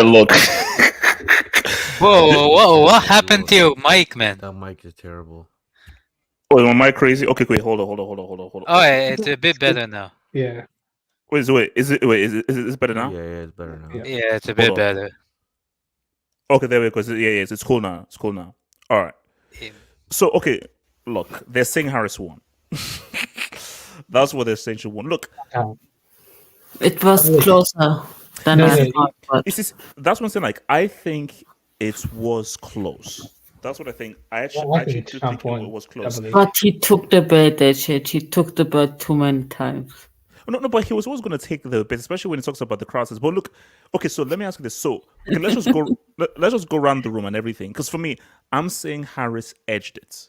right, look. Whoa, what happened to your mic, man? That mic is terrible. Oh, am I crazy? Okay, wait, hold on. Oh, it's a bit better now. Yeah. Wait, is it better now? Yeah, it's better now. Yeah. Yeah, it's a bit Hold on. better. Okay, there we go. It's cool now. It's cool now. All right. So, okay, look, they're saying Harris won. That's what they're saying she won. Look, It was closer than No, I no, thought, but that's what I'm saying. Like, I think it was close. That's what I think. I actually do Trump think it won, was close. doubly. but he took the bait, H. He took the bait too many times. No, but he was always going to take the bit, especially when he talks about the crosses. But look, okay, so let me ask you this. So, okay, let's just go. Let's just go around the room and everything. Because for me, I'm saying Harris edged it.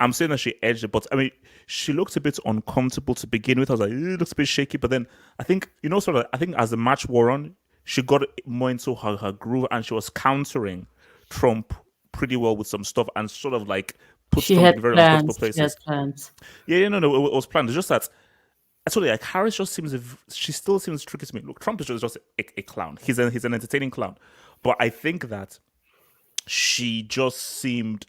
I'm saying that she edged it, but I mean, she looked a bit uncomfortable to begin with. I was like, it looks a bit shaky. But then I think, I think as the match wore on, she got more into her groove and she was countering Trump pretty well with some stuff and sort of like put She Trump had in very plans. uncomfortable She had places. plans. Yeah, no, it was planned. It's just that actually, like Harris just seems, she still seems tricky to me. Look, Trump is just a clown. He's an entertaining clown, but I think that she just seemed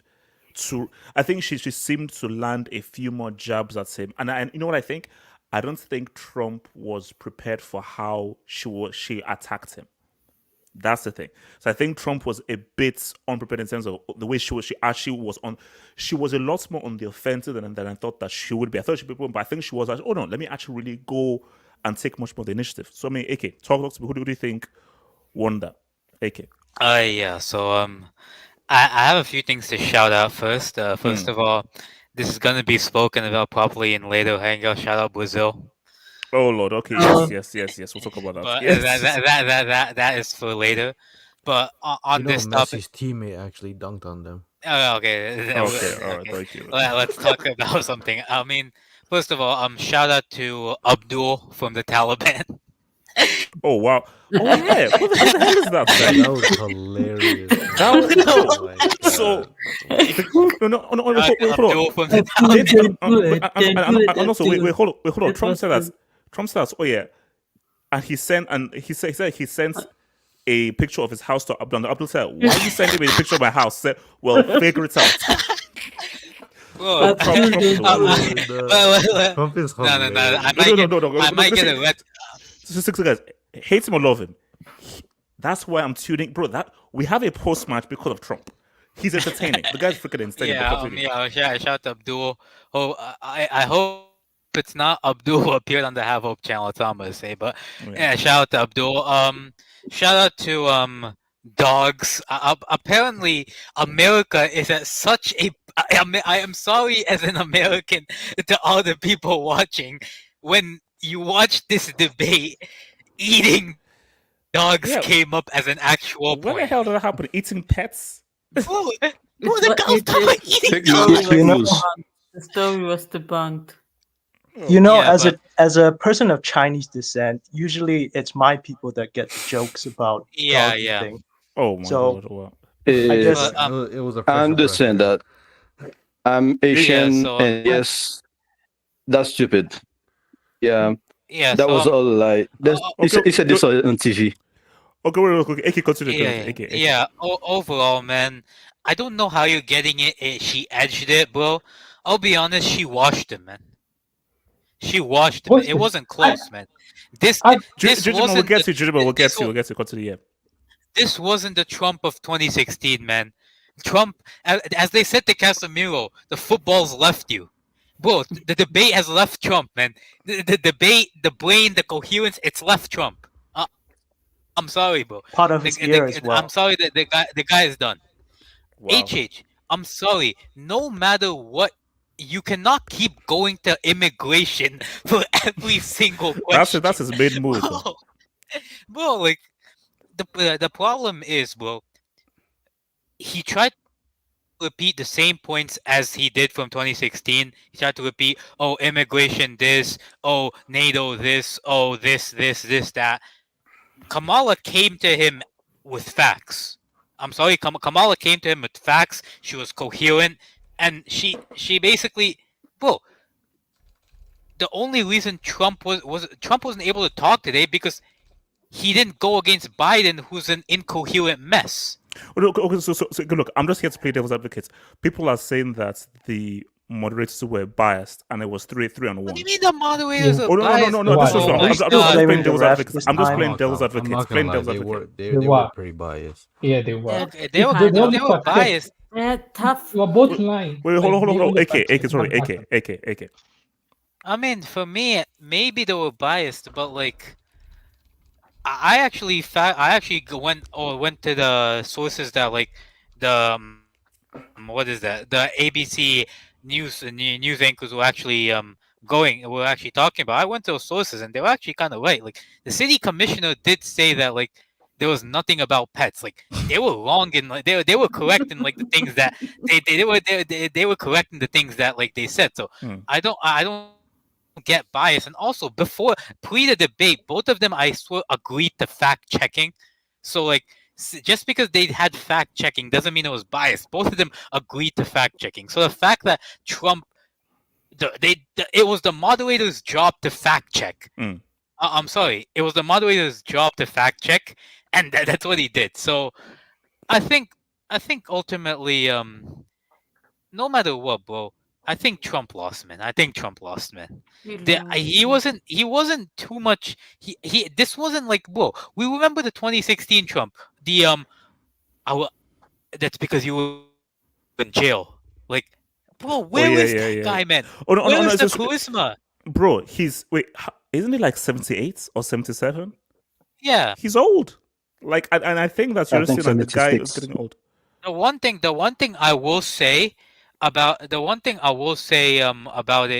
to. I think she seemed to land a few more jabs at him, and you know what I think. I don't think Trump was prepared for how she attacked him. That's the thing. So I think Trump was a bit unprepared in terms of the way she actually was on. She was a lot more on the offensive than I thought that she would be. I thought she'd be, but I think she was like, oh no, let me actually really go and take much more the initiative. So I mean, AK, talk to me. Who do you think won that? AK. Yeah. So I have a few things to shout out first. First of all, this is gonna be spoken about properly in later hangout. Shout out Brazil. Oh Lord. Okay. Yes. We'll talk about that. But Yes. that is for later. But on this topic, Messi's teammate actually dunked on them. oh, okay. Okay. All right. Thank you. Let's talk about something. I mean, first of all, shout out to Abdul from the Taliban. Oh wow. Oh yeah. What the hell is that? Man? That was hilarious. So no, hold on. Abdul from the Taliban. And also, wait, hold on. Trump said that. Oh yeah, and he said he sent a picture of his house to Abdul. Abdul said, "Why are you sending me a picture of my house?" Said, "Well, figure it out." Whoa. Trump is No. no. I might get a red. Six guys, hate him or love him. That's why I'm tuning, bro. That we have a post match because of Trump. He's entertaining. The guy's freaking entertaining. Shout out to Abdul. Oh, I hope it's not Abdul who appeared on the Have Hope channel. That's all I'm gonna say. But yeah, shout out to Abdul. Shout out to dogs. Apparently, America is at such a. I am sorry as an American to all the people watching. When you watch this debate, eating dogs came up as an actual point. What the hell did that happen? Eating pets? Bro, the girls talk about eating dogs. The story was debunked. You know, as a person of Chinese descent, usually it's my people that get the jokes about dog eating. Oh my god! Wow. I guess it was a I understand that. I'm Asian, and yes, that's stupid. Yeah, that was all a lie. He said this on TV. Okay, real quick. AK, continue. Overall, man, I don't know how you're getting it. She edged it, bro. I'll be honest, she washed him, man. She washed him. It wasn't close, man. This wasn't. We'll get to. Continue. This wasn't the Trump of 2016, man. Trump, as they said to Casemiro, the football's left you. Bro, the debate has left Trump, man. The debate, the brain, the coherence, it's left Trump. I'm sorry, bro. Part of his ear as well. I'm sorry that the guy is done. Wow. HH, I'm sorry. No matter what, you cannot keep going to immigration for every single question. That's his main move. Bro, like the problem is, bro. He tried to repeat the same points as he did from 2016. He tried to repeat, oh, immigration this, oh, NATO this, oh, this, that. Kamala came to him with facts. I'm sorry, Kamala came to him with facts. She was coherent, and she basically, bro. The only reason Trump wasn't able to talk today because he didn't go against Biden, who's an incoherent mess. Okay, so look, I'm just here to play devil's advocate. People are saying that the moderators were biased, and it was 3-1. What do you mean the moderators are Oh no, biased? no. Why? I'm just Still playing blaming the devil's ref advocate. this I'm just time? playing devil's I'm advocate. not Playing gonna lie, devil's advocate. they were were. pretty biased. Yeah, they were. Okay, they were The only biased. perspective- They're tough. You were both lying. Wait, Like, hold the on. only AK, perspective, sorry, not matter. AK. I mean, for me, maybe they were biased, but like, I actually went to the sources that like the what is that? The ABC news anchors were actually were actually talking about. I went to those sources and they were actually kind of right. Like the city commissioner did say that like there was nothing about pets. Like they were wrong and like they were correct in like the things that they were correct in the things that like they said. So I don't get biased. And also before pre the debate, both of them I swear agreed to fact checking. So like just because they had fact checking doesn't mean it was biased. Both of them agreed to fact checking. So the fact that Trump, it was the moderator's job to fact check. I'm sorry, it was the moderator's job to fact check, and that's what he did. So I think ultimately, no matter what, bro, I think Trump lost, man. He wasn't too much. This wasn't like, bro. We remember the 2016 Trump. That's because you were in jail. Like, bro, where is that guy, man? Where is the charisma? Bro, isn't he like 78 or 77? Yeah, he's old. Like, and I think that's you're saying like the guy is getting old. The one thing I will say about it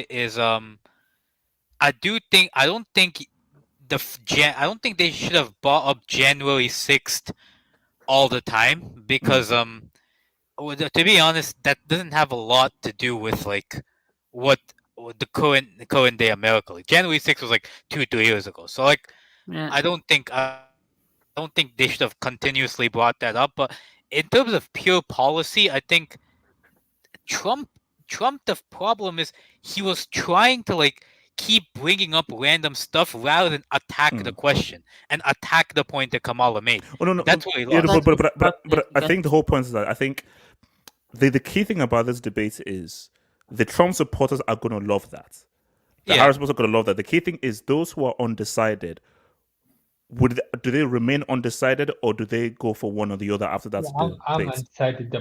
is I don't think they should have brought up January 6th all the time because to be honest, that doesn't have a lot to do with like what the current day America. Like January 6th was like 2-3 years ago. So like I don't think they should have continuously brought that up. But in terms of pure policy, I think Trump, the problem is he was trying to like keep bringing up random stuff rather than attack the question and attack the point that Kamala made. That's what he lost. But I think the whole point is that I think the key thing about this debate is the Trump supporters are going to love that. The Harris supporters are going to love that. The key thing is those who are undecided. Do they remain undecided or do they go for one or the other after that? I'm undecided.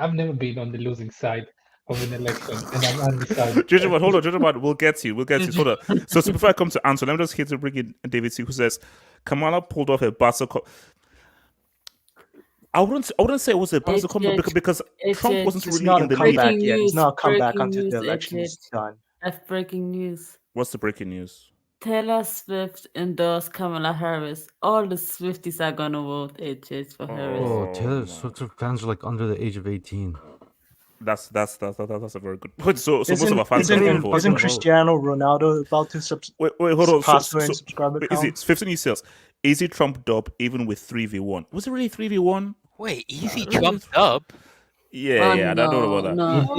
I've never been on the losing side of an election, and I'm undecided. Hold on, we'll get to you. Hold on. So before I come to answer, let me just here to bring in David C, who says Kamala pulled off a bicycle. I wouldn't say it was a bicycle because Trump wasn't really in the lead. It's not a comeback until the election is done. That's breaking news. What's the breaking news? Taylor Swift endorsed Kamala Harris. All the Swifties are gonna vote for Harris. Oh, Taylor Swift fans are like under the age of 18. That's a very good point. So most of our fans isn't Cristiano Ronaldo about to wait, hold on. subscriber count? Is it 15 new sales? Easy Trump dub even with 3v1. Was it really 3v1? Wait, easy Trump dub? Yeah, I don't know about that. No.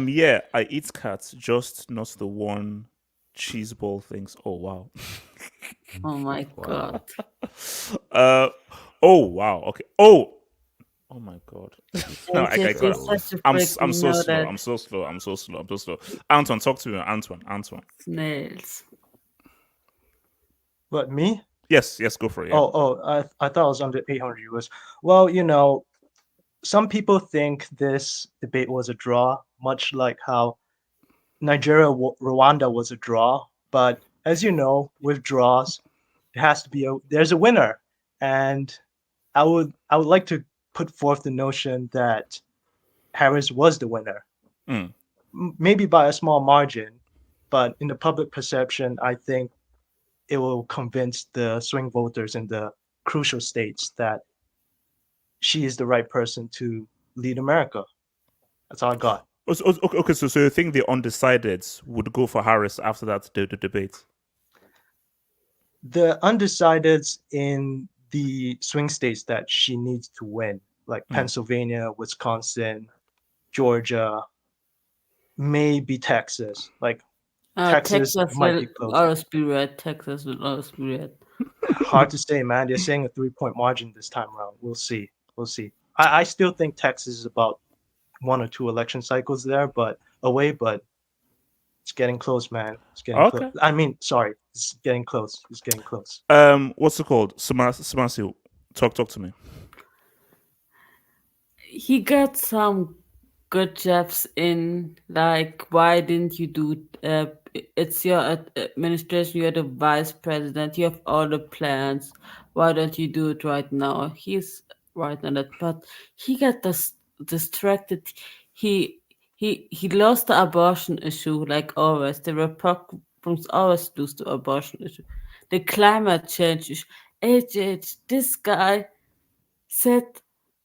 Yeah, I eat cats, just not the one cheese ball things. Oh wow. Oh my god. Oh wow. Okay. Oh my god. No, I got it. I'm so slow. Antoine, talk to me. Antoine. Snails. What, me? Yes, go for it. Yeah. I thought it was under 800 viewers. Well, some people think this debate was a draw, much like how Nigeria Rwanda was a draw. But as you know, with draws, there's a winner, and I would like to put forth the notion that Harris was the winner, maybe by a small margin, but in the public perception, I think it will convince the swing voters in the crucial states that she is the right person to lead America. That's all I got. Okay, so you think the undecideds would go for Harris after that the debate? The undecideds in the swing states that she needs to win, like Pennsylvania, Wisconsin, Georgia, maybe Texas. Like Texas might will be close. always be red. Texas will always be red. Hard to say, man. They're saying a 3-point margin this time around. We'll see. We'll see. I still think Texas is about 1 or 2 election cycles there, but it's getting close, man. It's getting close. I mean, sorry, it's getting close. It's getting close. What's it called? Samasi, talk to me. He got some good jobs in, like, why didn't you do it's your administration, you're the vice president, you have all the plans, why don't you do it right now? He's right on it, but he got distracted. He lost the abortion issue, like always. The Republicans always lose the abortion issue. The climate change issue. This guy said,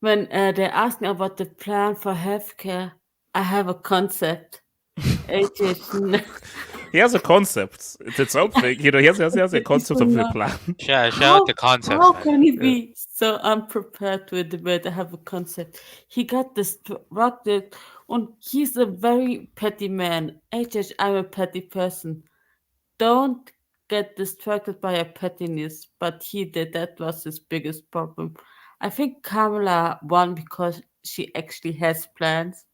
when they asked me about the plan for healthcare, I have a concept. He has a concept. It's something, he has a concept of a plan. Shout out the concept. How can he be so unprepared to a debate? I have a concept. He got distracted, and he's a very petty man. I'm a petty person. Don't get distracted by your pettiness, but he did. That was his biggest problem. I think Kamala won because she actually has plans.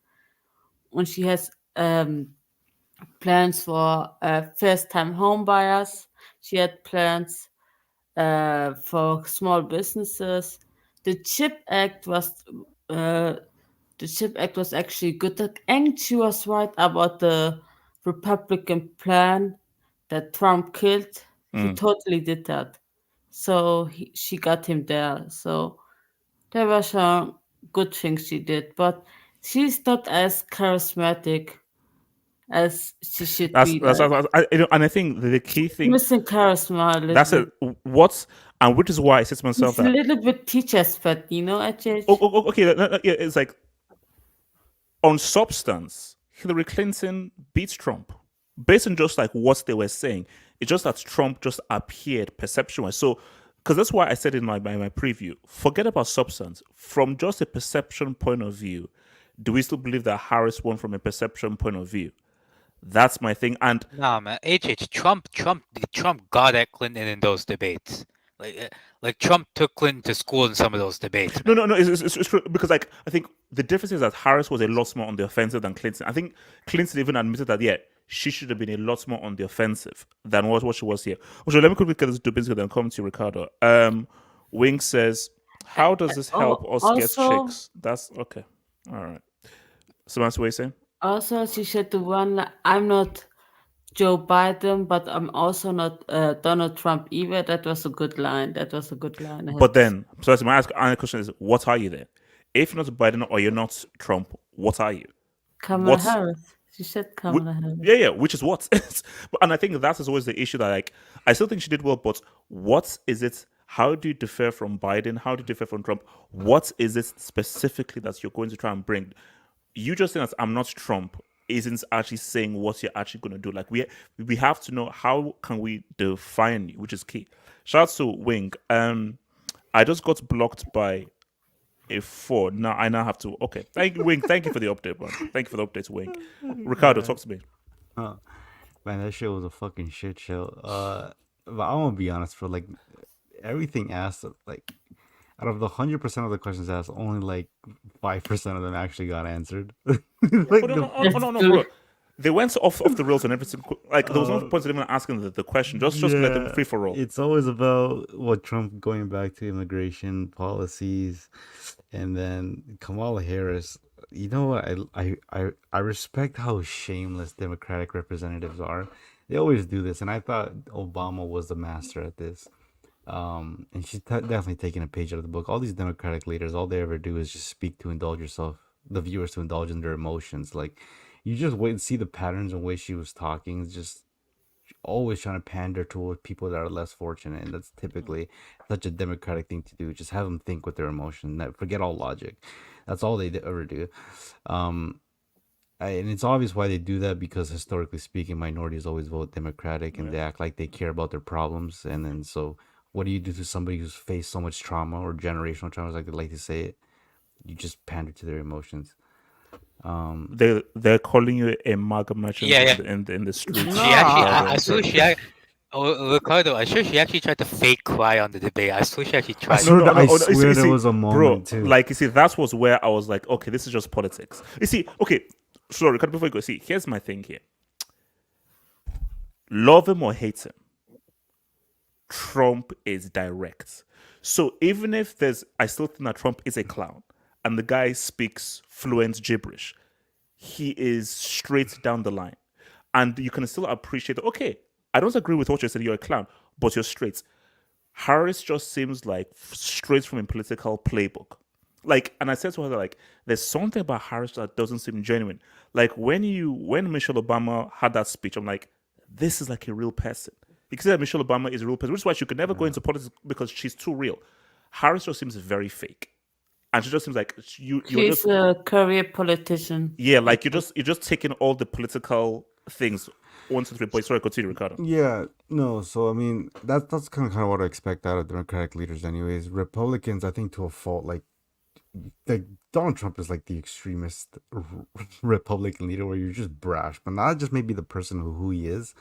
When she has plans for first-time home buyers, she had plans for small businesses. The CHIP Act was actually good, and she was right about the Republican plan that Trump killed. He totally did that. So she got him there. So there were some good things she did, but she's not as charismatic as she should be. And I think the key thing, missing charisma. That's it. And which is why I said to myself it's a little bit teacher's pet, okay, it's like, on substance, Hillary Clinton beats Trump based on just like what they were saying. It's just that Trump just appeared perception-wise. So, because that's why I said in my preview, forget about substance. From just a perception point of view, do we still believe that Harris won from a perception point of view? That's my thing. And nah, man, Trump got at Clinton in those debates. Like Trump took Clinton to school in some of those debates. No, it's true, because like I think the difference is that Harris was a lot more on the offensive than Clinton. I think Clinton even admitted that she should have been a lot more on the offensive than what she was here. So let me quickly get this to business and then come to you, Ricardo. Wing says, how does this help us get chicks? That's okay. All right. So that's what you're saying? Also, she said the one, I'm not Joe Biden, but I'm also not Donald Trump either. That was a good line. But then, so my question is, what are you then? If you're not Biden or you're not Trump, what are you? Kamala Harris. She said Kamala Harris. Yeah, which is what? And I think that is always the issue that, like, I still think she did well, but what is it? How do you differ from Biden? How do you differ from Trump? What is it specifically that you're going to try and bring? You just saying that I'm not Trump isn't actually saying what you're actually going to do. Like, we have to know, how can we define you, which is key. Shout out to Wing. I just got blocked by a 4. Now I have to. Okay, thank you, Wing. Thank you for the update, man. Thank you for the update, Wing. Ricardo, talk to me. Man, that shit was a fucking shit show. But I want to be honest, for like everything asked, like out of the 100% of the questions asked, only like 5% of them actually got answered. No, bro. They went off the rails on everything. Like, there was no point in even asking the question. Just let them free for all. It's always about what Trump going back to immigration policies, and then Kamala Harris. You know what? I respect how shameless Democratic representatives are. They always do this, and I thought Obama was the master at this. And she's definitely taking a page out of the book. All these Democratic leaders, all they ever do is just speak to indulge the viewers to indulge in their emotions. Like, you just wait and see the patterns and way she was talking. It's just always trying to pander to people that are less fortunate, and that's typically such a Democratic thing to do. Just have them think with their emotions, forget all logic. That's all they ever do. And it's obvious why they do that, because historically speaking, minorities always vote Democratic, and they act like they care about their problems. And then, so what do you do to somebody who's faced so much trauma, or generational trauma, like they like to say it? You just pander to their emotions. They're calling you a MAGA merchant Yeah. in the streets. She actually, Ricardo. I saw she, Ricardo, I sure she actually tried to fake cry on the debate. I saw she actually I tried. swear, I you swear there see, was a bro, moment too. like, you see, that was where I was like, okay, this is just politics. You see, okay, sorry, Ricardo, before you go, see, here's my thing here. Love him or hate him, Trump is direct. So even if I still think that Trump is a clown and the guy speaks fluent gibberish, he is straight down the line. And you can still appreciate, okay, I don't agree with what you said, you're a clown, but you're straight. Harris just seems like straight from a political playbook. Like, and I said to her, like, there's something about Harris that doesn't seem genuine. Like when Michelle Obama had that speech, I'm like, this is like a real person. You can say that Michelle Obama is a real person, which is why she could never go into politics because she's too real. Harris just seems very fake. And she just seems like you're She's just a career politician. yeah, like you're just taking all the political things 1, 2, 3. But sorry, continue, Ricardo. Yeah, no. So I mean, that's kind of what I expect out of Democratic leaders, anyways. Republicans, I think, to a fault, like Donald Trump is like the extremist Republican leader, where you're just brash, but not just maybe the person who he is,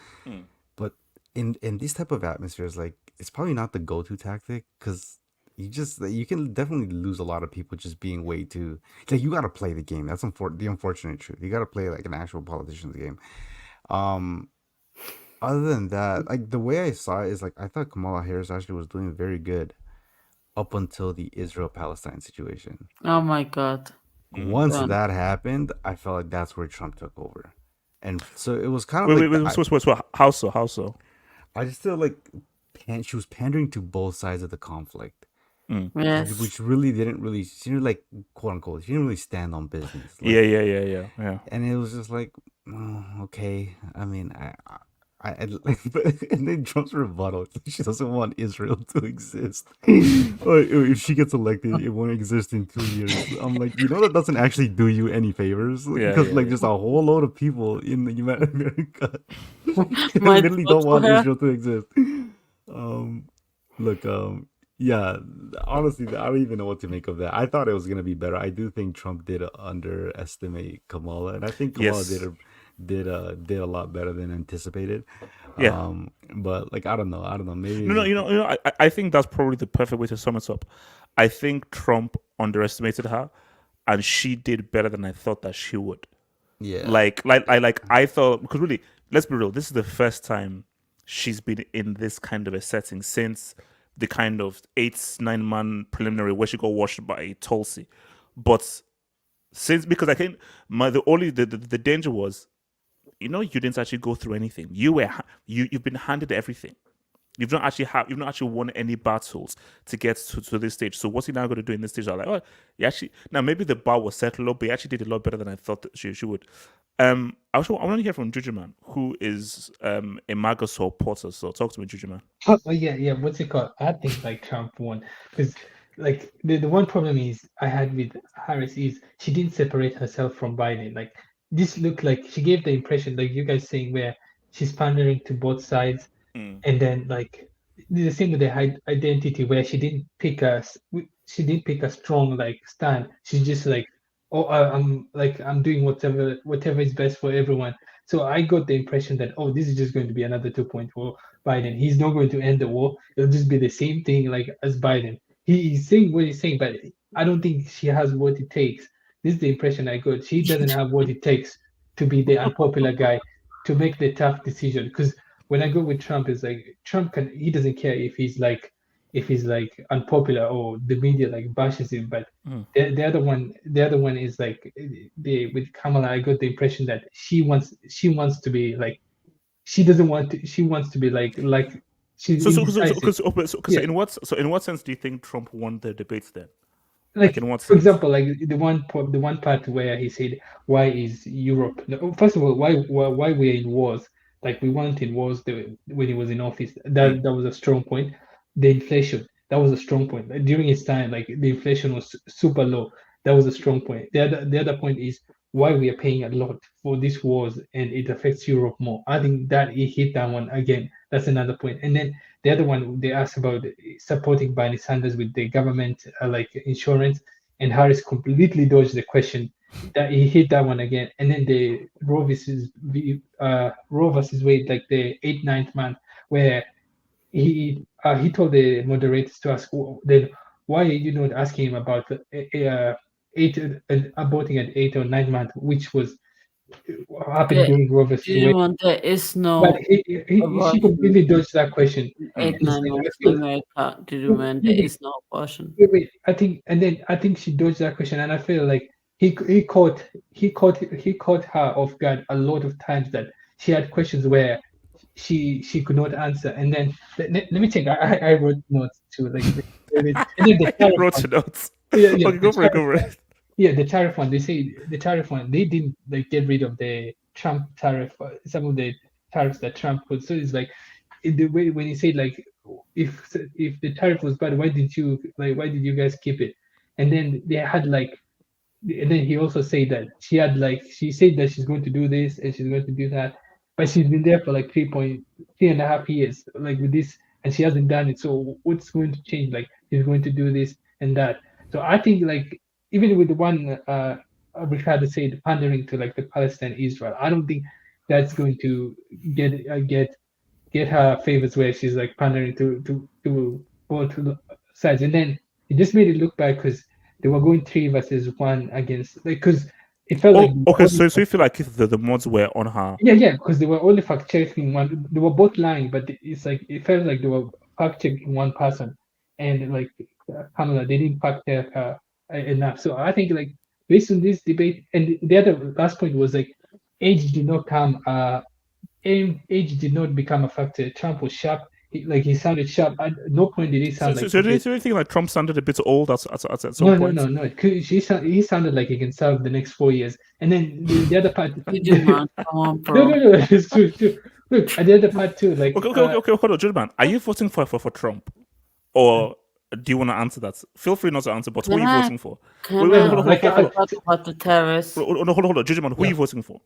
but in these type of atmospheres, like it's probably not the go-to tactic because you can definitely lose a lot of people just being way too like you got to play the game. That's the unfortunate truth. You got to play like an actual politician's game. Other than that, like the way I saw it is like I thought Kamala Harris actually was doing very good up until the Israel-Palestine situation. Oh my God. Once that happened, I felt like that's where Trump took over. And so it was kind of wait, how so? I just feel like she was pandering to both sides of the conflict. Yes. Which really she didn't like, quote unquote, she didn't really stand on business. Like, Yeah. And it was just like, oh, okay. I mean, and then Trump's rebuttal, she doesn't want Israel to exist. Or if she gets elected, it won't exist in 2 years. I'm like, that doesn't actually do you any favors. Because there's a whole load of people in America literally don't want Israel to exist. Yeah, honestly, I don't even know what to make of that. I thought it was gonna be better. I do think Trump did underestimate Kamala, and I think Kamala did a lot better than anticipated. Yeah. But like I don't know. Maybe I think that's probably the perfect way to sum it up. I think Trump underestimated her, and she did better than I thought that she would. Yeah. I thought, because really, let's be real. This is the first time she's been in this kind of a setting since the kind of 8-9 man preliminary where she got washed by Tulsi. But because I think the danger was, you didn't actually go through anything. You've been handed everything. You've not actually won any battles to get to this stage. So what's he now going to do in this stage? I'm like, now maybe the bar was set low, but he actually did a lot better than I thought that she would. I want to hear from Juju Man, who is a MAGA supporter. So talk to me, Juju Man. Oh yeah. What's it called? I think like Trump won because like the one problem I had with Harris is she didn't separate herself from Biden. Like this looked like she gave the impression, like you guys saying, where she's pandering to both sides, and then like the same with the identity, where she didn't pick a strong like stand. She's just like, I'm doing whatever is best for everyone. So I got the impression that this is just going to be another 2.0 Biden. He's not going to end the war. It'll just be the same thing like as Biden. He's saying what he's saying, but I don't think she has what it takes. This is the impression I got. She doesn't have what it takes to be the unpopular guy, to make the tough decision. Because when I go with Trump, it's like he doesn't care if he's like unpopular or the media like bashes him. But the other one is like with Kamala, I got the impression that she wants to be like, she doesn't want to, she wants to be like she's in what sense do you think Trump won the debates then? Like in what sense? For example, like the one part where he said, why is Europe, first of all, why we're in wars, like we weren't in wars when he was in office. That was a strong point. The inflation, that was a strong point. During his time, like the inflation was super low. That was a strong point. The other point is why we are paying a lot for these wars and it affects Europe more. I think that he hit that one again. That's another point. And then the other one, they asked about supporting Bernie Sanders with the government like insurance. and Harris completely dodged the question. That he hit that one again, and then the Roe versus Wade, like the 8th, 9th month, where he told the moderators to ask then why are you not asking him about eight aborting at 8 or 9 months, which was what happened The, during Roe do versus you Wade. want there is But no she abortion completely dodged that question. 8 9 months in America? Do you mean there is no abortion? Wait, I think, and then I think she dodged that question, and I feel like he caught her off guard a lot of times that she had questions where she could not answer, and then let me check. I wrote notes too, like and then the You tariff wrote one. your notes. Yeah, Okay, the go for it. Go tariff for one. it. Yeah, the tariff one. They say the tariff one. They didn't like get rid of the Trump tariff. Some of the tariffs that Trump put. So it's like in the way when he said like if the tariff was bad, why did you guys keep it? And then they had like and then he also said that she said that she's going to do this and she's going to do that, but she's been there for like 3.5 years like with this, and she hasn't done it. So what's going to change? Like she's going to do this and that. So I think like even with the one Ricardo said pandering to like the Palestine Israel, I don't think that's going to get her favors where she's like pandering to both sides, and then it just made it look bad because they were going 3 versus 1 against like because it felt like Oh, okay. So you feel like if the mods were on her? yeah, because they were only fact checking one. They were both lying, but it's like it felt like they were fact checking one person, and like Kamala, they didn't fact check her enough. So I think like based on this debate, and the other last point was like age did not come. Age did not become a factor. Trump was sharp. He sounded sharp. At no point did he sound like. So do you think like Trump sounded a bit old at some No, point? no. He sounded like he can serve the next 4 years. And then the other part. Man, come on, bro. No. It's true. Look, at the other part too. Like, Okay. Hold on, gentlemen. Are you voting for Trump, or do you want to answer that? Feel free not to answer. But who are you voting for? Can Wait, I hold on. talk about the terrorists? Hold on, gentlemen. Who are you voting for?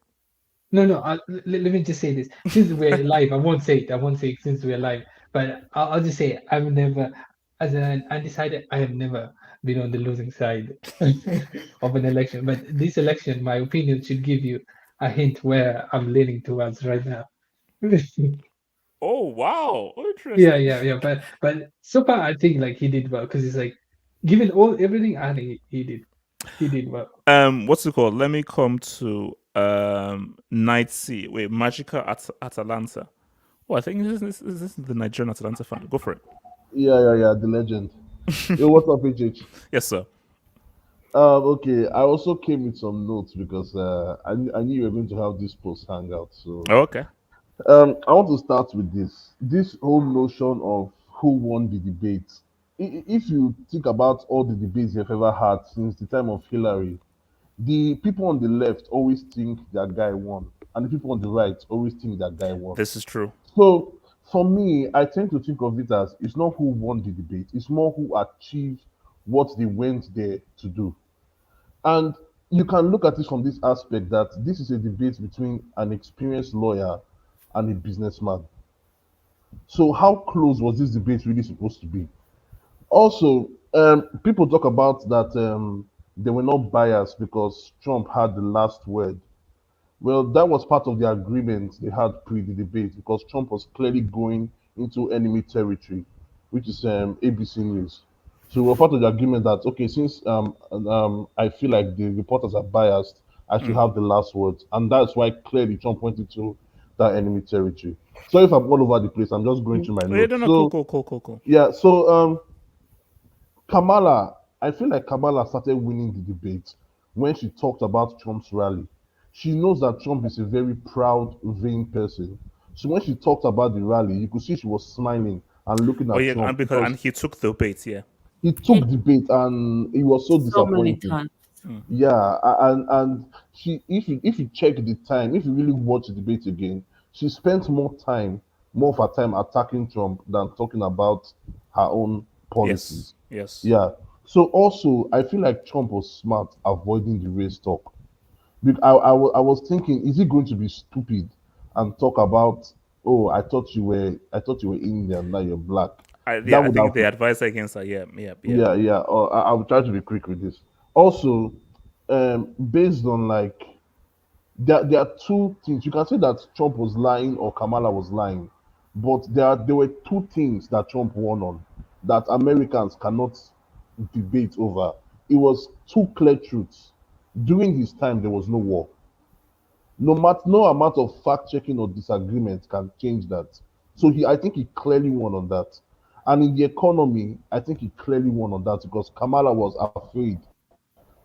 No. Let me just say this. Since we're live, I won't say it since we're live. But I'll just say I've never, as an undecided, I have never been on the losing side of an election. But this election, my opinion should give you a hint where I'm leaning towards right now. Oh wow, interesting. Yeah. But so far, I think like he did well because it's like, given everything, I think he did well. What's it called? Let me come to Night C. Wait, Magica at Atalanta. Oh, I think this is the Nigerian Atalanta fan. Go for it. Yeah, the legend. Yo, what's up, HH? Yes, sir. Okay, I also came with some notes because I knew you were going to have this post hangout. So, Oh, okay. I want to start with this whole notion of who won the debate. If you think about all the debates you've ever had since the time of Hillary, the people on the left always think their guy won, and the people on the right always think their guy won. This is true. So for me, I tend to think of it as it's not who won the debate, it's more who achieved what they went there to do. And you can look at it from this aspect that this is a debate between an experienced lawyer and a businessman. So how close was this debate really supposed to be? Also, people talk about that they were not biased because Trump had the last word. Well, that was part of the agreement they had pre the debate because Trump was clearly going into enemy territory, which is ABC News. So we're part of the agreement that okay, since I feel like the reporters are biased, I should have the last word, and that's why clearly Trump went into that enemy territory. So if I'm all over the place, I'm just going through my Yeah, notes. no, So cool. yeah, so Kamala, I feel like Kamala started winning the debate when she talked about Trump's rally. She knows that Trump is a very proud, vain person. So when she talked about the rally, you could see she was smiling and looking Oh at yeah, Trump and because he took the bait. Yeah. he took the bait and it was so So many disappointing. times. Yeah, and she if you check the time, if you really watch the debate again, she spent more of her time attacking Trump than talking about her own policies. Yes. Yeah. So also, I feel like Trump was smart avoiding the race talk. I was thinking, is he going to be stupid and talk about, oh, I thought you were Indian, now you're black. I That would think have, they advised against that. Yeah. yeah. I will try to be quick with this. Also, based on like there are two things you can say that Trump was lying or Kamala was lying, but there were two things that Trump won on that Americans cannot debate over. It was two clear truths. During his time, there was no war. No amount of fact checking or disagreement can change that. So I think he clearly won on that. And in the economy, I think he clearly won on that because Kamala was afraid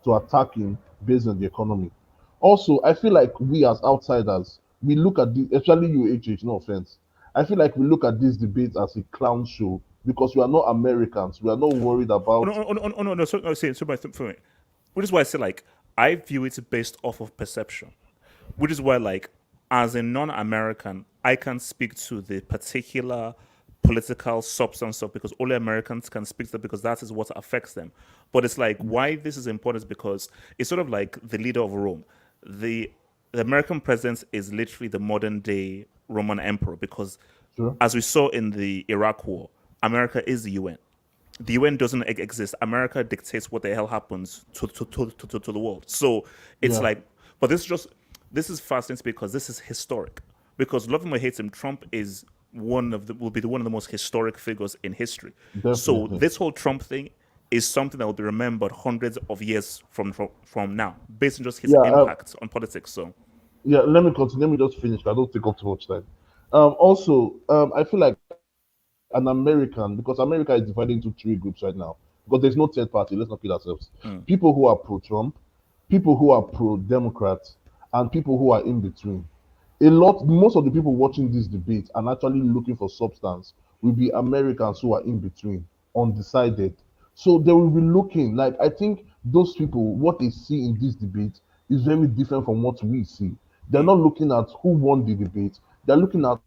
to attack him based on the economy. Also, I feel like we as outsiders, we look at this, especially you, HH, no offense. I feel like we look at this debate as a clown show because we are not Americans. We are not worried Oh, about. no, no, no, no, no, no. For me, which is why I say like I view it based off of perception. Which is why, like, as a non-American, I can speak to the particular political substance of because only Americans can speak to that because that is what affects them. But it's like why this is important is because it's sort of like the leader of Rome. The the American president is literally the modern day Roman emperor because, Sure. as we saw in the Iraq War, America is the UN. The UN doesn't exist. America dictates what the hell happens to the world. So it's Yeah, like, but this is fascinating because this is historic. Because love him or hate him, Trump is will be one of the most historic figures in history. So definitely. this whole Trump thing is something that will be remembered hundreds of years from now, based on just his Yeah, impact on politics. So yeah. Let me continue. Let me just finish. I don't take up too much time. Also, I feel like an American because America is divided into three groups right now because there's no third party. Let's not kid ourselves. People who are pro-Trump, people who are pro-Democrat, and people who are in between. Most of the people watching this debate and actually looking for substance will be Americans who are in between, undecided. So they will be looking like I think those people, what they see in this debate is very different from what we see. They're not looking at who won the debate. They're looking at,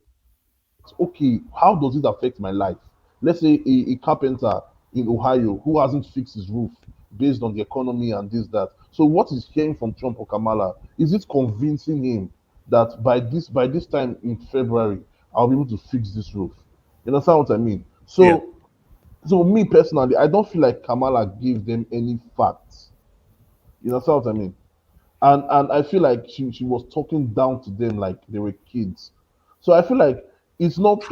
okay, how does it affect my life? Let's say a carpenter in Ohio who hasn't fixed his roof based on the economy and this, that. So what is hearing from Trump or Kamala, is it convincing him that by this time in February, I'll be able to fix this roof? You understand what I mean? yeah. So me personally, I don't feel like Kamala gave them any facts. You understand what I mean? And I feel like she was talking down to them like they were kids. So I feel like it's not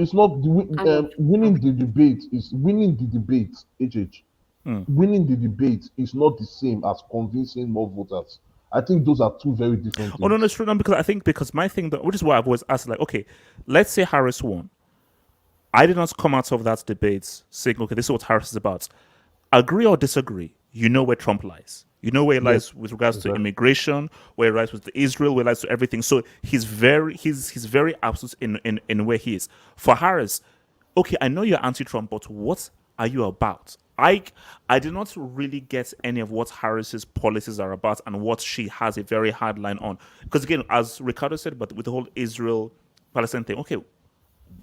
I know. winning the debate is winning the debate. HH Mm. winning the debate is not the same as convincing more voters. I think those are two very different Oh no, no, things. it's true. No, because I think because my thing, which is why I've always asked, like, okay, let's say Harris won. I did not come out of that debate saying, okay, this is what Harris is about. Agree or disagree, you know where Trump lies. You know where he Yes, lies with regards to exactly. immigration, where he lies with Israel, where he lies to everything. So he's very absolute in where he is. For Harris, okay, I know you're anti-Trump, but what are you about? I did not really get any of what Harris's policies are about and what she has a very hard line on. Because again, as Ricardo said, but with the whole Israel Palestine thing, okay,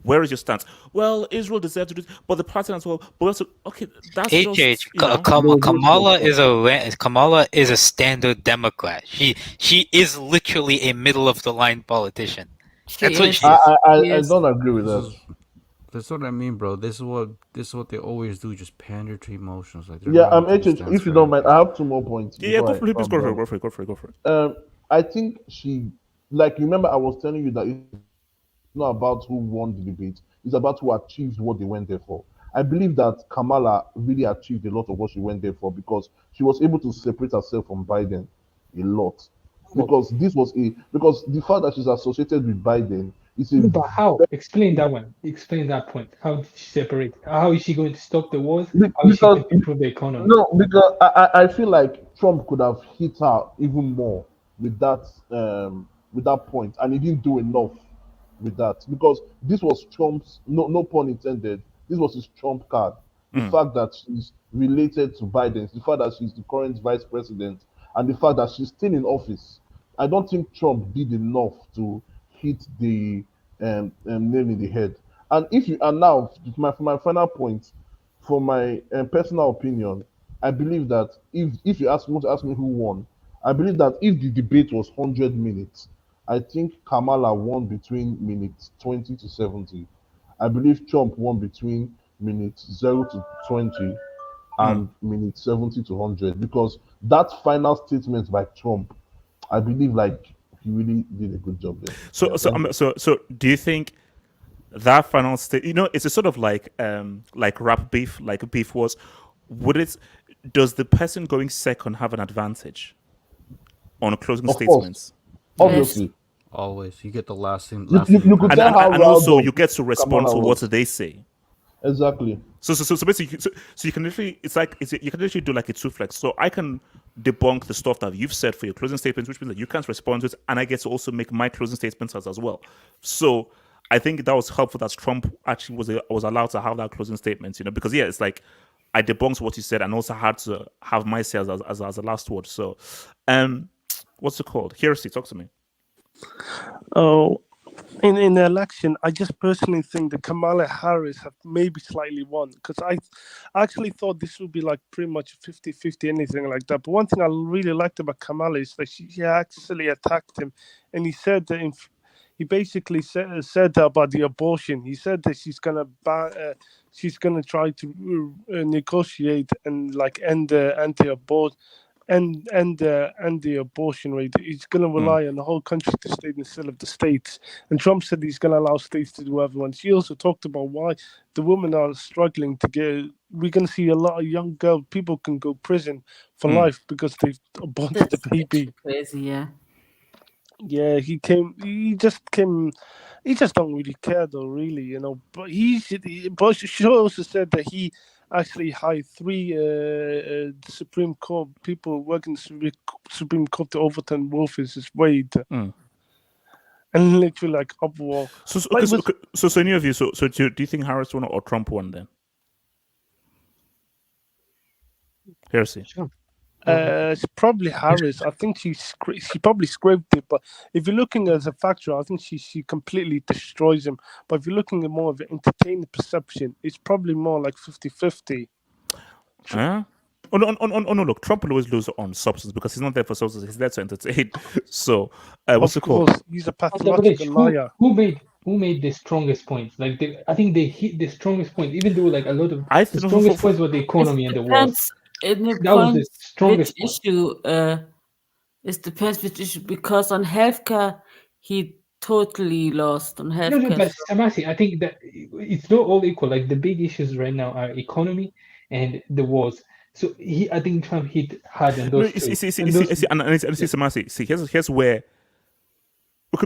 where is your stance? Well, Israel deserves to do, but the Palestinians as well. But also, okay, that's HH just No, wait, stop, Kamala stop. is Kamala is a standard Democrat. She is literally a middle of the line politician. She That's what is. she I, is. I, She I is. don't agree with This that. is That's what I mean, bro. This is what they always do. Just pander to emotions. Like they're Yeah, not going to take a HH, stance if you for don't mind, anything. I have two more points yeah, before go I for it. Please calm go for it. down. Go for it. Go for it. Go for it. I think like, remember, I was telling you that it's not about who won the debate, it's about who achieved what they went there for. I believe that Kamala really achieved a lot of what she went there for because she was able to separate herself from Biden a lot. Oh, Because the fact that she's associated with Biden is a no, but how? Explain that one. Explain that point. How did she separate? How is she going to stop the wars? How is she because going to improve the economy? no, because I feel like Trump could have hit her even more with that point, and he didn't do enough with that because this was Trump's, no pun intended. This was his Trump card. The Mm. fact that she's related to Biden, the fact that she's the current vice president, and the fact that she's still in office. I don't think Trump did enough to hit the nail in the head. And now for my final point, for my personal opinion, I believe that if you want to ask me who won, I believe that if the debate was 100 minutes, I think Kamala won between minutes 20 to 70. I believe Trump won between minutes 0 to 20, and minute 70 to 100, because that final statement by Trump, I believe like he really did a good job there. So Yeah, so do you think that final state, it's a sort of like rap beef, like beef was, would it, does the person going second have an advantage on closing of course, statements? obviously. Always, you get the last thing. You could And, tell and, how and also riled you up get to respond Kamala to what was. they say. Exactly. So basically, so you can literally, you can literally do like a two flex. So I can debunk the stuff that you've said for your closing statements, which means that you can't respond to it, and I get to also make my closing statements as well. So I think that was helpful that Trump actually was allowed to have that closing statement, because it's like I debunked what you said and also had to have my say as a last word. So, what's it called? Heresy, talk to me. Oh, in the election, I just personally think that Kamala Harris have maybe slightly won, because I actually thought this would be like pretty much 50-50, anything like that. But one thing I really liked about Kamala is that she actually attacked him, and he said that he basically said about the abortion. He said that she's gonna try to negotiate and like end the anti-abort and the abortion rate. He's going to rely on the whole country to stay instead of the states. And Trump said he's going to allow states to do whatever. And she also talked about why the women are struggling to get. We're going to see a lot of young people can go prison for life because they've aborted the baby. Crazy, yeah. Yeah, he just came. He just don't really care though, really, But but she also said that he actually hired three Supreme Court people working the Supreme Court to overturn Roe versus Wade, and literally like upwalk. So in your view, so do you think Harris won or Trump won then? Heresy. Sure. It's probably Harris. I think she probably scraped it, but if you're looking as a factor, I think she completely destroys him. But if you're looking at more of an entertainment perception, it's probably more like 50-50. Oh no! Look, Trump will always lose on substance because he's not there for substance; he's there to entertain. So, what's it called? He's a pathological liar. Who made the strongest points? Like I think they hit the strongest point, even though like a lot of the strongest points were the economy and the wars. It depends That was the strongest which issue. It depends which issue, because on healthcare he totally lost on healthcare. No, but Samasi, I think that it's not all equal. Like the big issues right now are economy and the wars. So I think Trump hit hard on those two. Samasi, see, here's where.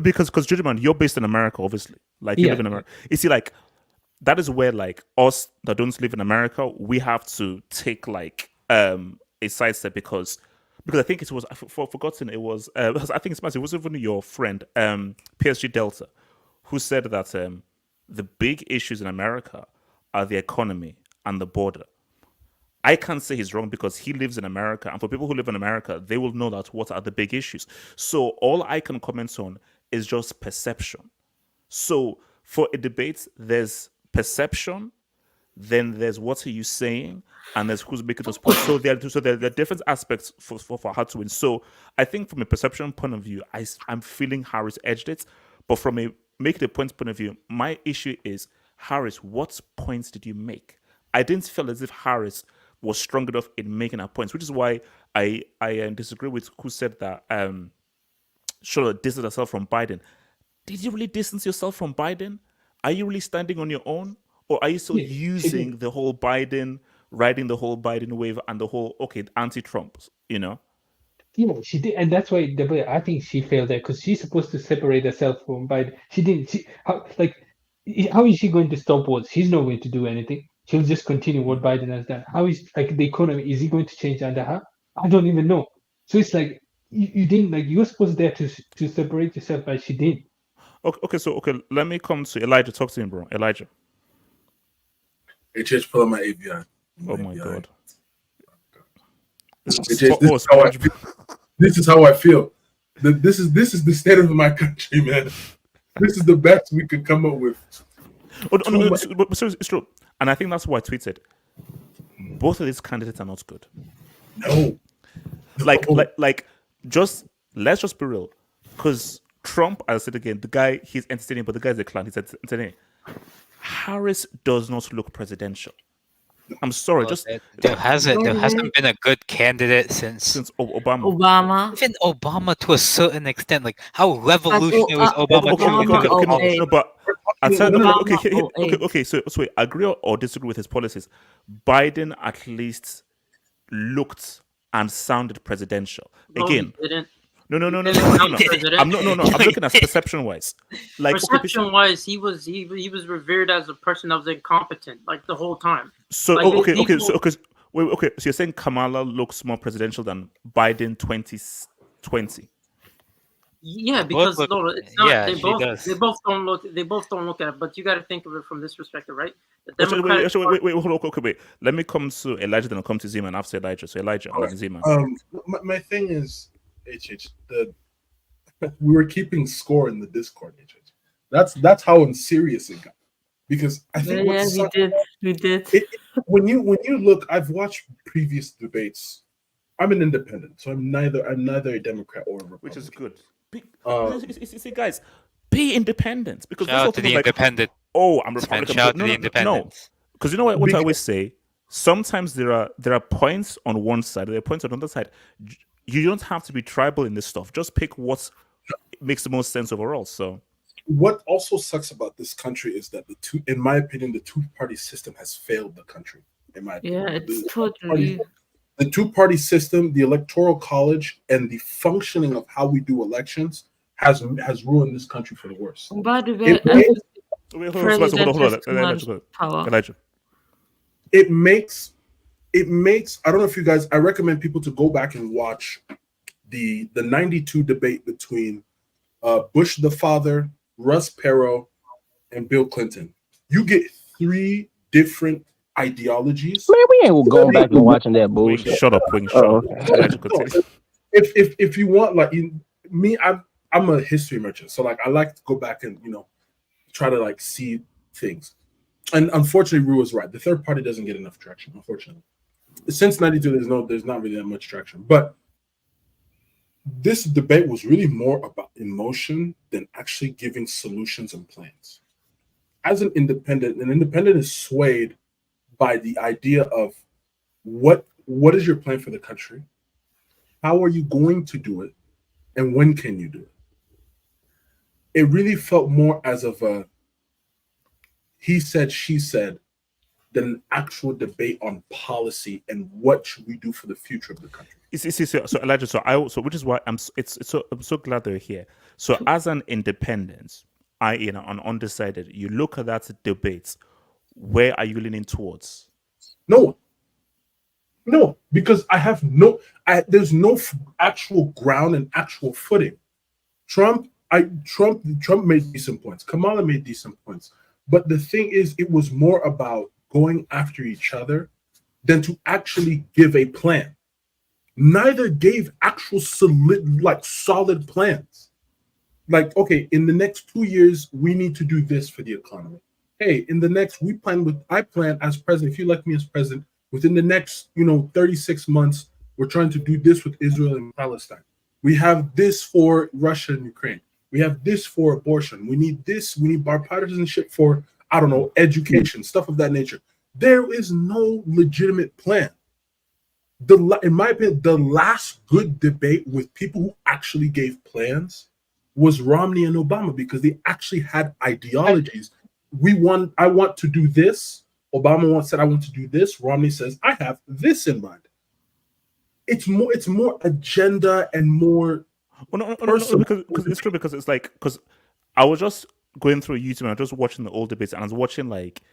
Because Judgment, you're based in America, obviously. Like you live in America. You see, like that is where like us that don't live in America, we have to take like a sidestep because I think it was forgotten. It was I think it's massive. It was even your friend PSG Delta who said that the big issues in America are the economy and the border. I can't say he's wrong because he lives in America, and for people who live in America, they will know that what are the big issues. So all I can comment on is just perception. So for a debate, there's perception, then there's what are you saying, and there's who's making those points. So there are different aspects for how to win. So I think from a perception point of view, I'm feeling Harris edged it, but from a make the points point of view, my issue is Harris. What points did you make? I didn't feel as if Harris was strong enough in making her points, which is why I disagree with who said that sure distance herself from Biden. Did you really distance yourself from Biden? Are you really standing on your own? Or are you still using the whole Biden, riding the whole Biden wave and the whole, anti-Trump, Yeah, she did. And that's why I think she failed there because she's supposed to separate herself from Biden. She didn't. How is she going to stop wars? She's not going to do anything. She'll just continue what Biden has done. How is the economy? Is he going to change under her? I don't even know. So it's like you didn't you're supposed there to separate yourself, but she didn't. Okay. Let me come to Elijah. Talk to him, bro. Elijah. HH, pull up my AVI. Oh my god. This is how I feel. This is the state of my country, man. This is the best we could come up with. But seriously, it's true. And I think that's why I tweeted. Both of these candidates are not good. No. Let's just be real. Because Trump, as I said again, the guy, he's entertaining, but the guy's a clown. He's entertaining. Harris does not look presidential. I'm sorry, Well, just there hasn't Wait. been a good candidate since since Obama. Obama. even Obama to a certain extent. Like how Like, revolutionary was Obama Okay, truly okay, Obama okay, to okay, no, 08. no, but I tell No, no, no. okay, Obama okay, okay, 08. okay. So wait, agree or disagree with his policies. Biden at least looked and sounded presidential. No, he Again, didn't. no, no, He no, no, didn't no, no, no, sound no. I'm no, no, no. I'm presidential. looking at perception wise. Like, okay, Perception wise, he was revered as a person that was incompetent like the whole time. so Like okay, okay, people, so okay, wait, okay. So you're saying Kamala looks more presidential than Biden 2020? yeah, both because look. no, it's not. Yeah, she does. They both don't look at it. But you got to think of it from this perspective, right? The Oh, so Democratic Party. wait, hold on, okay, wait. Let me come to Elijah, then I'll come to Zima, and after Elijah. So Elijah, All and right. then Zima. My thing is, HH, we were keeping score in the Discord, HH. That's how serious it got. Because I think Yeah, we did. when you look, I've watched previous debates. I'm an independent, so I'm neither a Democrat or a Republican. Which is good. See, guys, be independent because Shout out to the independent. Oh, I'm Republican. Shout out to No, the no, independents. because you know what I always say. Sometimes there are points on one side, there are points on the other side. You don't have to be tribal in this stuff. Just pick what makes the most sense overall. So, what also sucks about this country is that in my opinion, the two-party system has failed the country. In my opinion, Yeah, it's totally. The two-party system, the electoral college, and the functioning of how we do elections has ruined this country for the worse. By the way, I think hold president on. has too much power. Elijah. It makes. I don't know if you guys. I recommend people to go back and watch the '92 debate between Bush the father, Russ Perot, and Bill Clinton. You get three different ideologies. Man, we ain't going back and watching that bullshit. Wing, shut up. If you want, like me, I'm a history merchant, so like I like to go back and try to like see things. And unfortunately, Rue was right. The third party doesn't get enough traction. Unfortunately, since '92, there's not really that much traction. But this debate was really more about emotion than actually giving solutions and plans. As an independent is swayed by the idea of what is your plan for the country? How are you going to do it? And when can you do it? It really felt more as of a he said, she said, than an actual debate on policy and what should we do for the future of the country. So Elijah, so which is why I'm so glad they're here. So as an independent, an undecided, you look at that debate, where are you leaning towards? No, because there's no actual ground and actual footing. Trump made decent points. Kamala made decent points. But the thing is, it was more about going after each other than to actually give a plan. Neither gave actual solid plans. Like, okay, in the next 2 years, we need to do this for the economy. Hey, in the next, I plan as president, if you elect me as president, within the next, 36 months, we're trying to do this with Israel and Palestine. We have this for Russia and Ukraine. We have this for abortion. We need this. We need bipartisanship for, I don't know, education, stuff of that nature. There is no legitimate plan. In my opinion, the last good debate with people who actually gave plans was Romney and Obama, because they actually had ideologies. I want to do this. Obama once said, I want to do this. Romney says, I have this in mind. It's more agenda and more. Well, no, because it's true, because it's like, because I was just going through YouTube and I was just watching the old debates, and I was watching like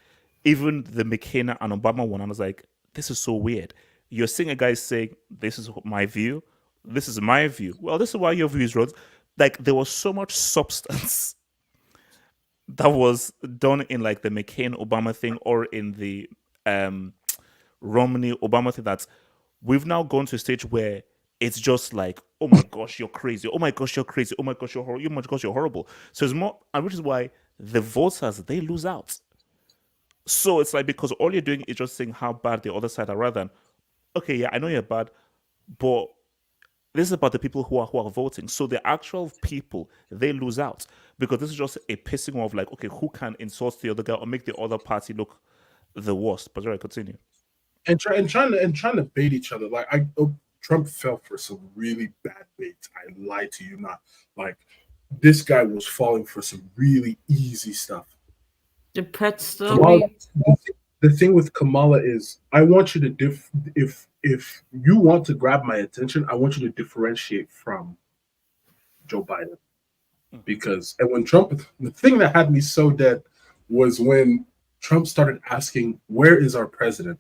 even the McCain and Obama one, and I was like, this is so weird. You're seeing a guy saying, this is my view, this is my view. Well, this is why your view is wrong. Like, there was so much substance that was done in like the McCain Obama thing or in the Romney Obama thing, that we've now gone to a stage where it's just like, oh my gosh, you're crazy. Oh my gosh, you're crazy. Oh my gosh, you're horrible. Oh my gosh, you're horrible. So it's more, and which is why the voters, they lose out. So it's like, because all you're doing is just saying how bad the other side are, rather than, okay, yeah, I know you're bad, but this is about the people who are voting. So the actual people, they lose out, because this is just a pissing off, like, okay, who can insult the other guy or make the other party look the worst? But sorry, continue. trying to bait each other. Like Trump fell for some really bad baits. I lied to you not. Like this guy was falling for some really easy stuff. The pet Kamala, story. the thing with Kamala is, I want you to if you want to grab my attention, I want you to differentiate from Joe Biden, because and when Trump, the thing that had me so dead was when Trump started asking, "Where is our president?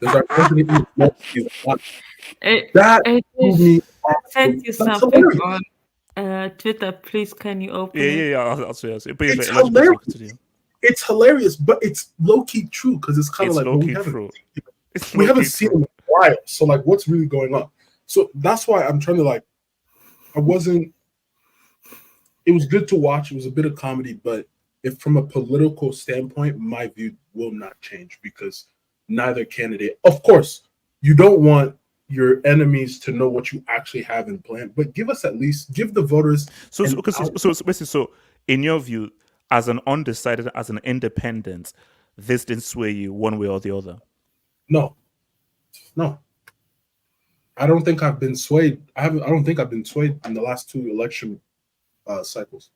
Does our president even know he's alive?" That threw me off. Sent you That's something hilarious. on Twitter. Please, can you open Yeah, it? yeah, yeah. I'll say. But It's let's hilarious. continue. It's hilarious, but it's low key true because it's kind of It's like, well, low-key true. we haven't seen him in a while. So like, what's really going on? So that's why I'm trying to like. I wasn't. It was good to watch. It was a bit of comedy, but if from a political standpoint, my view will not change because neither candidate. Of course, you don't want your enemies to know what you actually have in plan, but give the voters. So basically, so in your view, as an undecided, as an independent, this didn't sway you one way or the other. No. I don't think I've been swayed. I don't think I've been swayed in the last two election cycles.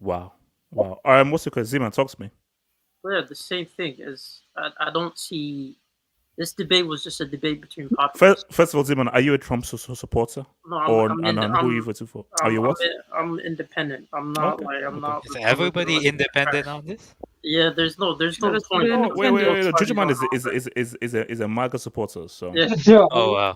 Wow. What's your question? Zeman, talk to me. Well, yeah, the same thing is I don't see this debate was just a debate between First of all, Zeman, are you a Trump supporter? No, who are you voting for? Are you what? I'm independent. I'm not not. Is everybody independent on this? Yeah, there's no point. Oh, wait. Jujuman is a MAGA supporter. So. Yeah. Oh wow.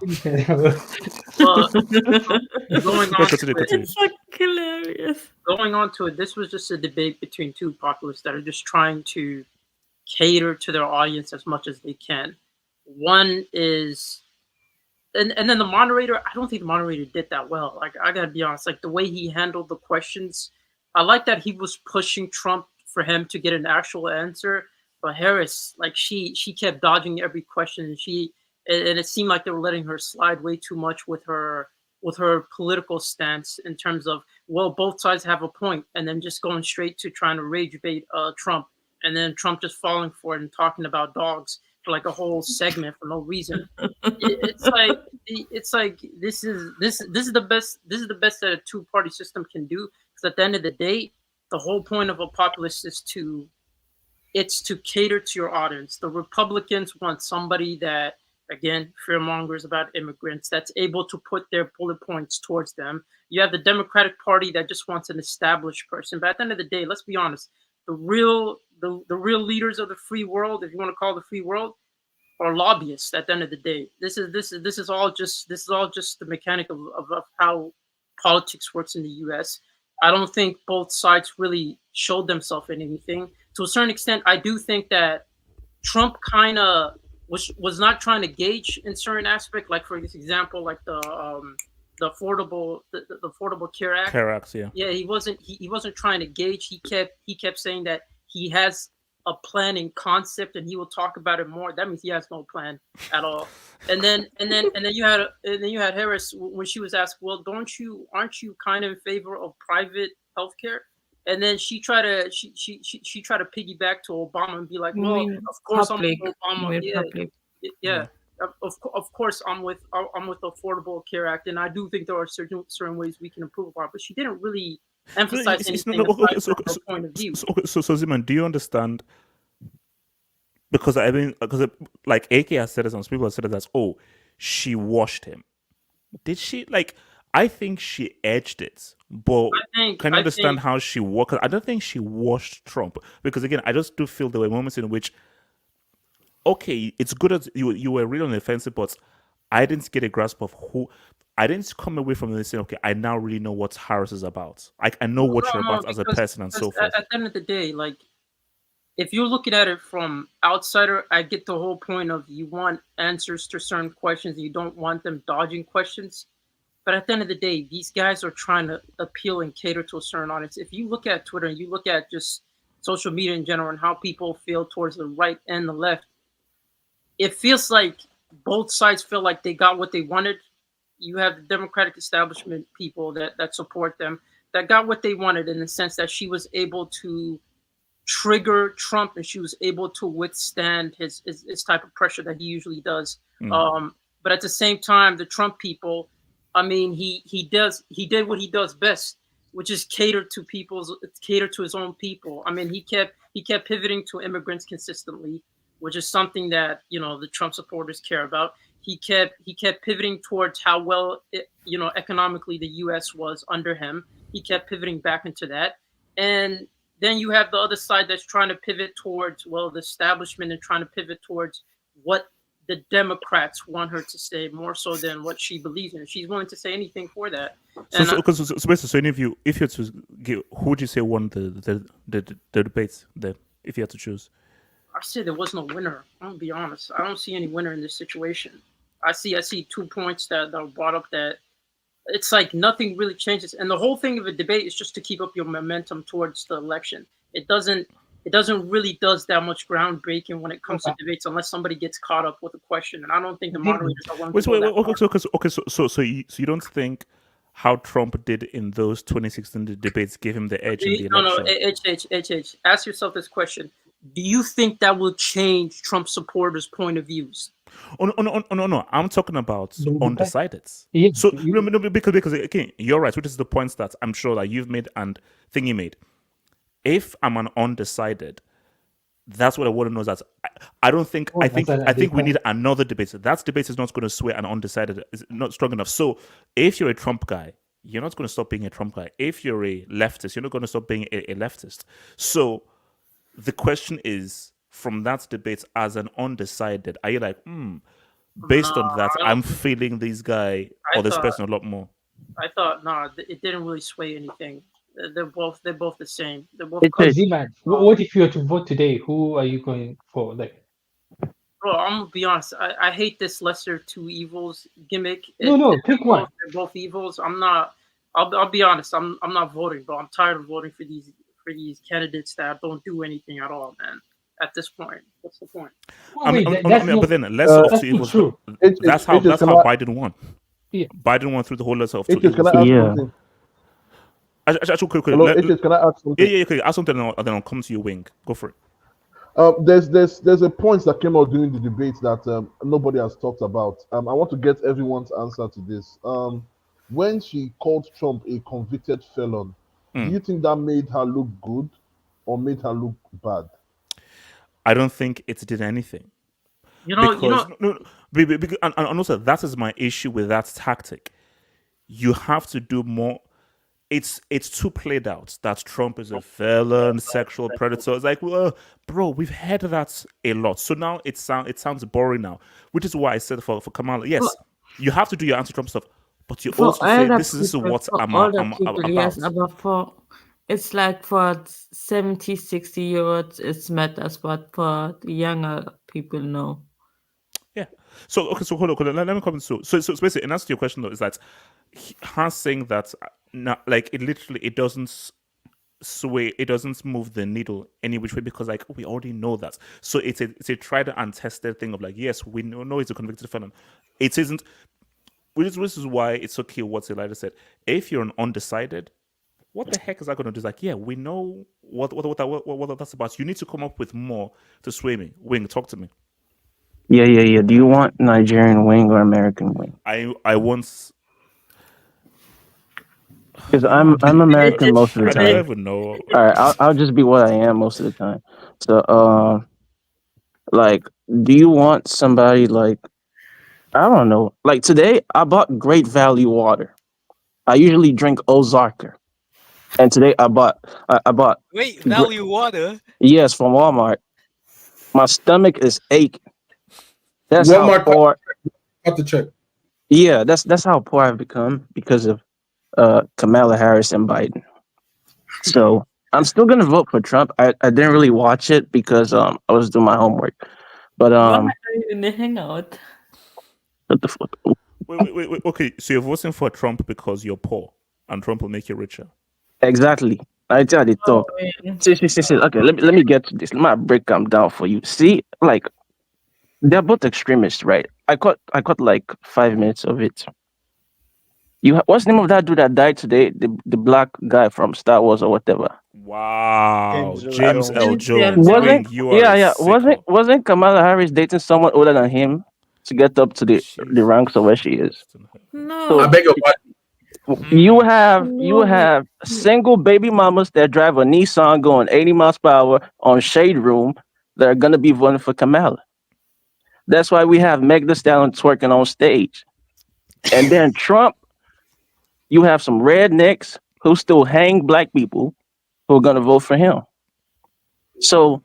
Going on continue. It's so hilarious. Going on to it, this was just a debate between two populists that are just trying to cater to their audience as much as they can. One is, and then the moderator, I don't think the moderator did that well. Like, I gotta be honest, like the way he handled the questions, I like that he was pushing Trump for him to get an actual answer, but Harris, like she kept dodging every question, and it seemed like they were letting her slide way too much with her political stance in terms of, well, both sides have a point, and then just going straight to trying to rage bait Trump, and then Trump just falling for it and talking about dogs for like a whole segment for no reason. It's like this is the best that a two-party system can do, because at the end of the day, the whole point of a populist is to cater to your audience. The Republicans want somebody that, again, fear mongers about immigrants, that's able to put their bullet points towards them. You have the Democratic Party that just wants an established person. But at the end of the day, let's be honest, the real leaders of the free world, if you want to call it the free world, are lobbyists. At the end of the day, this is all just the mechanic of how politics works in the U.S. I don't think both sides really showed themselves in anything. To a certain extent, I do think that Trump kind of was not trying to gauge in certain aspect, like for example, like the affordable Care Act. Care Act, yeah. Yeah, he wasn't trying to gauge. He kept saying that he has a plan in concept and he will talk about it more. That means he has no plan at all. And then you had Harris when she was asked, well, aren't you kind of in favor of private healthcare? And then she tried to piggyback to Obama and be like, well, of course I'm with Obama. Yeah. Of course I'm with Affordable Care Act, and I do think there are certain ways we can improve upon it. But she didn't really emphasize anything aside from her point of view. So Zeman, do you understand? Because like AK has said it, some people have said it as, oh, she washed him. Did she? Like, I think she edged it, but can you understand how she walked? I don't think she washed Trump, because again, I just do feel there were moments in which, okay, it's good as you were really on the offensive, but I didn't get a grasp of who. I didn't come away from this saying, okay, I now really know what Harris is about. I know what you're about as a person and so forth. At the end of the day, like, if you're looking at it from outsider, I get the whole point of you want answers to certain questions, you don't want them dodging questions. But at the end of the day, these guys are trying to appeal and cater to a certain audience. If you look at Twitter and you look at just social media in general and how people feel towards the right and the left, it feels like both sides feel like they got what they wanted. You have the Democratic establishment people that support them, that got what they wanted, in the sense that she was able to trigger Trump, and she was able to withstand his type of pressure that he usually does. But at the same time, the Trump people, I mean, he did what he does best, which is cater to his own people. I mean, he kept pivoting to immigrants consistently, which is something that the Trump supporters care about. He kept pivoting towards how well economically the U.S. was under him. He kept pivoting back into that, and then you have the other side that's trying to pivot towards the establishment and trying to pivot towards what the Democrats want her to say more so than what she believes in. She's willing to say anything for that. So basically, if you had to give, who would you say won the debates then, if you had to choose? I said there was no winner. I'm gonna be honest. I don't see any winner in this situation. I see 2 points that are brought up that it's like nothing really changes, and the whole thing of a debate is just to keep up your momentum towards the election. It doesn't really does that much groundbreaking when it comes to debates unless somebody gets caught up with a question, and I don't think the moderators are willing to go that far. So you don't think how Trump did in those 2016 debates gave him the edge in the election? No, ask yourself this question. Do you think that will change Trump supporters' point of views? Oh, no. I'm talking about undecideds. Yeah. So because again, you're right. Which is the points that I'm sure that you've made and Thingy made. If I'm an undecided, that's what I want to know. Is that I don't think I think we need another debate. That debate is not going to sway an undecided. Is not strong enough. So if you're a Trump guy, you're not going to stop being a Trump guy. If you're a leftist, you're not going to stop being a leftist. So the question is, from that debate as an undecided, are you like, based on that, I'm feeling this guy or this person a lot more? I thought, it didn't really sway anything. They're both the same. They're both. Z-Man, what if you were to vote today? Who are you going for? Like, bro, I'm gonna be honest. I hate this lesser two evils gimmick. Pick one. They're both evils. I'm not. I'll be honest. I'm not voting, bro. I'm tired of voting for these candidates that don't do anything at all, man. At this point, what's the point? But then lesser of two evils. That's how Biden won. Yeah. Biden won through the whole lesser of two evils. Can I ask something? Actually, quick. Hello, can I ask something? Yeah. Okay, ask something, and then I'll come to your wing. Go for it. There's a point that came out during the debate that nobody has talked about. I want to get everyone's answer to this. When she called Trump a convicted felon, do you think that made her look good or made her look bad? I don't think it did anything. And also that is my issue with that tactic. You have to do more. It's too played out that Trump is a felon, sexual predator. It's like, well, bro, we've heard that a lot. So now it sounds boring now, which is why I said for Kamala, yes, you have to do your anti-Trump stuff, but you also say this is what I'm about. Yes, it's like for 70, 60-year-olds, it's matters, but for the younger people, no. Yeah. So hold on. Let me come to so basically, in answer to your question though, is that her saying that it doesn't sway, it doesn't move the needle any which way because like we already know that. So it's a tried and tested thing of like, yes, we know he's a convicted felon. It isn't. Which is why it's okay what Elijah said. If you're an undecided, what the heck is that going to do? It's like, yeah, we know what that's about. You need to come up with more to sway me. Wing, talk to me. Yeah. Do you want Nigerian wing or American wing? I want. Because I'm American most of the time. I don't even know. All right, I'll just be what I am most of the time. So, do you want somebody like, I don't know, like today I bought Great Value water. I usually drink Ozarker, and today I bought Great Value water. Yes, from Walmart. My stomach is aching. That's Walmart how poor. Cut the check. Yeah, that's how poor I've become because of Kamala Harris and Biden. So I'm still gonna vote for Trump. I didn't really watch it because I was doing my homework. But Why are you in the hangout? What the fuck? Wait. Okay, so you're voting for Trump because you're poor, and Trump will make you richer. Exactly. I tell you, talk. See. Okay, let me get to this. Let me break them down for you. See, like they're both extremists, right? I caught like 5 minutes of it. What's the name of that dude that died today? The black guy from Star Wars or whatever. Wow, James Earl James L. Jones. Jones, Wing, you are a sicko. Wasn't Kamala Harris dating someone older than him to get up to the Jesus ranks of where she is? Christ. I No, So beg your pardon. you no. have single baby mamas that drive a Nissan going 80 miles per hour on Shade Room that are gonna be voting for Kamala. That's why we have Meg Thee Stallion twerking on stage. And then Trump, you have some rednecks who still hang black people who are gonna vote for him. So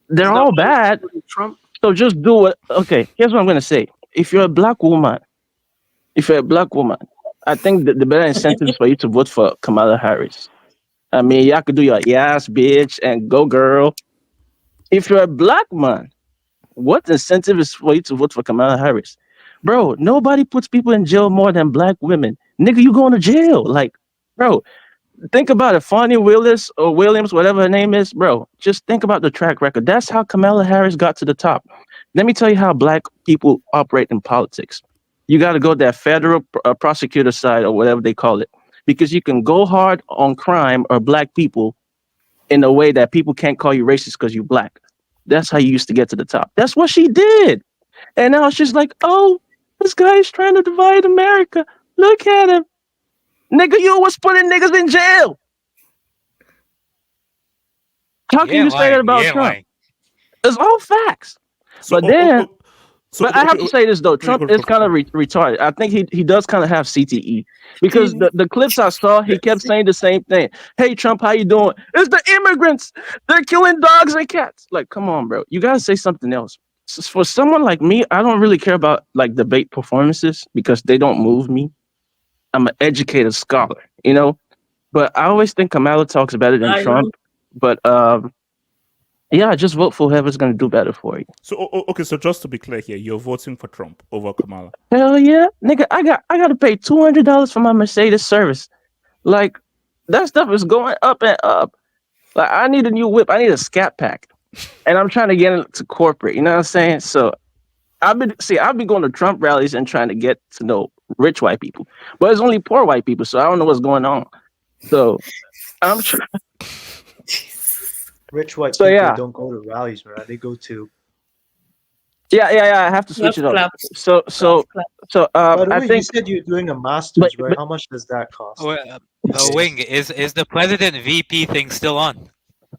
they're Is that all why you're bad. supporting Trump? So just do it. Okay, here's what I'm gonna say. If you're a black woman, I think the better incentive is for you to vote for Kamala Harris. I mean, y'all could do your yes, bitch, and go girl. If you're a black man, what incentive is for you to vote for Kamala Harris? Bro, nobody puts people in jail more than black women. Nigga, you going to jail. Like, bro, think about it. Fonnie Willis or Williams, whatever her name is, bro. Just think about the track record. That's how Kamala Harris got to the top. Let me tell you how black people operate in politics. You got to go that federal prosecutor side or whatever they call it, because you can go hard on crime or black people in a way that people can't call you racist because you're black. That's how you used to get to the top. That's what she did. And now she's like, oh, this guy is trying to divide America. Look at him. Nigga, you was putting niggas in jail. How can you say that about Trump? It's all facts. So, But then, but I have okay, to say this though, go Trump go is go. kind of retarded. I think he does kind of have CTE because the clips I saw, he kept saying the same thing. Hey Trump, how you doing? It's the immigrants. They're killing dogs and cats. Like, come on, bro. You gotta say something else. For someone like me, I don't really care about like debate performances because they don't move me. I'm an educated scholar, you know. But I always think Kamala talks better than I know. Trump. But yeah, just vote for whoever's gonna do better for you. So okay, so just to be clear here, you're voting for Trump over Kamala. Hell yeah, nigga! I got to pay $200 for my Mercedes service. Like that stuff is going up and up. Like I need a new whip. I need a scat pack, and I'm trying to get into corporate. You know what I'm saying? So I've been going to Trump rallies and trying to get to know rich white people, but it's only poor white people. So I don't know what's going on. So I'm trying. Rich white So people yeah. don't go to rallies, right? They go to. Yeah. I have to switch it up. Claps. So By the I way, you think. said you're doing a master's, right? But How much does that cost? Wing, is the president VP thing still on?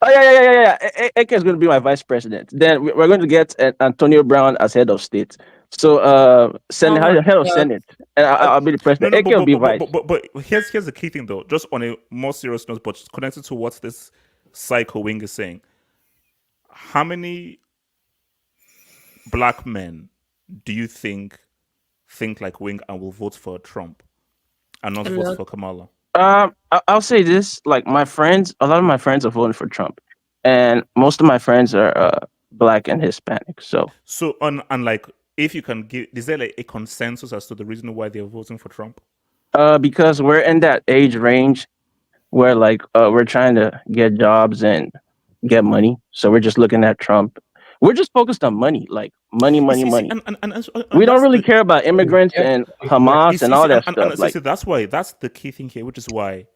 Oh yeah. AK is going to be my vice president. Then we're going to get Antonio Brown as head of state. So Senate, head of Senate, and I'll be the president. AK will be vice. But here's the key thing though. Just on a more serious note, but connected to what this psycho Wing is saying. How many black men do you think like Wing and will vote for Trump and not vote for Kamala? I'll say this: like a lot of my friends are voting for Trump, and most of my friends are black and Hispanic. So and like, if you can give, is there like a consensus as to the reason why they're voting for Trump? Because we're in that age range where like we're trying to get jobs and get money, so we're just looking at Trump. We're just focused on money, like money. And We don't really care about immigrants and Hamas and all that stuff. Like, that's why, that's the key thing here, which is why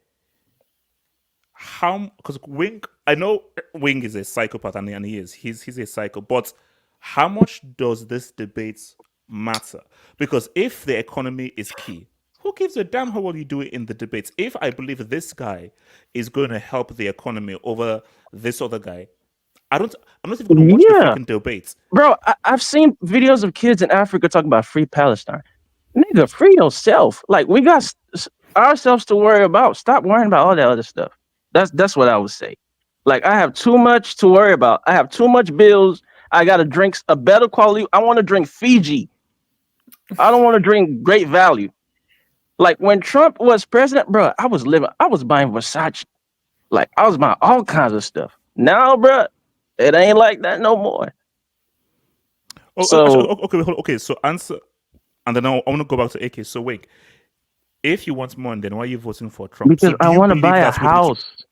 because Wing, I know Wing is a psychopath, and he is. He's a psycho. But how much does this debate matter? Because if the economy is key, who gives a damn how well you do it in the debates? If I believe this guy is going to help the economy over this other guy, I'm not even going to watch the freaking debate. Bro, I've seen videos of kids in Africa talking about free Palestine. Nigga, free yourself. Like, we got ourselves to worry about. Stop worrying about all that other stuff. That's what I would say. Like, I have too much to worry about. I have too much bills. I got to drink a better quality. I want to drink Fiji. I don't want to drink Great Value. Like, when Trump was president, bro, I was buying Versace. Like, I was buying all kinds of stuff. Now, bro, it ain't like that no more. Okay. So answer, and then I want to go back to AK. So wait, if you want more, then why are you voting for Trump? Because I want to buy a house,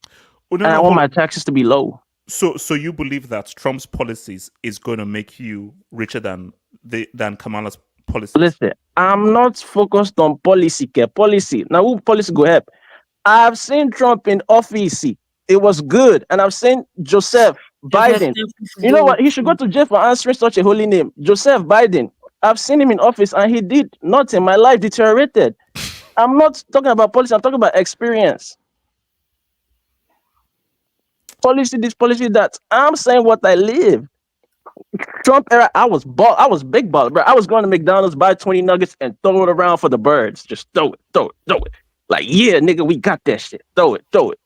and I want my taxes to be low. So you believe that Trump's policies is going to make you richer than Kamala's policies? Listen, I'm not focused on policy. Now, who policy go help? I've seen Trump in office. It was good. And I've seen Joseph It has Biden. nothing to You do know with what? He should go Trump. to jail for answering such a holy name. Joseph Biden. I've seen him in office and he did nothing. My life deteriorated. I'm not talking about policy, I'm talking about experience. Policy this, policy that. I'm saying what I live. Trump era, I was big ball, bro. I was going to McDonald's, buy 20 nuggets and throw it around for the birds. Just throw it, throw it, throw it. Like, yeah, nigga, we got that shit. Throw it, throw it.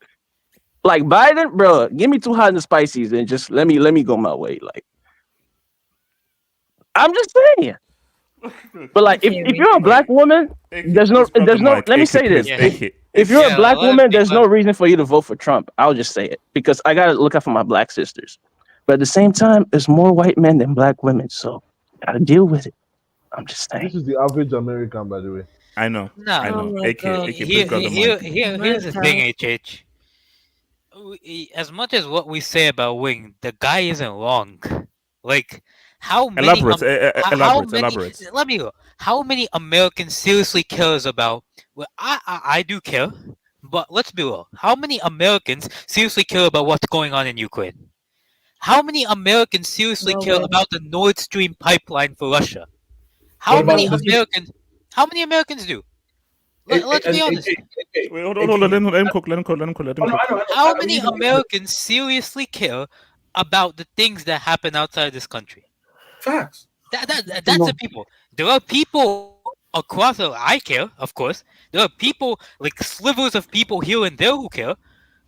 Like Biden, bro, give me too hot and spices and just let me go my way. Like, I'm just saying. But like, if you're a black woman, there's no. Let me say this: if you're a black woman, there's no reason for you to vote for Trump. I'll just say it because I gotta look out for my black sisters. But at the same time, there's more white men than black women, so gotta deal with it. I'm just saying. This is the average American, by the way. I know. No, I know. Oh my God. please grab the mic. Here's the thing, HH. As much as what we say about Wing, the guy isn't wrong. Like, how many? Elaborate. How many? Elaborate. Let me go. How many Americans seriously cares about? Well, I do care, but let's be real. How many Americans seriously care about what's going on in Ukraine? How many Americans seriously No care way. about the Nord Stream pipeline for Russia? What How about many the- Americans? How many Americans do? Let's be honest. Wait, hold on. Let him cook. Let him cook. Oh, no, I know. How I many mean, Americans seriously care about the things that happen outside this country? Facts. That's the people. There are people across. I care, of course. There are people like slivers of people here and there who care.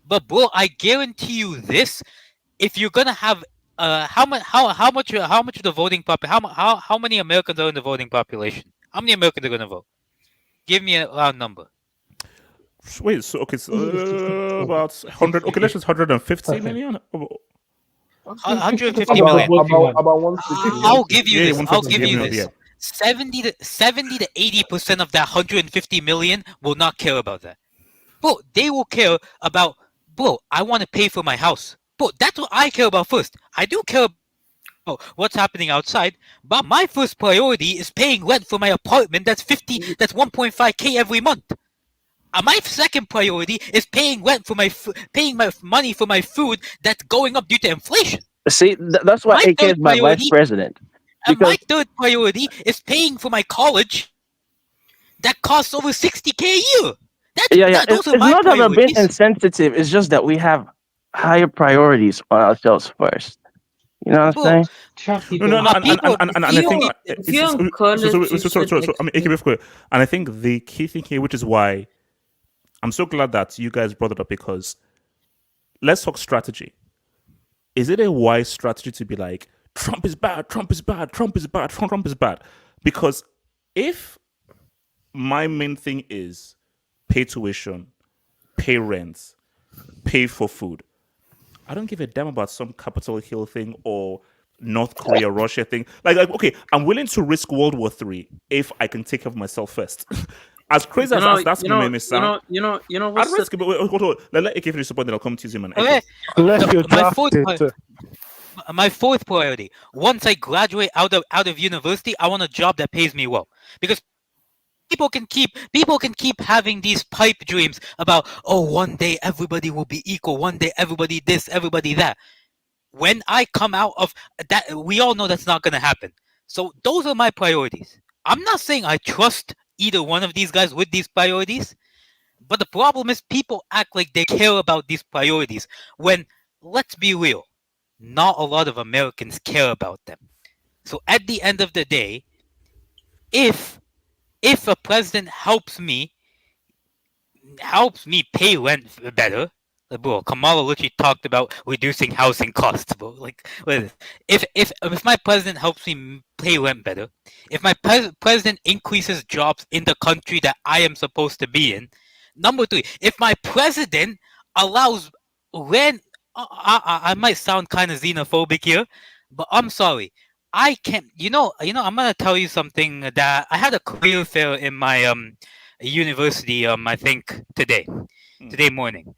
But bro, I guarantee you this: if you're gonna have how much of the voting how many Americans are in the voting population? How many Americans are gonna vote? Give me a round number. Wait, so okay, so about 100. 60. Okay, let's just 150 Perfect. million. 150 million. About 160. I'll give you Yeah, this. I'll 150 give you million, this. yeah. 70 to 80% of that 150 million will not care about that. Bro, they will care about, bro, I want to pay for my house. Bro, that's what I care about first. I do care about what's happening outside, but my first priority is paying rent for my apartment that's 1.5K every month. My second priority is paying rent for paying my money for my food that's going up due to inflation. See, that's why My AK is third my vice priority- president. And my Because third priority is paying for my college that costs over 60K a year. Those are it's my not about being priorities. insensitive. It's just that we have higher priorities on ourselves first. You know what I'm Bro, saying? Trump No, people. no, no, and I think if you're in college, you so should I mean, AK, before, and I think the key thing here, which is why I'm so glad that you guys brought it up, because let's talk strategy. Is it a wise strategy to be like, Trump is bad, Trump is bad, Trump is bad, Trump is bad? Because if my main thing is pay tuition, pay rent, pay for food, I don't give a damn about some Capitol Hill thing or North Korea, Russia thing. Like, okay, I'm willing to risk World War III if I can take care of myself first. As crazy as that's may sound, you know I'd what's risk it. But wait, hold on. Let AK finish the point, then I'll come to you, man. Okay. Unless you're My fourth, drafted. my fourth priority. Once I graduate out of university, I want a job that pays me well, because people can keep having these pipe dreams about, oh, one day everybody will be equal, one day everybody this, everybody that. When I come out of that, we all know that's not going to happen. So those are my priorities. I'm not saying I trust either one of these guys with these priorities, but the problem is people act like they care about these priorities when, let's be real, not a lot of Americans care about them. So at the end of the day, if a president helps me pay rent better. Bro, Kamala literally talked about reducing housing costs, bro. Like, if my president helps me pay rent better, if my president increases jobs in the country that I am supposed to be in, number three, if my president allows rent, I might sound kind of xenophobic here, but I'm sorry. I can't. I'm gonna tell you something that I had a career fair in my university. I think today morning.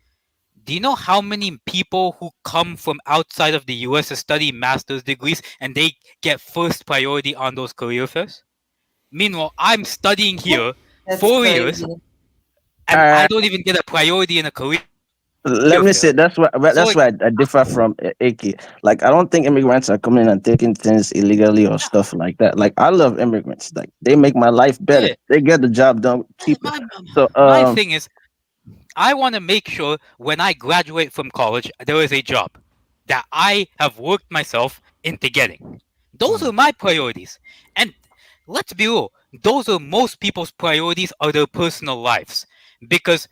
Do you know how many people who come from outside of the US to study master's degrees and they get first priority on those career fairs? Meanwhile, I'm studying here That's 4 crazy. years and I don't even get a priority in a career Let me say that's why I differ from AK. Like, I don't think immigrants are coming and taking things illegally or stuff like that. Like, I love immigrants. Like, they make my life better. Yeah. They get the job done cheaper. So My thing is, I want to make sure when I graduate from college, there is a job that I have worked myself into getting. Those are my priorities. And let's be real, those are most people's priorities are their personal lives. Because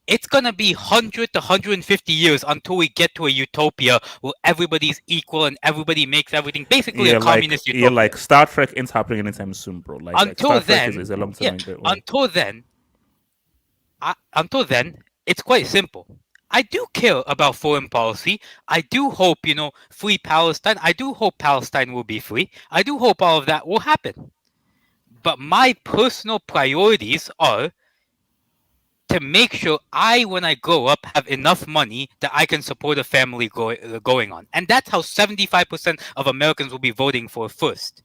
it's going to be 100 to 150 years until we get to a utopia where everybody's equal and everybody makes everything basically a communist utopia. Like Star Trek ain't happening anytime soon, bro. Like Star Trek is a long time ago. Until then, it's quite simple. I do care about foreign policy. I do hope, free Palestine. I do hope Palestine will be free. I do hope all of that will happen. But my personal priorities are to make sure when I grow up, have enough money that I can support a family going on. And that's how 75% of Americans will be voting for first.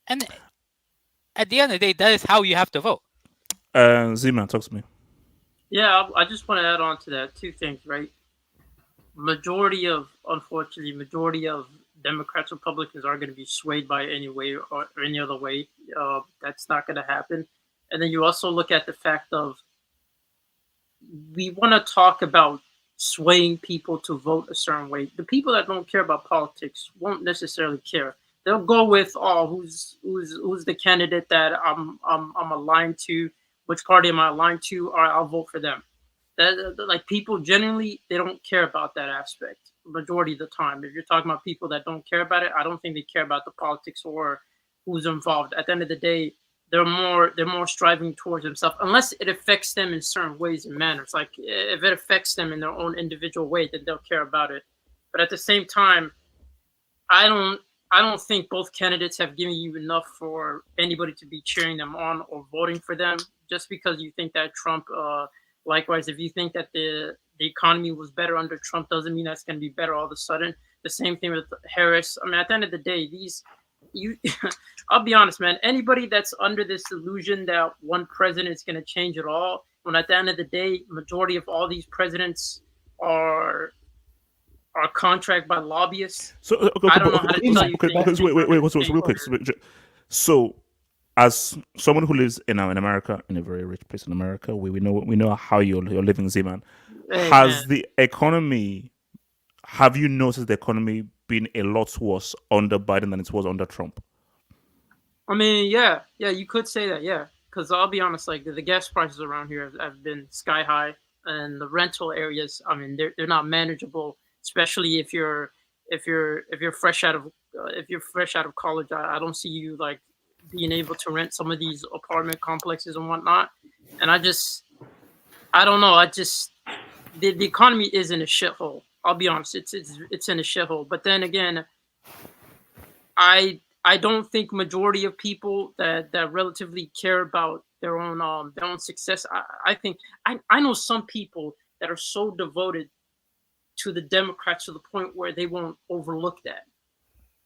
And at the end of the day, that is how you have to vote. Zima, talk to me. Yeah, I just want to add on to that two things, right? Unfortunately, majority of Democrats, Republicans are going to be swayed by any way or any other way. That's not going to happen. And then you also look at the fact of we want to talk about swaying people to vote a certain way. The people that don't care about politics won't necessarily care. They'll go with who's the candidate that I'm aligned to. Which party am I aligned to? Or I'll vote for them. Like people generally, they don't care about that aspect. Majority of the time, if you're talking about people that don't care about it, I don't think they care about the politics or who's involved. At the end of the day, they're more striving towards themselves, unless it affects them in certain ways and manners. Like if it affects them in their own individual way, then they'll care about it. But at the same time, I don't think both candidates have given you enough for anybody to be cheering them on or voting for them. Just because you think that Trump, likewise, if you think that the economy was better under Trump, doesn't mean that's going to be better all of a sudden. The same thing with Harris. I mean, at the end of the day, I'll be honest, man. Anybody that's under this illusion that one president is going to change it all, when at the end of the day, majority of all these presidents are contracted by lobbyists. So I don't know how to tell you. Wait, real quick. So, as someone who lives in America, in a very rich place in America, we know how you're living, Zeman. Has the economy? Have you noticed the economy being a lot worse under Biden than it was under Trump? I mean, yeah, you could say that, yeah. Because I'll be honest, like the gas prices around here have been sky high, and the rental areas, I mean, they're not manageable, especially if you're fresh out of college. I don't see you like being able to rent some of these apartment complexes and whatnot. And I don't know. The economy is in a shithole. I'll be honest. It's in a shithole. But then again, I don't think majority of people that relatively care about their own success. I think I know some people that are so devoted to the Democrats to the point where they won't overlook that.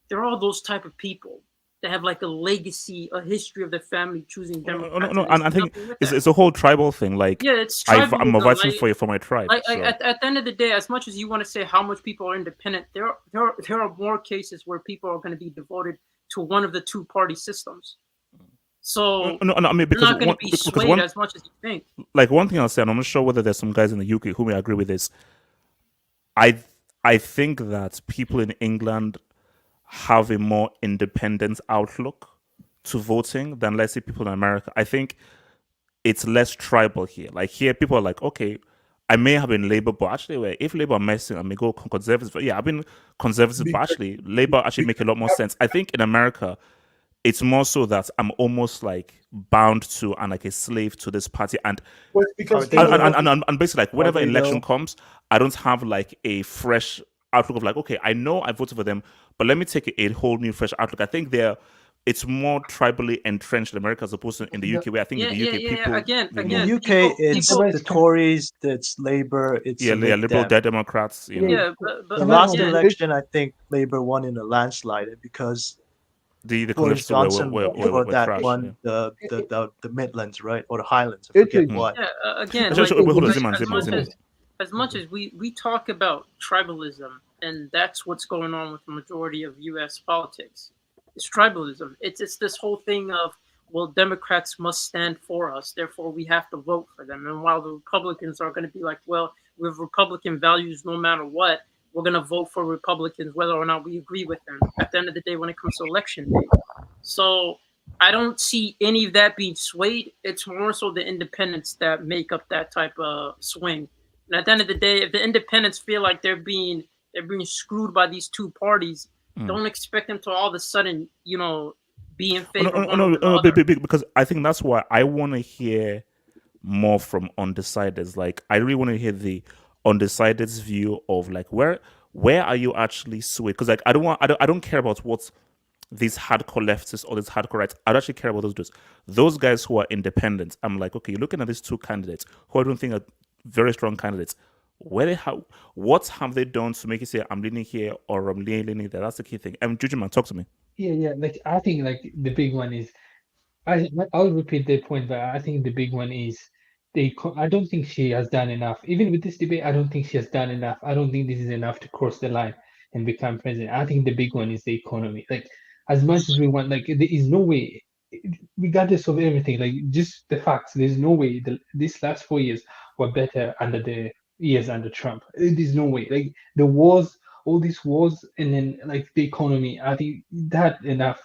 There are all those type of people that have like a legacy, a history of their family choosing Democrats. No, and I think it's a whole tribal thing. Like, yeah, it's tribal. I'm voting for my tribe. Like, at the end of the day, as much as you want to say how much people are independent, there are more cases where people are going to be devoted to one of the two-party systems. So no, I mean, because you're not going to be swayed as much as you think. Like, one thing I'll say, and I'm not sure whether there's some guys in the UK who may agree with this. I think that people in England have a more independent outlook to voting than, let's say, people in America. I think it's less tribal here. Like, here, people are like, okay, I may have been Labour, but actually, if Labour are messing, I may go Conservative. But yeah, I've been Conservative, but actually, Labour actually make a lot more sense. I think in America, it's more so that I'm almost like bound to and like a slave to this party, and basically, like, whenever election comes, I don't have like a fresh outlook of like, okay, I know I voted for them, but let me take a whole new fresh outlook. I think it's more tribally entrenched in America as opposed to in the UK, where I think in the UK people again in the UK it's the Tories, it's Labour, it's Liberal Democrats. But the last election, I think Labour won in a landslide because the Boris Johnson were that crashed, one, the Midlands, right, or the Highlands. I forget what. Yeah, again, as much as we talk about tribalism, and that's what's going on with the majority of U.S. politics. It's tribalism. It's this whole thing of, well, Democrats must stand for us, therefore we have to vote for them. And while the Republicans are going to be like, well, we have Republican values no matter what, we're going to vote for Republicans whether or not we agree with them. At the end of the day, when it comes to election day, so I don't see any of that being swayed. It's more so the independents that make up that type of swing. And at the end of the day, if the independents feel like they're being screwed by these two parties, don't expect them to all of a sudden, be in favor of one over the other. Because I think that's why I want to hear more from undecideds. Like, I really want to hear the undecideds view of like where are you actually swayed? Because like I don't care about what these hardcore leftists or these hardcore rights. I don't actually care about those dudes. Those guys who are independent, I'm like, okay, you're looking at these two candidates who I don't think are very strong candidates. What have they done to make you say I'm leaning here or I'm leaning there? That's the key thing. Juju man, talk to me. Yeah. Like I think like the big one is I'll repeat the point, but I think the big one is I don't think she has done enough. Even with this debate, I don't think she has done enough. I don't think this is enough to cross the line and become president. I think the big one is the economy. Like as much as we want, like there is no way, regardless of everything, like just the facts. There's no way these last 4 years were better under the years under Trump. There's no way. Like the wars, all these wars, and then like the economy. I think that enough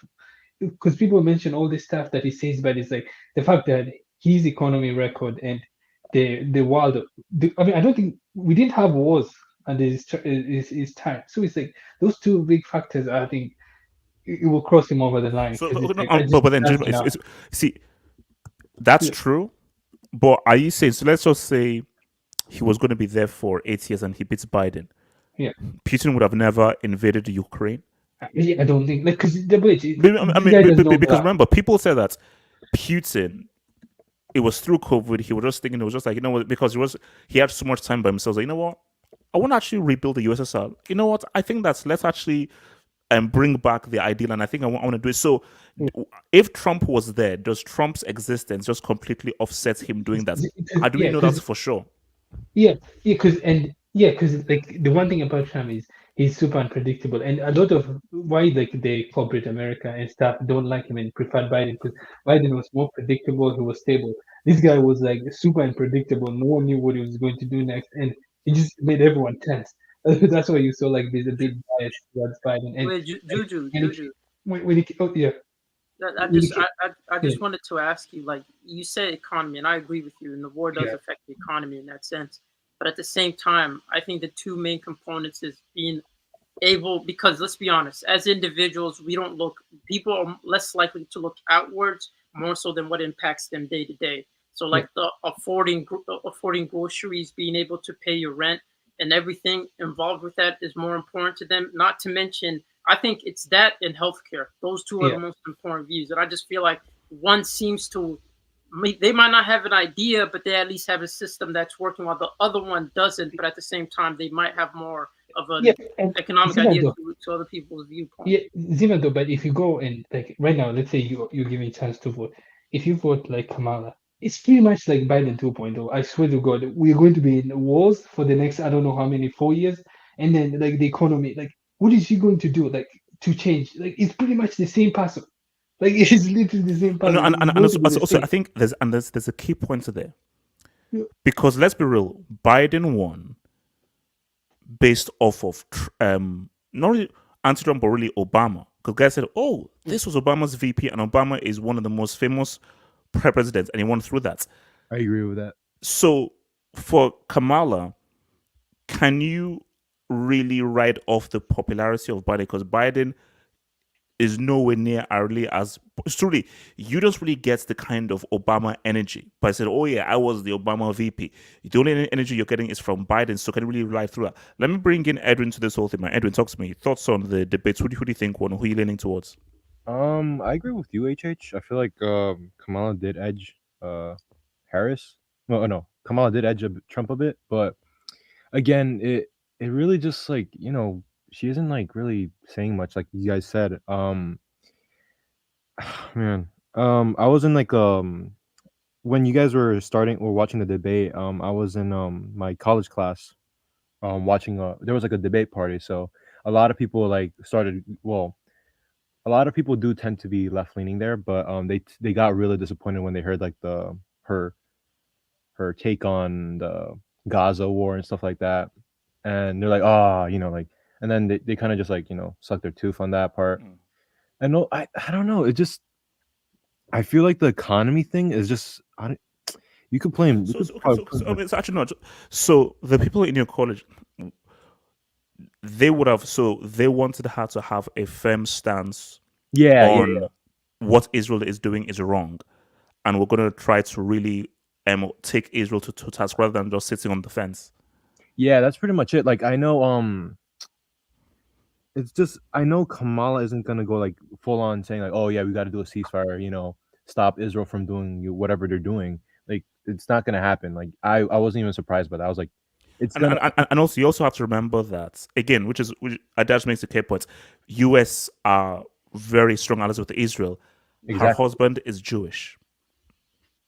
because people mention all this stuff that he says, but it's like the fact that his economy record and the world. I mean, I don't think we didn't have wars under his time. So it's like those two big factors. I think it will cross him over the line. So, It's like, but then see, that's true. But are you saying so? Let's just say he was going to be there for 8 years and he beats Biden. Yeah, Putin would have never invaded Ukraine. I don't think like because because remember, people say that Putin, it was through COVID. He was just thinking, it was just like, you know what, because he had so much time by himself. Like, you know what, I want to actually rebuild the USSR. You know what, I think let's actually bring back the ideal, and I think I want to do it. So, if Trump was there, does Trump's existence just completely offset him doing that? How do we know that's for sure? Because like the one thing about Trump is he's super unpredictable, and a lot of why like the corporate America and stuff don't like him and prefer Biden because Biden was more predictable, he was stable. This guy was like super unpredictable. No one knew what he was going to do next, and he just made everyone tense. That's why you saw like there's a big bias towards Biden. And Wait, Juju. I just wanted to ask you, like you said, economy, and I agree with you. And the war does affect the economy in that sense. But at the same time, I think the two main components is being able, because let's be honest, as individuals, people are less likely to look outwards more so than what impacts them day to day. So like the affording groceries, being able to pay your rent and everything involved with that is more important to them. Not to mention, I think it's that and healthcare. Those two are the most important views. And I just feel like one seems to, they might not have an idea, but they at least have a system that's working while the other one doesn't. But at the same time, they might have more of an economic idea to other people's viewpoint. Yeah, Zimado, but if you go and like right now, let's say you give me a chance to vote. If you vote like Kamala, it's pretty much like Biden 2.0. I swear to God, we're going to be in wars for the next, I don't know how many, 4 years. And then like the economy, like what is she going to do like to change? Like it's pretty much the same person. Like it's literally the same person. And also I think there's a key point there. Yeah. Because let's be real, Biden won based off of not really anti-Trump but really Obama. Because guys said, oh, this was Obama's VP and Obama is one of the most famous presidents and he won through that. I agree with that. So for Kamala, can you really write off the popularity of Biden? Because Biden is nowhere near really as truly, you don't really get the kind of Obama energy. But I said, oh yeah, I was the Obama VP. The only energy you're getting is from Biden, so can you really ride through that? Let me bring in Edwin to this whole thing, man. Edwin, talk to me. Thoughts on the debates? Who do you think won? Who are you leaning towards? I agree with you, HH. I feel like Kamala did edge Harris. Well, no, Kamala did edge Trump a bit, but again, it really just like, she isn't like really saying much, like you guys said. Man, I was in like when you guys were starting or watching the debate, I was in my college class, watching there was like a debate party, so a lot of people like started. Well, a lot of people do tend to be left leaning there, but they got really disappointed when they heard like her her take on the Gaza war and stuff like that, and they're like, oh, like, and then they kind of just like suck their tooth on that part. And no, I don't know. It just I feel like the economy thing is just you could blame. So actually not. So the people in your college, they would have. So they wanted her to have a firm stance on what Israel is doing is wrong, and we're going to try to really take Israel to task rather than just sitting on the fence. Yeah, that's pretty much it. Like I know, it's just I know Kamala isn't gonna go like full on saying like, oh yeah, we got to do a ceasefire, stop Israel from doing whatever they're doing. Like it's not gonna happen. Like I wasn't even surprised by that. I was like, it's and also you also have to remember that again, which Adash makes the key point. U.S. are very strong allies with Israel. Exactly. Her husband is Jewish.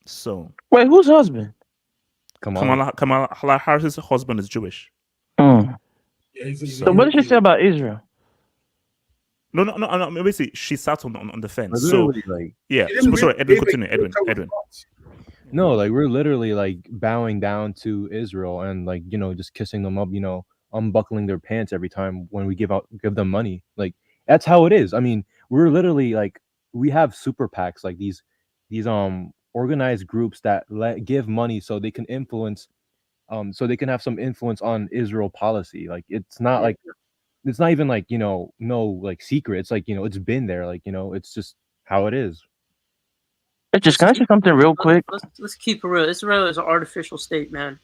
So wait, whose husband? Kamala Harris's husband is Jewish. Yeah, so what did she say about Israel? No. Basically, she sat on the fence. Literally, so yeah. Sorry, Edwin, continue. Edwin. No, like we're literally like bowing down to Israel and like just kissing them up, unbuckling their pants every time when we give them money. Like that's how it is. I mean, we're literally like we have super PACs, like these organized groups that give money so they can influence, so they can have some influence on Israel policy. Like it's not like it's not even like no like secret. It's like it's been there. Like it's just how it is. Can I say something real quick? Let's keep it real. Israel is an artificial state, man.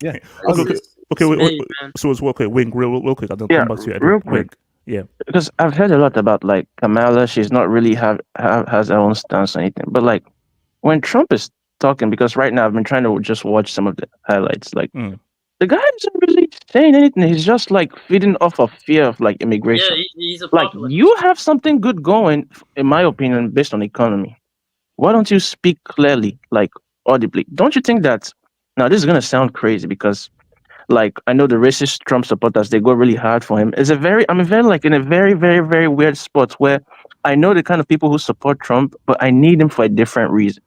Yeah. Okay. Wait. So it's okay. Wing, real quick. I'll come back to you, Edwin. Real quick. Yeah. Because I've heard a lot about like Kamala. She's not really has her own stance or anything. But like when Trump is talking, because right now I've been trying to just watch some of the highlights. Like the guy isn't really saying anything. He's just like feeding off of fear of like immigration. Yeah, he's a like you have something good going, in my opinion, based on economy. Why don't you speak clearly, like audibly? Don't you think that now this is gonna sound crazy because like I know the racist Trump supporters, they go really hard for him. I'm very like in a very, very, very weird spot where I know the kind of people who support Trump, but I need him for a different reason.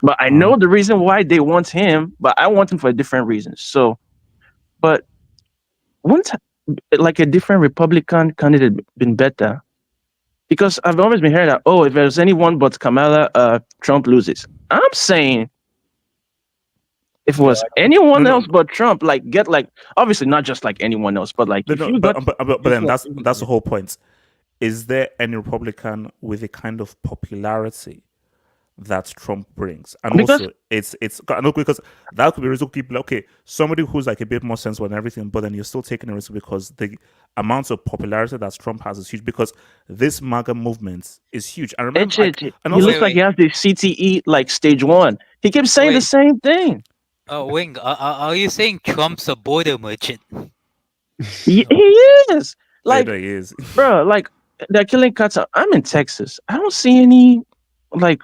But I know the reason why they want him, but I want him for a different reason. So, but wouldn't like a different Republican candidate been better? Because I've always been hearing that, oh, if there's anyone but Kamala, Trump loses. I'm saying if it was anyone else but Trump, like get like obviously not just like anyone else, but like but then that's the whole point. Is there any Republican with a kind of popularity that Trump brings? And because, also it's because that could be a reason people okay, somebody who's like a bit more sensible and everything, but then you're still taking a risk because the amount of popularity that Trump has is huge because this MAGA movement is huge. I remember he looks like he has the CTE like stage 1. He keeps saying the same thing. Wing, are you saying Trump's a border merchant? He is. Like, yeah, he is. Bro, like they're killing cats. I'm in Texas. I don't see any like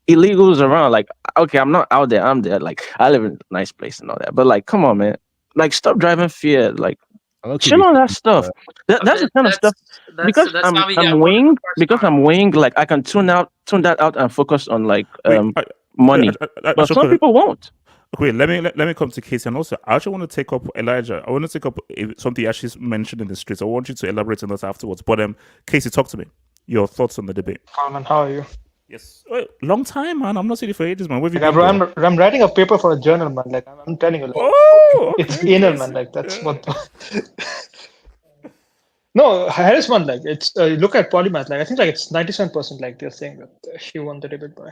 illegals around. Like, okay, I'm not out there. I'm there. Like, I live in a nice place and all that. But like, come on, man. Like, stop driving fear. Like, chill on that stuff. That's the kind of stuff. Because I'm winged. Because I'm winged. Like, I can tune that out and focus on like money. But some people won't. Okay, let me come to Casey, and also I actually want to take up Elijah. I want to take up something you actually mentioned in the streets. I want you to elaborate on that afterwards. But Casey, talk to me. Your thoughts on the debate. Man, how are you? Yes, long time, man. I'm not seeing you for ages, man. I'm writing a paper for a journal, man. Like I'm telling you, like, okay, it's anal, man. Like that's what. No, Harris won. Like it's look at Polymath. Like I think like it's 97%. Like they're saying that she won the debate by.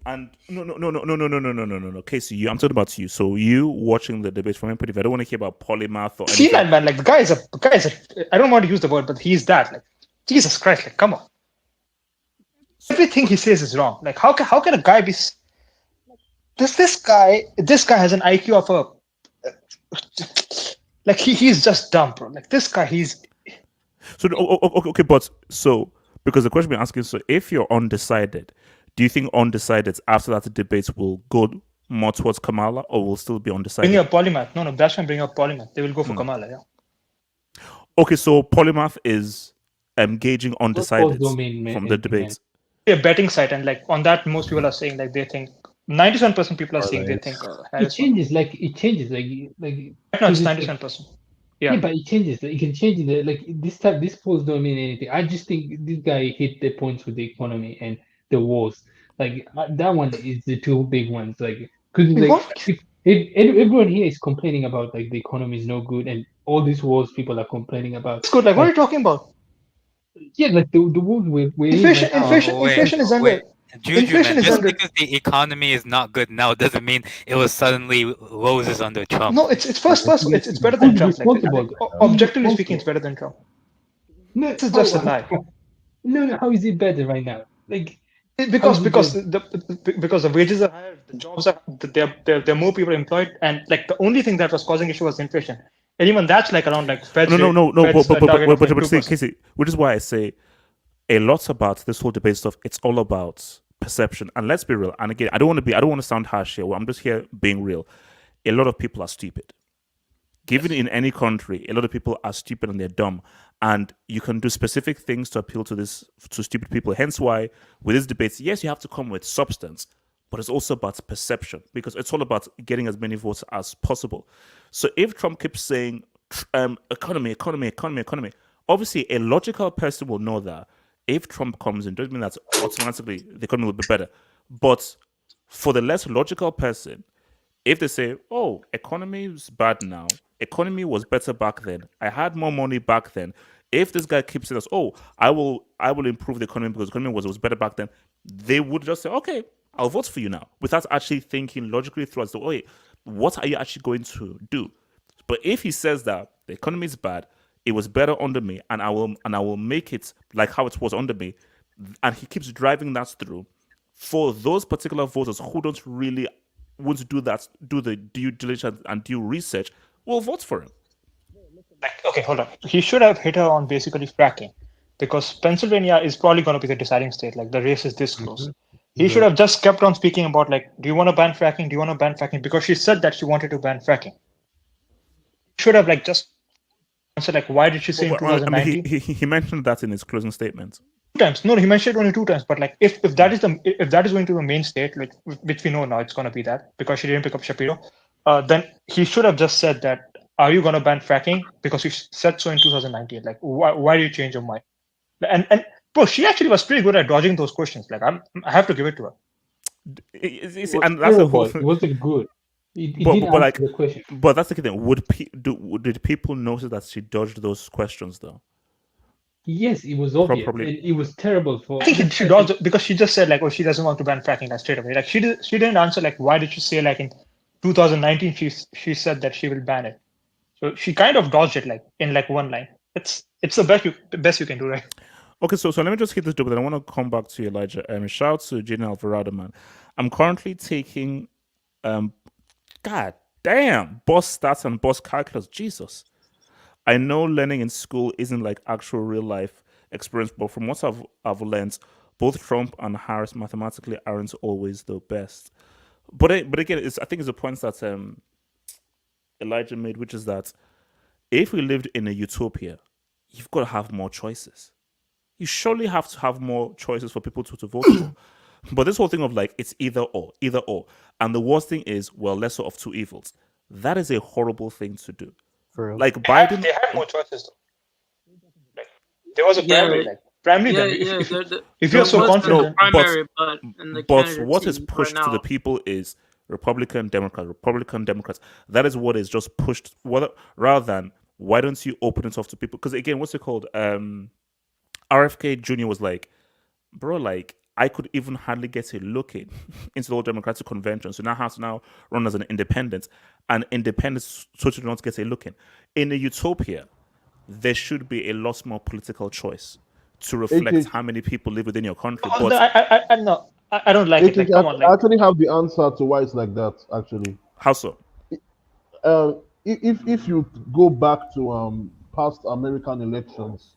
And no. Casey, I'm talking about you. So you watching the debate from empathy. I don't want to hear about Polymath or anything. See that, man. Like the guy is a. I don't want to use the word, but he's that. Like Jesus Christ. Like come on. Everything he says is wrong. Like how can a guy be? This guy has an IQ of a. Like he's just dumb, bro. Like this guy, he's. So okay, but Because the question we're asking, so if you're undecided, do you think undecideds after that debate will go more towards Kamala or will still be undecided? Bring up polymath. No, that's when bring up polymath. They will go for Kamala, yeah. Okay, so polymath is gauging undecideds from the debates. A betting site, and like on that, most people are saying like they think 97% people are saying they think it changes. Like no, it's 97%. Yeah, but it changes. It can change it. Like these polls don't mean anything. I just think this guy hit the points with the economy and the wars. Like that one is the two big ones. Like because like if everyone here is complaining about like the economy is no good and all these wars people are complaining about. It's good. Like what are you talking about? Yeah, like the wars we're inflation. in right now. Inflation is under. Juju, man, just because the economy is not good now doesn't mean it was suddenly roses under Trump. No, it's first. It's better than Trump. Like, objectively speaking, it's better than Trump. No, this is just a lie. No, how is it better right now? Like because the wages are higher, the jobs are there are more people employed, and like the only thing that was causing issue was inflation. And even that's like around like Fed's no. But Casey, which is why I say a lot about this whole debate stuff. It's all about perception, and let's be real. And again, I don't want to sound harsh here. I'm just here being real. A lot of people are stupid. Given in any country, a lot of people are stupid and they're dumb, and you can do specific things to appeal to stupid people. Hence, why with these debates, yes, you have to come with substance, but it's also about perception because it's all about getting as many votes as possible. So if Trump keeps saying economy, obviously a logical person will know that if Trump comes in, doesn't mean that automatically the economy will be better. But for the less logical person, if they say, "Oh, economy is bad now. Economy was better back then. I had more money back then." If this guy keeps saying, "Oh, I will improve the economy because the economy was better back then," they would just say, "Okay, I'll vote for you now," without actually thinking logically through as to, "Oh, wait, what are you actually going to do?" But if he says that the economy is bad, it was better under me, and I will make it like how it was under me, and he keeps driving that through, for those particular voters who don't really want to do the due diligence and due research, will vote for him. Like, okay, hold on. He should have hit her on basically fracking, because Pennsylvania is probably going to be the deciding state. Like the race is this close. He should have just kept on speaking about like, do you want to ban fracking? Do you want to ban fracking? Because she said that she wanted to ban fracking. Should have like just answered like, why did she say in 2019? He mentioned that in his closing statement. 2 times. No, he mentioned it only 2 times. But like, if that is going to be the main state, which we know now it's going to be that because she didn't pick up Shapiro, then he should have just said that. Are you going to ban fracking? Because you said so in 2019. Like, why do you change your mind? And bro, she actually was pretty good at dodging those questions. Like, I have to give it to her. And that's the whole thing. It wasn't good. But like, the question. But that's the thing. Did people notice that she dodged those questions though? Yes, it was obvious. It was terrible for. I think she dodged because she just said like, oh, she doesn't want to ban fracking like straight away. Like she didn't answer like, why did she say like in 2019 she said that she will ban it. So she kind of dodged it like in like one line. It's the best you can do, right? Okay, so let me just hit this double. Then I want to come back to you, Elijah. Shout out to Gina Alvarado, man. I'm currently taking, God damn, boss stats and boss calculus. Jesus, I know learning in school isn't like actual real life experience, but from what I've learned, both Trump and Harris mathematically aren't always the best. But again, I think it's a point that Elijah made, which is that if we lived in a utopia, you've got to have more choices. You surely have to have more choices for people to vote for. But this whole thing of like, it's either or. And the worst thing is, well, lesser of two evils. That is a horrible thing to do. For real. Like Biden. They had more choices though. Like, there was a primary. If you're so confident. Primary, but what is pushed to the people is Republican, Democrats. That is what is just pushed. Rather than, why don't you open it up to people? Because again, what's it called? RFK Jr. was like, bro, like, I could even hardly get a look in into the whole Democratic convention. So now I have to now run as an independent. And independents totally don't get a look in. In a utopia, there should be a lot more political choice to reflect how many people live within your country. But I don't like it. Like, come on, I actually have the answer to why it's like that, actually. How so? If you go back to past American elections,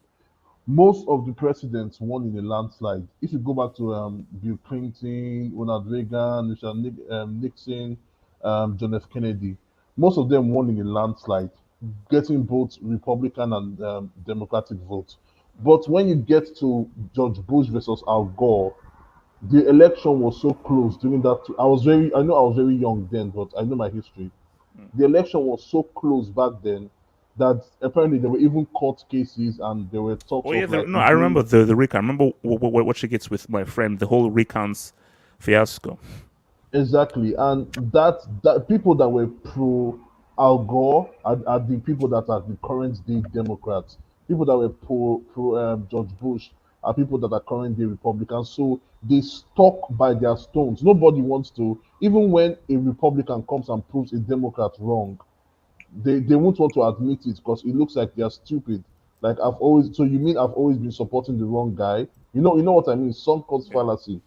most of the presidents won in a landslide. If you go back to Bill Clinton, Ronald Reagan, Nixon, John F. Kennedy, most of them won in a landslide, getting both Republican and Democratic votes. But when you get to George Bush versus Al Gore, the election was so close during that. I know I was very young then, but I know my history. The election was so close back then that apparently there were even court cases and there were talks Oh yeah, of like. no, I remember the recount. I remember what she gets with my friend, the whole recounts fiasco. Exactly, and that people that were pro Al Gore are the people that are the current day Democrats. People that were pro George Bush are people that are current day Republicans. So they stuck by their stones. Nobody wants to, even when a Republican comes and proves a Democrat wrong, they won't want to admit it because it looks like they're stupid. Like you mean I've always been supporting the wrong guy? You know what I mean? Some cause fallacy.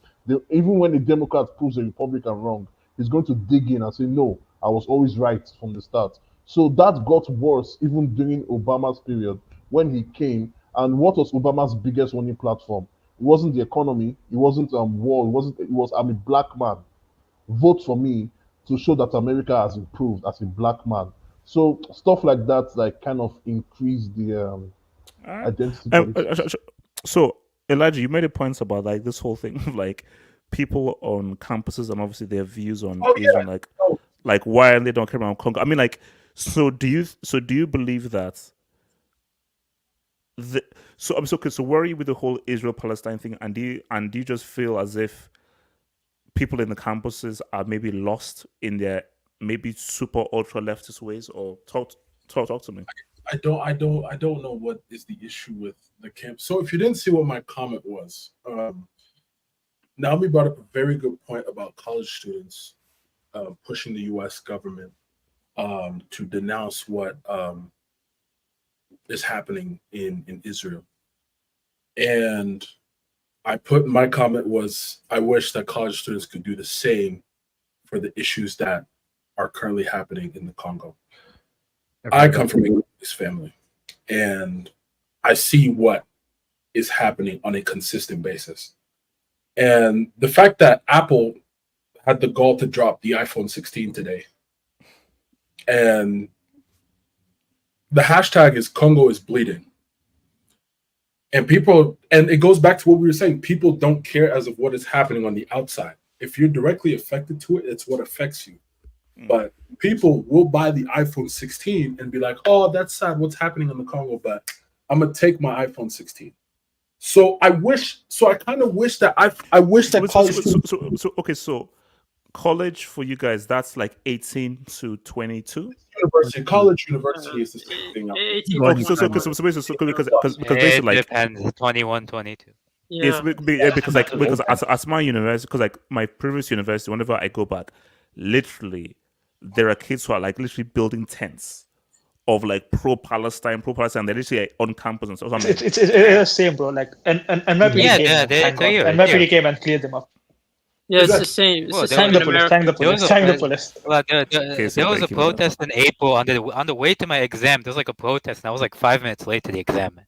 Even when a Democrat proves a Republican wrong, he's going to dig in and say, no, I was always right from the start. So that got worse even during Obama's period when he came. And what was Obama's biggest winning platform? It wasn't the economy, it wasn't war, it was I'm a black man. Vote for me to show that America has improved as a black man. So stuff like that, like kind of increase the identity politics. So Elijah, you made a point about like this whole thing of like people on campuses and obviously their views on Israel, like why they don't care about Congo. I mean, like, so do you believe that so where are you with the whole Israel Palestine thing, and do you just feel as if people in the campuses are maybe lost in their maybe super ultra leftist ways, or talk to me? I don't know what is the issue with the camp. So if you didn't see what my comment was, Naomi brought up a very good point about college students pushing the U.S. government to denounce what is happening in Israel. And my comment was, I wish that college students could do the same for the issues that are currently happening in the Congo. I come from a Congolese family, and I see what is happening on a consistent basis. And the fact that Apple had the gall to drop the iPhone 16 today, and the hashtag is Congo is bleeding. And it goes back to what we were saying, people don't care as of what is happening on the outside. If you're directly affected to it, it's what affects you. But people will buy the iPhone 16 and be like, oh, that's sad what's happening in the Congo, but I'm going to take my iPhone 16. So I kind of wish that I wish that college. So college for you guys, that's like 18 to 22. University is the same thing. Because basically, like, it depends. 21, 22. Yeah. Because as my university, because like my previous university, whenever I go back, literally there are kids who are like literally building tents of like pro-Palestine. They're literally like, on campus and stuff. It's the same, bro. Like and NYPD came and cleared them up. Yeah, it's the same. It's the same Thank the police. There was a protest in April on the way to my exam. There was like a protest, and I was like 5 minutes late to the exam.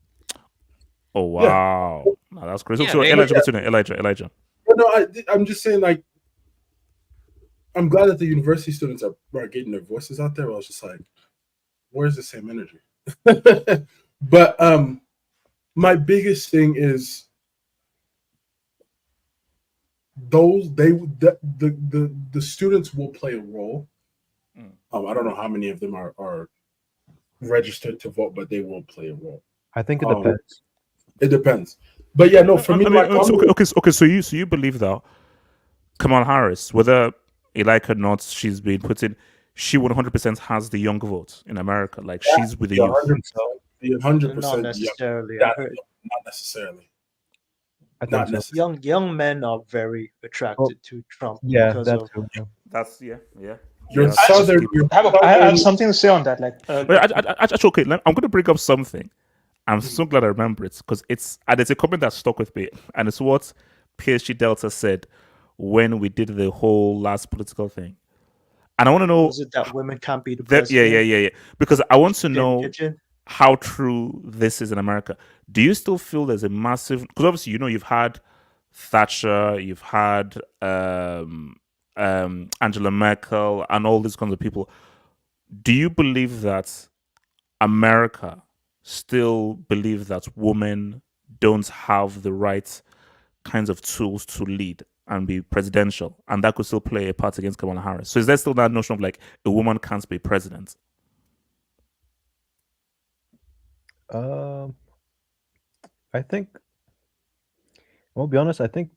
Oh wow, no, that's crazy. Yeah, so Elijah. No, I'm just saying, like, I'm glad that the university students are getting their voices out there. I was just like, where's the same energy? But my biggest thing is the students will play a role. I don't know how many of them are registered to vote, but they will play a role. I think it depends. It depends. But yeah, no, for me, okay. So you believe that Kamala Harris, whether you like her or not, she's been put in, she 100% has the young vote in America. Like, she's with the youth. 100%. Not necessarily. Not necessarily. Not necessarily. Young men are very attracted to Trump. Yeah, that's yeah. I have something to say on that. Like, okay, I'm going to bring up something. I'm so glad I remember it because it's a comment that stuck with me, and it's what PSG Delta said when we did the whole last political thing. And I want to know, is it that women can't be the president? Yeah. Because I want to know. how true this is in America. Do you still feel there's a massive? Because obviously, you've had Thatcher, you've had Angela Merkel, and all these kinds of people. Do you believe that America still believe that women don't have the right kinds of tools to lead and be presidential, and that could still play a part against Kamala Harris? So is there still that notion of like a woman can't be president? I think. I'll be honest. I think.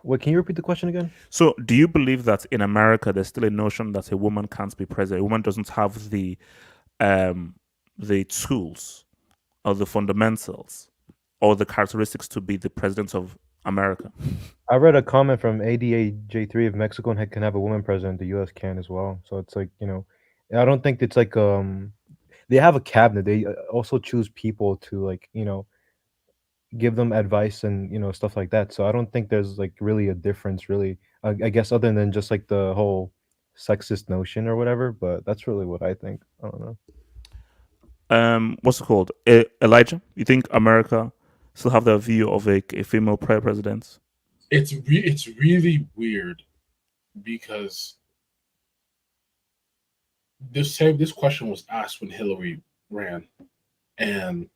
Wait, can you repeat the question again? So, do you believe that in America there's still a notion that a woman can't be president? A woman doesn't have the tools or the fundamentals or the characteristics to be the president of America? I read a comment from ADAJ3 if Mexico can have a woman president, the US can as well. So it's like, I don't think it's like they have a cabinet. They also choose people to like, give them advice and stuff like that. So I don't think there's like really a difference really. I guess other than just like the whole sexist notion or whatever, but that's really what I think. I don't know. What's it called? Elijah, you think America still have the view of a female president? It's really weird because this question was asked when Hillary ran, and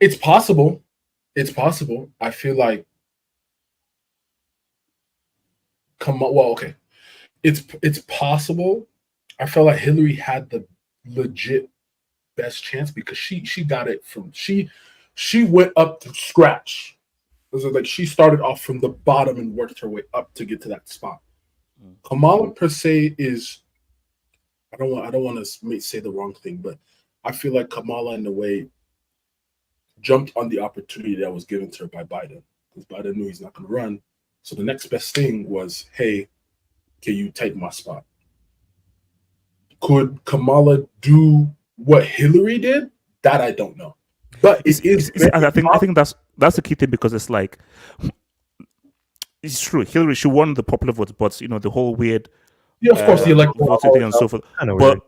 it's possible. It's possible. I feel like okay. It's possible. I felt like Hillary had the legit best chance because she got it from she went up to scratch. It was like she started off from the bottom and worked her way up to get to that spot. Kamala per se is I don't want to say the wrong thing, but I feel like Kamala in a way jumped on the opportunity that was given to her by Biden because Biden knew he's not going to run. So the next best thing was, hey, can you take my spot? Could Kamala do what Hillary did? That I don't know. But I think that's the key thing because it's like it's true. Hillary, she won the popular vote, but the whole weird of course the electoral voting and so forth.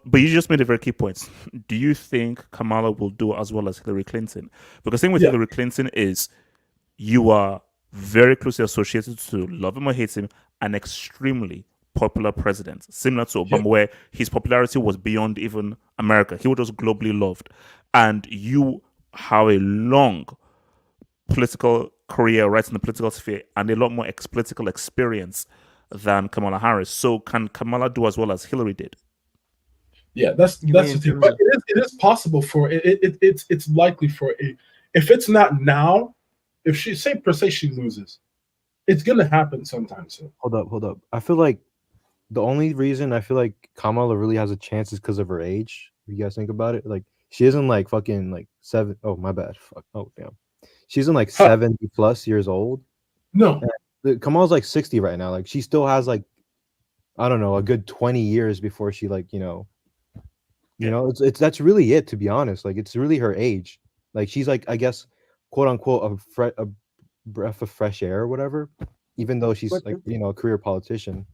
But you just made a very key point. Do you think Kamala will do as well as Hillary Clinton? Because the thing with Hillary Clinton is you are very closely associated to, love him or hate him, an extremely popular president, similar to Obama, where his popularity was beyond even America. He was just globally loved. And you have a long political career right in the political sphere and a lot more political experience than Kamala Harris. So can Kamala do as well as Hillary did? Yeah, that's the thing. But it is possible for it's likely for if it's not now, if she she loses, it's gonna happen sometime soon. Hold up. I feel like the only reason I feel like Kamala really has a chance is because of her age. If you guys think about it, like she isn't like fucking like seven. Oh my bad. Fuck. Oh damn. She's in like 70 plus years old. No. Kamala's like 60 right now. Like she still has like, I don't know, a good 20 years before she like, it's that's really it, to be honest. Like it's really her age. Like she's like, I guess, quote unquote, a breath of fresh air or whatever, even though she's like, a career politician.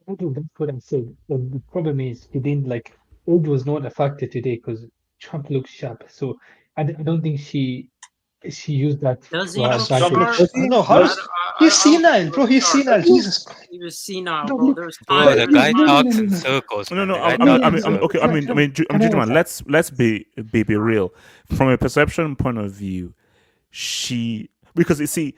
I think that's what I'm saying. The problem is he didn't age was not a factor today because Trump looks sharp. So I don't think she used that. Does to he her look advantage. sharp? No, he's senile, bro. He's senile. Jesus Christ. He was senile, bro. There was Bro, time. the guy talks in circles. No, man. okay. Gentlemen, let's be real. From a perception point of view, because you see,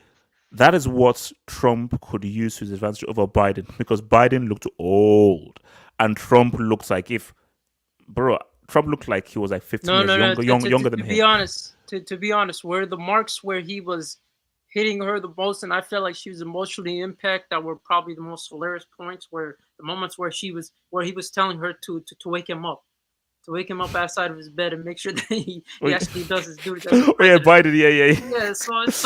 that is what Trump could use to his advantage over Biden because Biden looked old and Trump looks like Trump looked like he was like 15 years younger than him. To be honest, where the marks where he was hitting her the most, and I felt like she was emotionally impacted, that were probably the most hilarious points, where the moments where he was telling her to wake him up. To wake him up outside of his bed and make sure that he actually does his duty. Biden, yeah. Yeah, so it's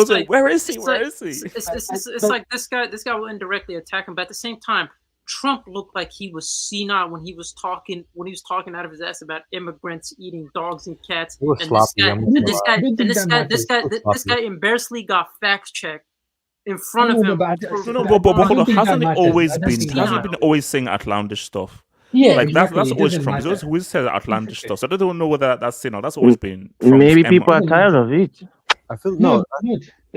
like, where is he? It's like this guy will indirectly attack him, but at the same time, Trump looked like he was senile when he was talking out of his ass about immigrants eating dogs and cats. And this guy embarrassingly got fact checked in front of him. But hold on, hasn't it always been? Hasn't it been always saying outlandish stuff? Yeah, like exactly. that's always Trump. He's always said outlandish stuff. So I don't know whether that's that's always been Trump's maybe people are tired of it. I feel no.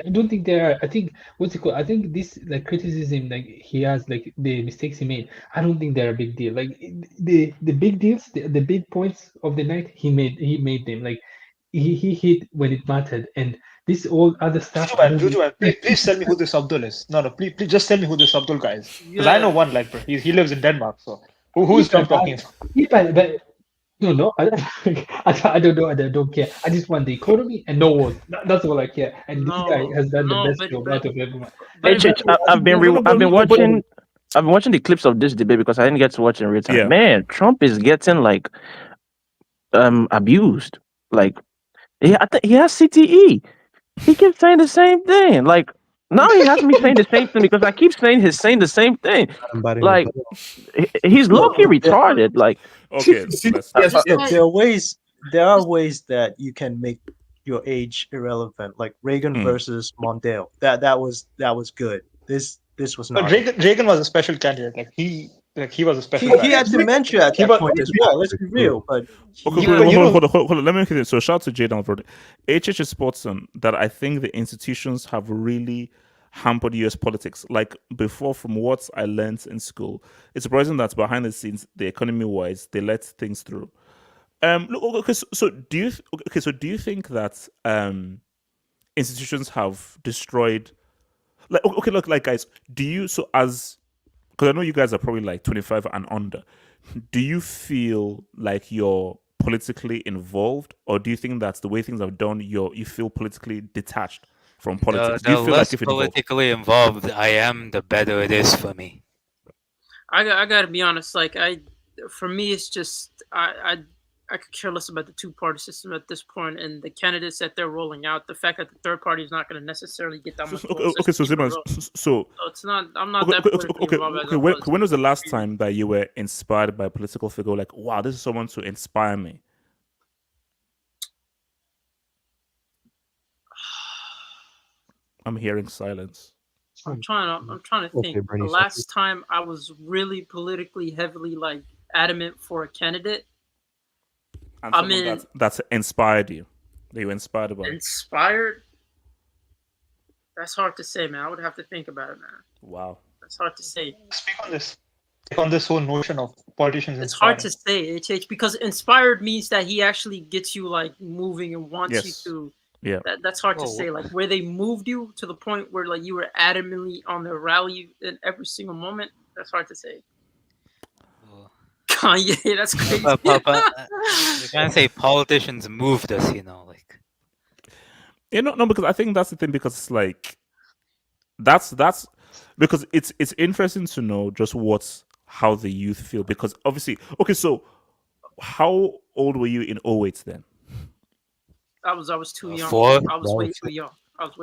I don't think there are. I think what's it called? I think this like criticism like he has like the mistakes he made. I don't think they're a big deal. Like the big deals, the big points of the night he made them. Like he hit when it mattered, and this all other stuff. Juju, please tell me who this Abdul is. No, please just tell me who this Abdul guy is. Because I know one, like, bro. He lives in Denmark, so who's Trump talking about? But no, I don't know, and I don't care. I just want the economy and no war. That's all I care. And this guy has done the best job out of everyone. I've been watching the clips of this debate because I didn't get to watch it in real time. Yeah. Man, Trump is getting like abused. Like he has CTE. He keeps saying the same thing. Like now he has me saying the same thing because I keep saying he's saying the same thing. Like he's low-key retarded. Like okay, there are ways that you can make your age irrelevant, like Reagan versus Mondale. That was good. This was not. But Reagan was a special candidate. Like he was a special. He had dementia at that point as well. Let's be real. But hold on. Let me continue. So shout out to Jay down for it. HH is sports on that. I think the institutions have really hampered US politics. Like before, from what I learned in school, it's surprising that behind the scenes, the economy wise, they let things through. Look, okay, so do you think that institutions have destroyed? Like, okay, look, like guys, do you because I know you guys are probably like 25 and under. Do you feel like you're politically involved, or do you think that's the way things are done? You feel politically detached from politics. Do you feel less like if politically involved I am, the better it is for me. I gotta be honest. Like for me, it's just I could care less about the two-party system at this point, and the candidates that they're rolling out. The fact that the third party is not going to necessarily get that much. Okay, so Ziman, so it's not. I'm not that politically involved. Okay. When was the last time that you were inspired by a political figure? Like, wow, this is someone to inspire me. I'm hearing silence. I'm trying to think. The last time I was really politically heavily like adamant for a candidate. And that's inspired you. That you were inspired by. Inspired? That's hard to say, man. I would have to think about it, man. Wow. That's hard to say. Speak on this whole notion of politicians. It's hard to say, HH, because inspired means that he actually gets you like moving and wants you to. Yeah. That's hard to say. Like where they moved you to the point where like you were adamantly on their rally in every single moment. That's hard to say. Kanye, that's crazy. You can't say politicians moved us, like. No, because I think that's the thing. Because it's like, that's because it's interesting to know just how the youth feel. Because obviously, okay, so how old were you in 2008 then? I was too young. 4. I was way too young.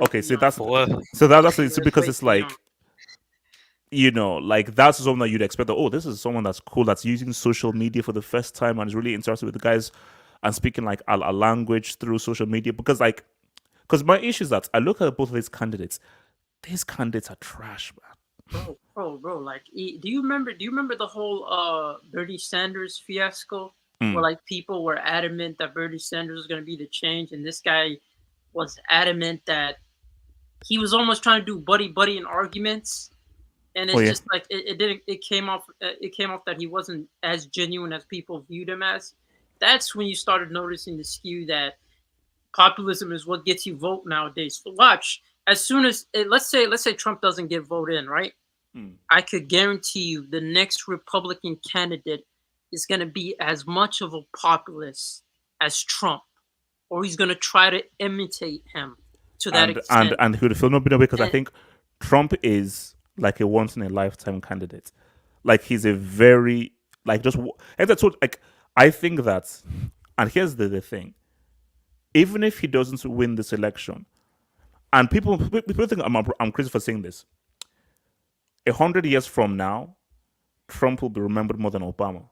Okay, so that's because it's like. Like that's something that you'd expect. That, this is someone that's cool, that's using social media for the first time and is really interested with the guys and speaking like a language through social media. Because my issue is that I look at both of these candidates. These candidates are trash, man. Bro. Like, do you remember the whole Bernie Sanders fiasco where like people were adamant that Bernie Sanders was going to be the change, and this guy was adamant that he was almost trying to do buddy in arguments. And it's just like it came off that he wasn't as genuine as people viewed him as. That's when you started noticing the skew that populism is what gets you vote nowadays. So watch, as soon as let's say Trump doesn't get voted in, right? I could guarantee you the next Republican candidate is going to be as much of a populist as Trump, or he's going to try to imitate him to that extent. And he would feel no because I think Trump is like a once in a lifetime candidate. Like he's a very I think that, and here's the thing, even if he doesn't win this election, and people think I'm crazy for saying this, 100 years from now, Trump will be remembered more than Obama.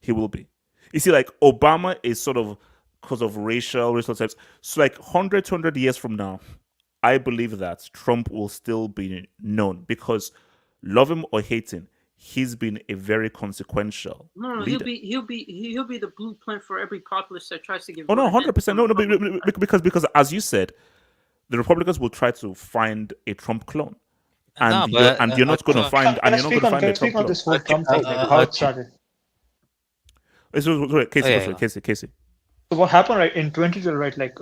He will be. You see, like Obama is sort of because of racial types. So like 100 years from now, I believe that Trump will still be known because, love him or hate him, he's been a very consequential No, leader. he'll be the blueprint for every populist that tries to give. Oh no, 100%. No, because as you said, the Republicans will try to find a Trump clone, and you're not going to find a Trump clone. This whole Trump thing, like how it started. Casey. So what happened, right, in 2012, right, like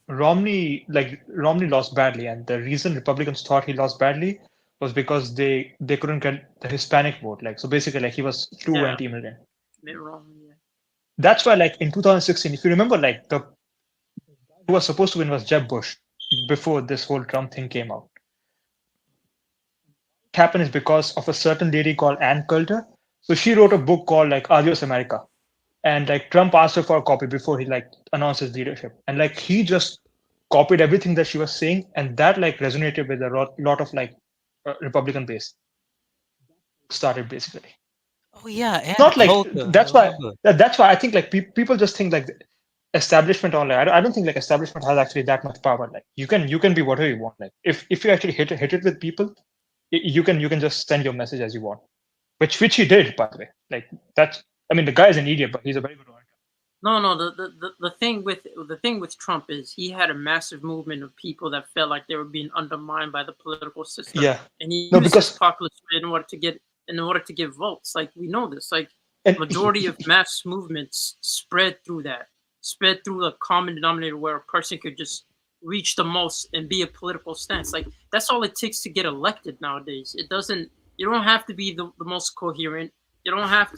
Romney lost badly, and the reason Republicans thought he lost badly was because they couldn't get the Hispanic vote. Like, so basically, like, he was too anti-immigrant. Mitt Romney, yeah. That's why, like, in 2016, if you remember, like, the who was supposed to win was Jeb Bush before this whole Trump thing came out. What happened is because of a certain lady called Ann Coulter. So she wrote a book called like Adios America, and like Trump asked her for a copy before he like announced his leadership, and like he just copied everything that she was saying, and that like resonated with a lot of like Republican base. Started basically. Oh yeah, and not like that's why I think like people just think like establishment online. I don't think like establishment has actually that much power. Like you can be whatever you want. Like if you actually hit it with people, you can just send your message as you want, which he did, by the way. Like that's, I mean, the guy is an idiot, but he's a very good orator. No. The thing with Trump is he had a massive movement of people that felt like they were being undermined by the political system. Yeah, and he used his populism in order to get votes. Like we know this. Like majority of mass movements spread through the common denominator where a person could just reach the most and be a political stance. Like that's all it takes to get elected nowadays. It doesn't. You don't have to be the most coherent. You don't have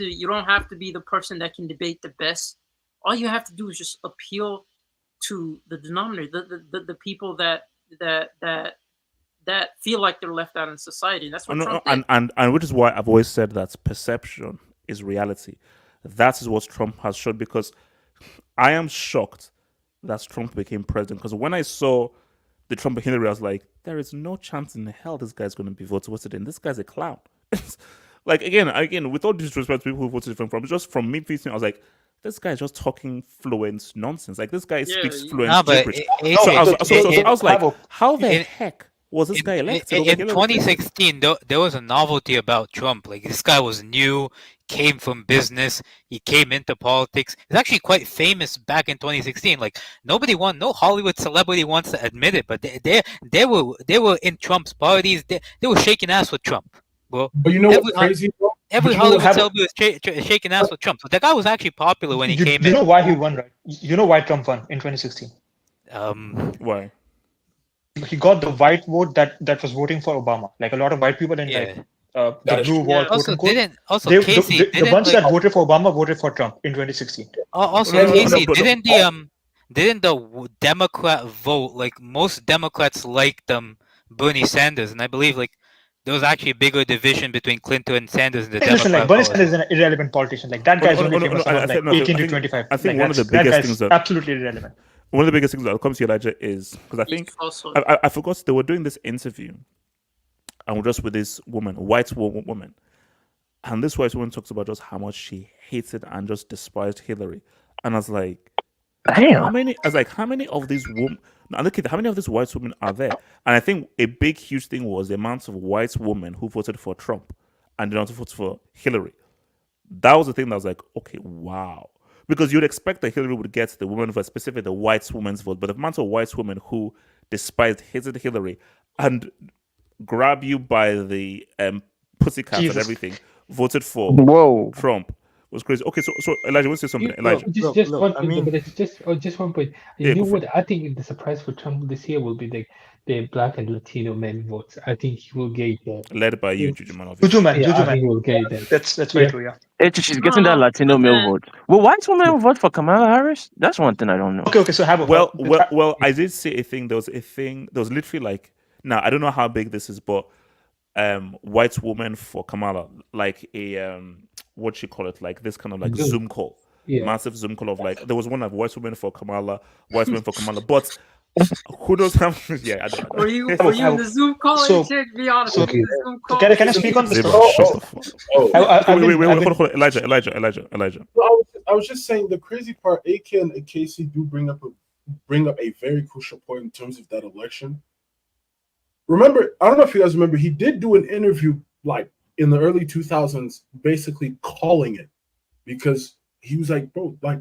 to be the person that can debate the best. All you have to do is just appeal to the denominator, the people that feel like they're left out in society. That's what Trump did. And which is why I've always said that perception is reality. That is what Trump has shown, because I am shocked that Trump became president, because when I saw the Trump and Hillary, I was like, there is no chance in hell this guy's going to be voted in. This guy's a clown. Like, again, with all disrespect to people who voted for Trump, just from me facing, I was like, this guy is just talking fluent nonsense. Like, this guy speaks fluent gibberish. So I was like, how the heck was this guy elected? In 2016, there was a novelty about Trump. Like, this guy was new, came from business, he came into politics. He's actually quite famous back in 2016. Like, no Hollywood celebrity wants to admit it, but they were in Trump's parties. They were shaking ass with Trump. Well, but you know what's crazy? Every Hollywood celebrity was shaking ass with Trump. So that guy was actually popular when he came in. You know why he won, right? You know why Trump won in 2016? Why? He got the white vote that was voting for Obama. Like a lot of white people in like the blue wall, quote unquote. The ones that voted for Obama voted for Trump in 2016. Also, Casey, didn't the Democrat vote, like most Democrats liked Bernie Sanders, and I believe like there was actually a bigger division between Clinton and Sanders in the Democrat. Listen, like Bernie Sanders is an irrelevant politician. Like that guy's only famous from like 18 to 25. I think like, one of the biggest things that absolutely irrelevant. One of the biggest things that comes to Elijah is because I think I forgot they were doing this interview, and we're just with this woman, white woman, and this white woman talks about just how much she hated and just despised Hillary, and I was like, damn. How many of these women? How many of these white women are there? And I think a big, huge thing was the amount of white women who voted for Trump and did not vote for Hillary. That was the thing that was like, okay, wow. Because you'd expect that Hillary would get the woman vote, specifically the white woman's vote, but the amount of white women who despised, hated Hillary and grab you by the pussycat and everything, voted for Trump. Was crazy. Okay, so Elijah, want to say something? Elijah, just one point, but it's just one point. You know what? I think the surprise for Trump this year will be the Black and Latino men votes. I think he will get led by you, Juju man. Juju man. I think he will get that. That's very true. Yeah. She's getting that Latino male vote. Will white women vote for Kamala Harris? That's one thing I don't know. Okay. So have a well. I did see a thing. There was literally like, now I don't know how big this is, but white woman for Kamala, like a what you call it, like this kind of like Zoom call, massive Zoom call of like, there was one of white women for Kamala, but who knows how? Yeah, I don't know. Were you in the Zoom call? So, be honest. Can I speak on this? Wait, Elijah. I was just saying the crazy part. AK and Casey do bring up a very crucial point in terms of that election. remember, I don't know if you guys remember, he did do an interview like in the early 2000s, basically calling it because he was like, bro, like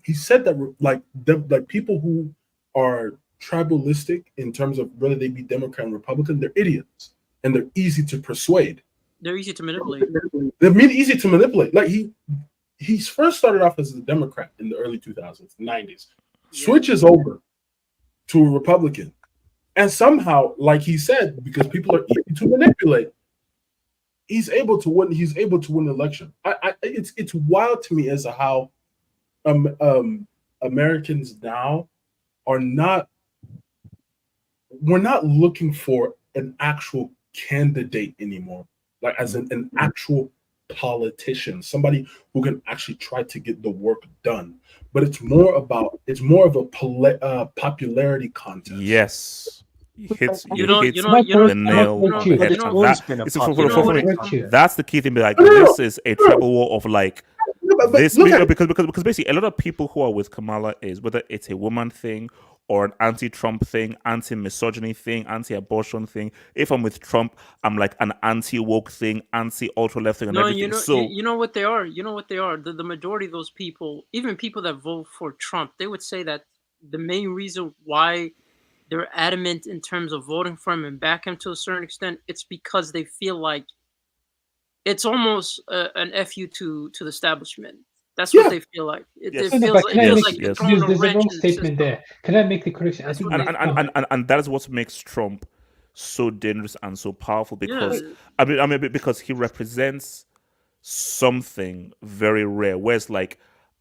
he said that like people who are tribalistic in terms of whether they be Democrat and Republican, they're idiots and they're easy to persuade. They're easy to manipulate. They're easy to manipulate. Like he first started off as a Democrat in the early 2000s, 90s, switches over to a Republican, and somehow, like he said, because people are easy to manipulate, he's able to win. He's able to win the election. It's wild to me as to how Americans now are not. We're not looking for an actual candidate anymore, like as an actual politician, somebody who can actually try to get the work done. But it's more of a popularity contest. Yes. You hit the nail. It's That's the key thing. Be like, this is a tribal war of like this because basically a lot of people who are with Kamala is whether it's a woman thing or an anti-Trump thing, anti-misogyny thing, anti-abortion thing. If I'm with Trump, I'm like an anti-woke thing, anti-ultra-left thing, and everything. You know what they are. You know what they are. The majority of those people, even people that vote for Trump, they would say that the main reason why they're adamant in terms of voting for him and back him to a certain extent, it's because they feel like it's almost an FU to the establishment. That's what they feel like. It feels like there's a wrong statement there. Can I make the correction? I think and that is what makes Trump so dangerous and so powerful because I mean because he represents something very rare. Whereas like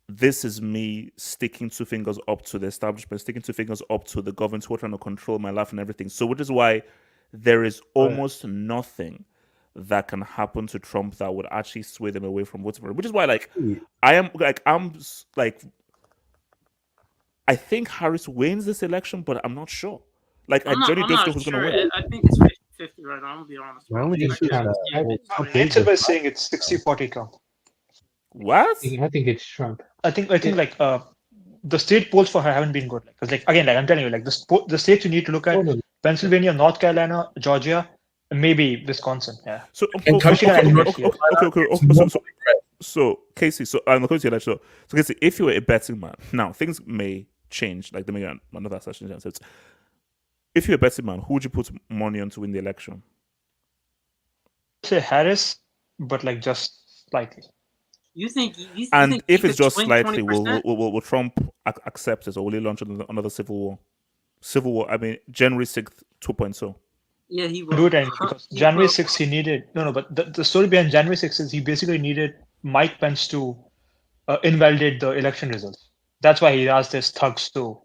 this is me sticking two fingers up to the establishment, sticking two fingers up to the government who are trying to control my life and everything. So which is why there is almost nothing that can happen to Trump that would actually sway them away from voting for him. Which is why I'm I think Harris wins this election, but I'm not sure. Like I genuinely don't know who's gonna win. I think it's 50-50 right now, I'm gonna be honest. My only issue is answer by saying it's 60-40 Trump. What? I think it's Trump. I think like the state polls for her haven't been good. Because like again, like I'm telling you, like the states you need to look at: Pennsylvania, North Carolina, Georgia, and maybe Wisconsin. Yeah. So so Casey, so I'm going to so Casey, if you were a betting man, now things may change. Like the may another session. So if you're a betting man, who would you put money on to win the election? Say Harris, but like just slightly. You think if it's just slightly, will Trump accept it, or will he launch another civil war? Civil war. I mean, January 6th, 2.0. Yeah, he will. Do it because January 6th he needed but the story behind January 6th is he basically needed Mike Pence to invalidate the election results. That's why he asked his thugs to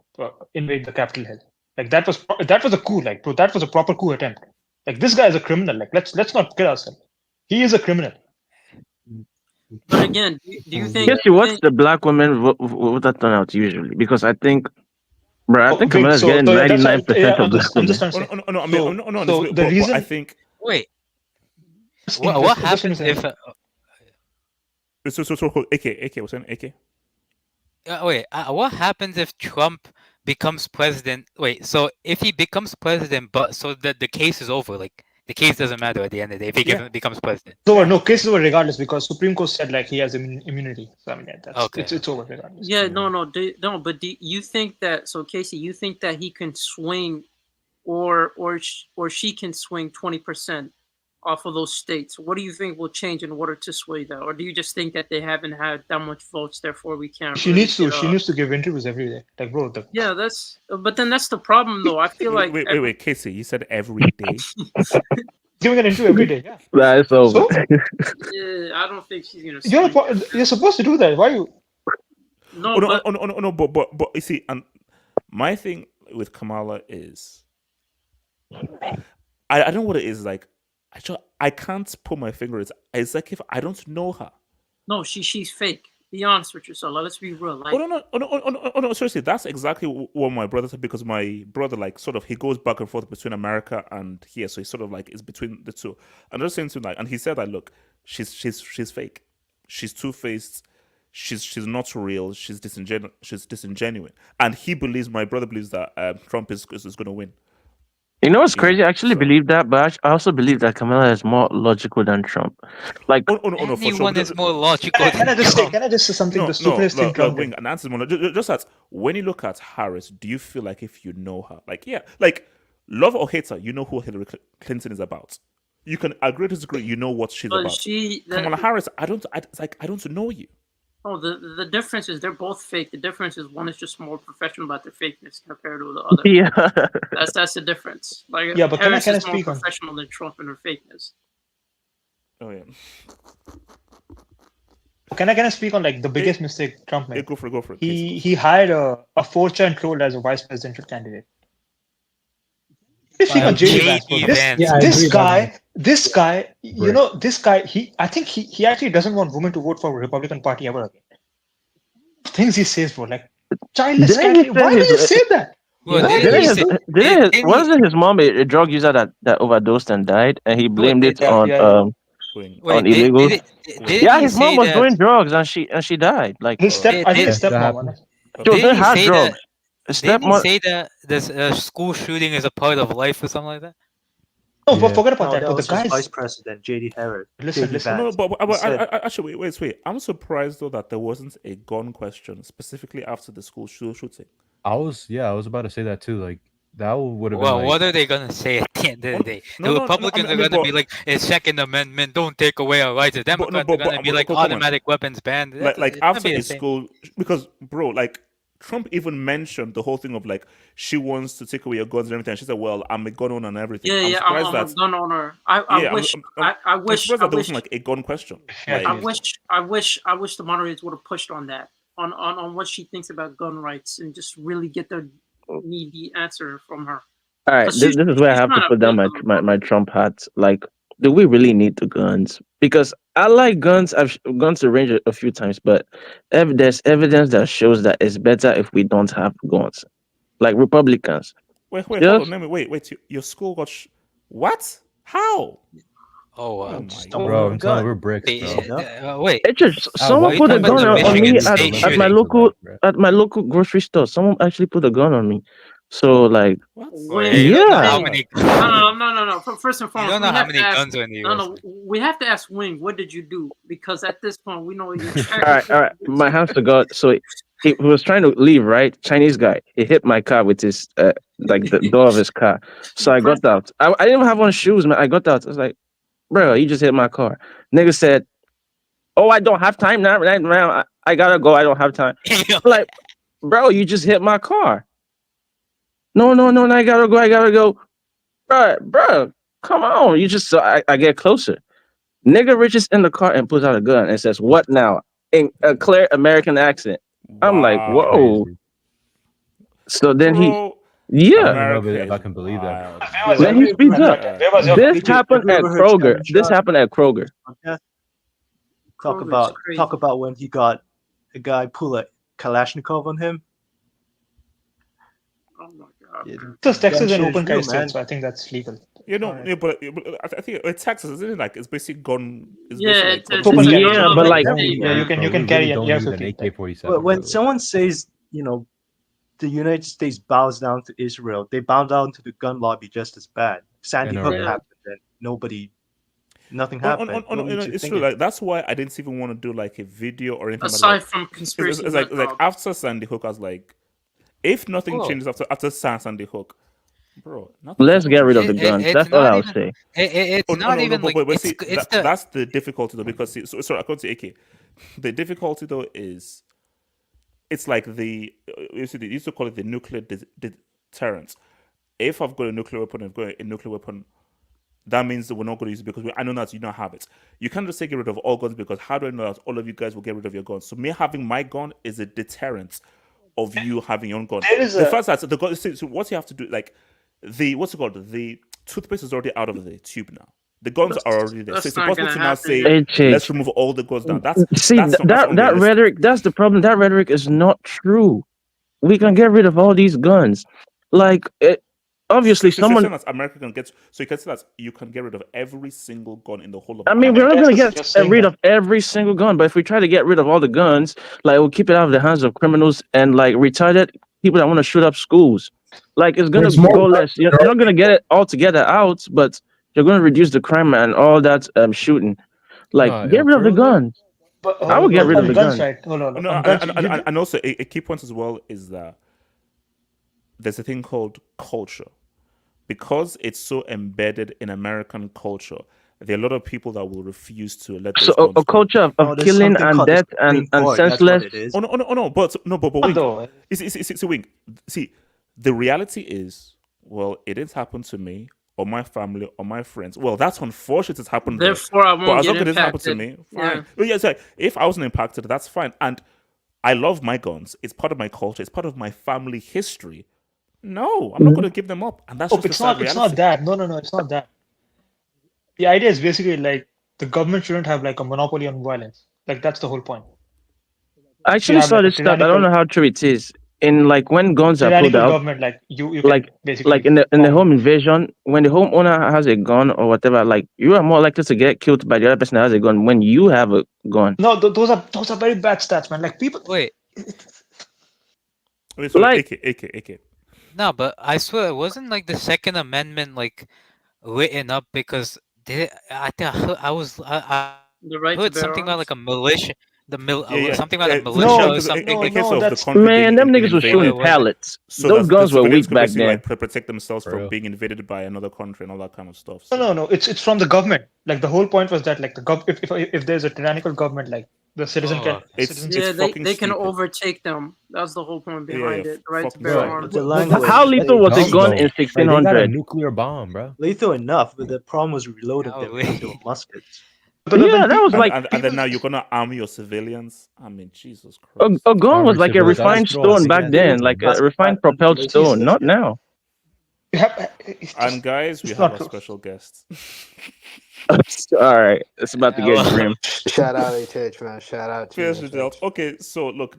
invade the Capitol Hill. Like that was a coup. Like bro, that was a proper coup attempt. Like this guy is a criminal. Like let's not kid ourselves. He is a criminal. But again, do you think? Guess you watch the black women vote that turn out usually because I think. Bro, I think Kamala's getting 99% of black women. So the reason I think. Wait. What happens if? So AK was saying AK. Wait, what happens if Trump becomes president? Wait, so if he becomes president, but so that the case is over, like the case doesn't matter at the end of the day if he becomes president. So no, case is over regardless because Supreme Court said like he has immunity. So I mean, that's okay. It's over regardless. Yeah, but do you think that? So Casey, you think that he can swing, or she can swing 20% off of those states? What do you think will change in order to sway that, or do you just think that they haven't had that much votes, therefore we can't? She needs to give interviews every day, like bro. Yeah, but then that's the problem though. I feel like wait, Casey, you said every day. Giving an interview every day, yeah. That's over. So? Yeah, I don't think she's gonna. You're supposed to do that. Why you? No, but you see, and my thing with Kamala is, I don't know what it is like. I can't put my finger. It's like if I don't know her. No, she's fake. Be honest with yourself. Let's be real. Like, no, seriously, that's exactly what my brother said because my brother like sort of he goes back and forth between America and here, so he sort of like is between the two. And I'm just saying to him, like, and he said that look, she's fake, she's two-faced, she's not real, she's disingenuous, and he believes my brother believes that Trump is going to win. You know what's crazy? I actually believe that, but I also believe that Kamala is more logical than Trump. Like, no, for sure. Anyone is more logical Can I than just say? Trump. Can I just say something? The stupidest thing Trump did. Wing, and answer more. Just that when you look at Harris, do you feel like if you know her, like like love or hate her, you know who Hillary Clinton is about. You can agree to disagree. You know what she's But about. Kamala Harris, I don't know you. Oh, the difference is they're both fake. The difference is one is just more professional about their fakeness compared to the other. Yeah, that's the difference. Like, Yeah, but Harris can I is more speak on? professional than Trump in her fakeness. Oh yeah. Can I speak on like the biggest mistake Trump made? Go for it. He hired a 4chan troll as a vice presidential candidate. You speak on JD Vance, bro. This guy, you know, this guy. I think he actually doesn't want women to vote for Republican Party ever again. Things he says, bro, like childless candidate. Why do you say that? Wasn't his mom a drug user that overdosed and died, and he blamed it on illegal? His mom was doing drugs and she died. Like his stepmom. She was doing hard drugs. Didn't he say that this school shooting is a part of life or something like that? No, but forget about that. That But was the his guys, vice president, JD Harris. Listen. No, but actually, wait. I'm surprised though that there wasn't a gun question specifically after the school shooting. I was about to say that too. Like that would have been. Well, like... what are they gonna say at the end of the day? The Republicans are gonna be like, "It's Second Amendment. Don't take away our rights." The Democrats are gonna be like, "Automatic weapons banned." Like after a school, because bro, like Trump even mentioned the whole thing of like she wants to take away your guns and everything. And she said, "Well, I'm a gun owner and everything." I'm a gun owner. I wish that there wasn't like a gun question. I wish the moderators would have pushed on that, on what she thinks about gun rights, and just really get the needy answer from her. All right, this is where I have to put down my Trump hat. Like, do we really need the guns? Because I like guns. I've gone to range a few times, but there's evidence that shows that it's better if we don't have guns. Like Republicans. Wait, hold on. Wait. Your school got what? How? Oh my bro, I'm telling you, we're bricks, bro. Wait. Someone put a gun on me at my local grocery store. Someone actually put a gun on me. So like, No. First and foremost, you don't know how many guns are in the US. No, we have to ask Wing, what did you do? Because at this point, we know you're all right. My hands to God. So he was trying to leave, right? Chinese guy. He hit my car with his like the door of his car. So I got out. I didn't even have on shoes, man. I got out. I was like, bro, you just hit my car. Nigga said, "Oh, I don't have time now. I gotta go. I don't have time." Like, bro, you just hit my car. No, I gotta go. Bro, come on. You just, so I get closer. Nigga reaches in the car and pulls out a gun and says, "What now?" In a clear American accent. I'm like, whoa. So then I don't know if I can believe that. Then he speaks up. This happened at Kroger. Talk about when he got a guy pull a Kalashnikov on him. Oh my god! Because Texas is an open carry state, so I think that's legal. But I think it's Texas, isn't it? Like it's basically gun. But like you can carry an AK-47. But when someone says, the United States bows down to Israel, they bow down to the gun lobby just as bad. Sandy Hook happened, and nothing happened. It's true. Like that's why I didn't even want to do like a video or anything. Aside from conspiracy, it's like after Sandy Hook, I was like, if nothing changes after Sandy Hook, bro, let's get rid of the guns. That's all I'll say. That's the difficulty though, because sorry, according to AK, the difficulty though is it's like they used to call it the nuclear deterrence. If I've got a nuclear weapon, that means that we're not going to use it because I know that you don't have it. You can't just say get rid of all guns because how do I know that all of you guys will get rid of your guns? So me having my gun is a deterrent of you having your own gun. The fact that the gun, so what you have to do, like the toothpaste is already out of the tube now. The guns are already there. So it's impossible to now say let's remove all the guns down. That rhetoric. That's the problem. That rhetoric is not true. We can get rid of all these guns. Like obviously, someone. America can get. So you can say that you can get rid of every single gun in the whole of. I mean, we're not going to get rid of every single gun, but if we try to get rid of all the guns, like we'll keep it out of the hands of criminals and like retarded people that want to shoot up schools. Like it's gonna There's more go black less. than You're there are not gonna get it all together out, but you're gonna reduce the crime and all that shooting. Like Nah, get rid of for the real though. guns. But I would get rid of on the guns, guns. right? Hold on. No, On guns, and also a key point as well is that there's a thing called culture. Because it's so embedded in American culture, there are a lot of people that will refuse to let So those guns a go. culture of No, there's killing something and called the death Supreme and Court. That's what senseless. it is. Oh no, oh no, oh no, but not wait. though. See, wait. See, the reality is, well, it didn't happen to me or my family or my friends. Well, that's unfortunate it's happened there. Therefore, I But won't as get long as it doesn't happen to impacted. me, Yeah. fine. Oh, yeah, sorry. If I wasn't impacted, that's fine. And I love my guns. It's part of my culture. It's part of my family history. No, I'm not going to give them up, and that's Oh, just the sad it's not reality. that. No, it's not that. The idea is basically like the government shouldn't have like a monopoly on violence. Like that's the whole point. I You actually have saw like a this stuff. I don't know how true it is. In like when guns are pulled tyrannical out, government, like you like can basically in the form. home invasion, when the homeowner has a gun or whatever, like you are more likely to get killed by the other person that has a gun when you have a gun. No, those are very bad stats, man. Like people. Wait. Wait, sorry, Like AK. No, but I swear it wasn't like the Second Amendment like written up because I think I The right to heard bear something about arms. like a militia, Yeah. something about a So militia or because something in like case no, of the that's country man, them being niggas was shooting invaded, was it? pallets. so Those that the guns were civilians weak could back basically then. like protect themselves For from real. being invaded by another country and all that kind of stuff. no, So. no. It's from the government. Like the whole point was that like if there's a tyrannical government, like the citizen Oh, can It's citizens. Yeah, fucking they can stupid. overtake them. That's the whole point behind it. The right to fucking bear Bro, stupid. arms. the But that's How language, that's lethal was a dumb gun though. in Like they got a 1600? nuclear bomb, bro. lethal enough, but the problem was reloading oh them wait. into muskets. But Yeah, that was And, like and and then now you're gonna arm your civilians. I mean, Jesus a Christ. gun was Armored like a civilians. I'll just refined throw a stone big back ass then, laser, like bro. a refined And propelled places, stone. Not now. it's And just guys, we it's have not a true. special guest. All right, it's about to get Well, grim. Shout out HH, man. Shout out to Fierce you, results. HH. Okay, so look,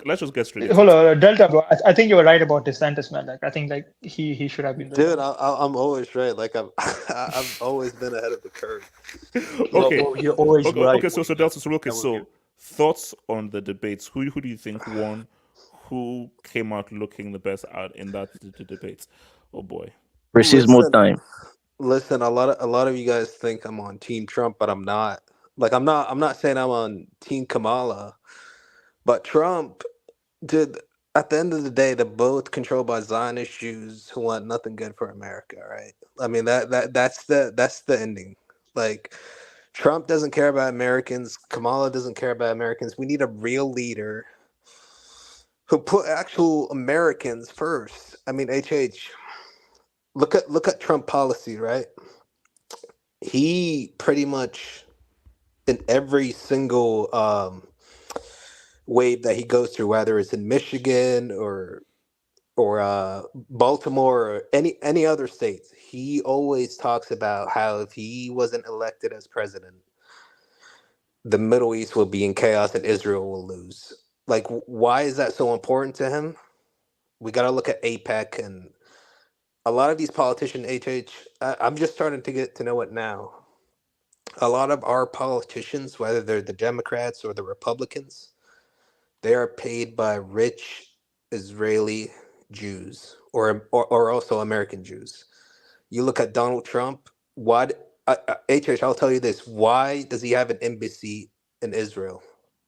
let's just get straight into Hold it. on, Delta, bro. I think you were right about DeSantis, man. Like I think like he should have been the Dude, nominee. I'm always right. Like I've always been ahead of the curve. Okay, Well, you're always right. okay. So Delta, so okay. That would be- So thoughts on the debates? Who do you think won? Who came out looking the best out in that debates? Oh boy. Racismo Listen, time. listen. A lot of you guys think I'm on Team Trump, but I'm not. Like I'm not saying I'm on Team Kamala, but Trump did. At the end of the day, they're both controlled by Zionist Jews who want nothing good for America, right? I mean that's the ending. Like Trump doesn't care about Americans. Kamala doesn't care about Americans. We need a real leader who put actual Americans first. I mean, HH, look at Trump policy, right? He pretty much in every single wave that he goes through, whether it's in Michigan or Baltimore or any other states, he always talks about how if he wasn't elected as president, the Middle East will be in chaos and Israel will lose. Like, why is that so important to him? We got to look at APEC and a lot of these politicians, I'm just starting to get to know it now. A lot of our politicians, whether they're the Democrats or the Republicans, they are paid by rich Israeli Jews or also American Jews. You look at Donald Trump, why, HH, I'll tell you this. Why does he have an embassy in Israel?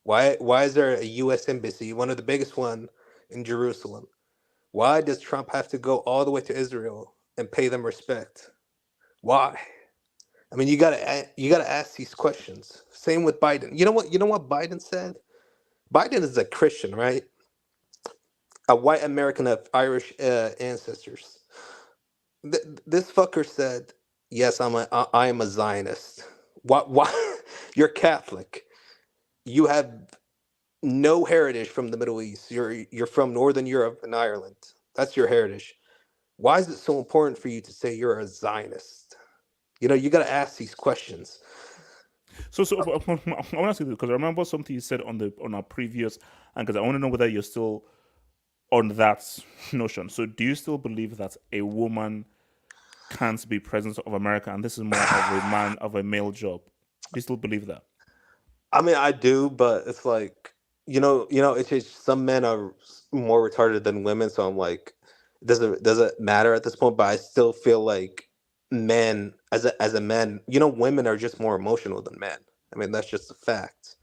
Why is there a U.S. embassy, one of the biggest one in Jerusalem? Why does Trump have to go all the way to Israel and pay them respect? Why? I mean, you gotta ask these questions. Same with Biden. You know what? You know what Biden said? Biden is a Christian, right? A white American of Irish ancestors. This fucker said, "Yes, I am a Zionist." What? Why? You're Catholic. You have no heritage from the Middle East. You're from Northern Europe and Ireland. That's your heritage. Why is it so important for you to say you're a Zionist? You know, you got to ask these questions. So I want to ask you this because I remember something you said on our previous, and because I want to know whether you're still on that notion. So do you still believe that a woman can't be president of America, and this is more of a male job? Do you still believe that? I mean, I do, but it's like it's just some men are more retarded than women. So I'm like, Doesn't matter at this point. But I still feel like men, as a man, women are just more emotional than men. I mean, that's just a fact.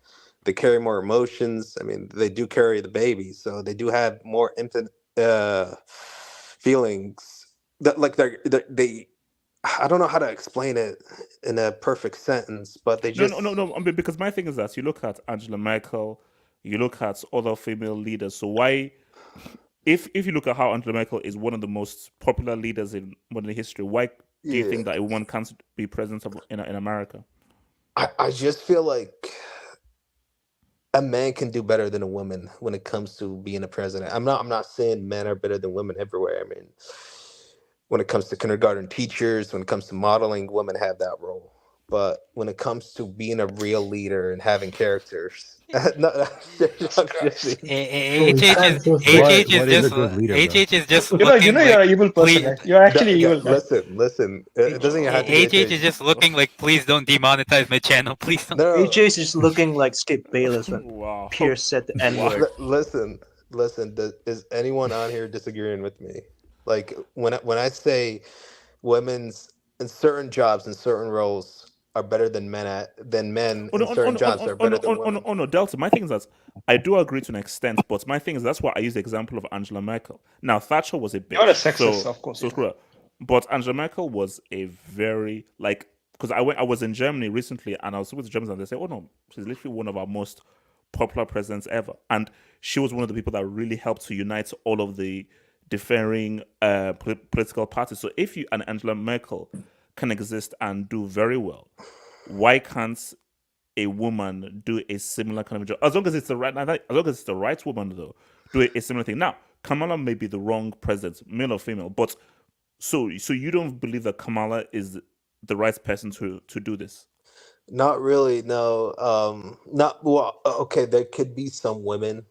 They carry more emotions. I mean, they do carry the baby, so they do have more infant feelings. That like they I don't know how to explain it in a perfect sentence, but they just No. I mean, because my thing is that you look at Angela Merkel, you look at other female leaders. So why, if you look at how Angela Merkel is one of the most popular leaders in modern history, why do you yeah. think that one can't be president in America? I just feel like a man can do better than a woman when it comes to being a president. I'm not saying men are better than women everywhere. I mean, when it comes to kindergarten teachers, when it comes to modeling, women have that role. But when it comes to being a real leader and having characters, no, I'm just HH is just You looking know, like you're an evil person, please. right? You're actually evil, man. Listen. It doesn't even have to be HH is just looking like please don't demonetize my channel. Please don't. No. AJ is just looking like Skip Bayless when Wow. Pierce said the N word. Listen. Is anyone on here disagreeing with me? Like when I say women's in certain jobs and certain roles are better than men in certain jobs are better than women. No, Delta. My thing is that I do agree to an extent, but my thing is that's why I use the example of Angela Merkel. Now Thatcher was a bitch. You're a sexist, of course. So screw her. But Angela Merkel was a very because I was in Germany recently and I was with the Germans and they say, oh no, she's literally one of our most popular presidents ever, and she was one of the people that really helped to unite all of the differing political parties. So if you and Angela Merkel can exist and do very well, why can't a woman do a similar kind of job? As long as it's the right woman, though, do a similar thing. Now, Kamala may be the wrong president, male or female, but so you don't believe that Kamala is the right person to do this? Not really, no. Not well. Okay, there could be some women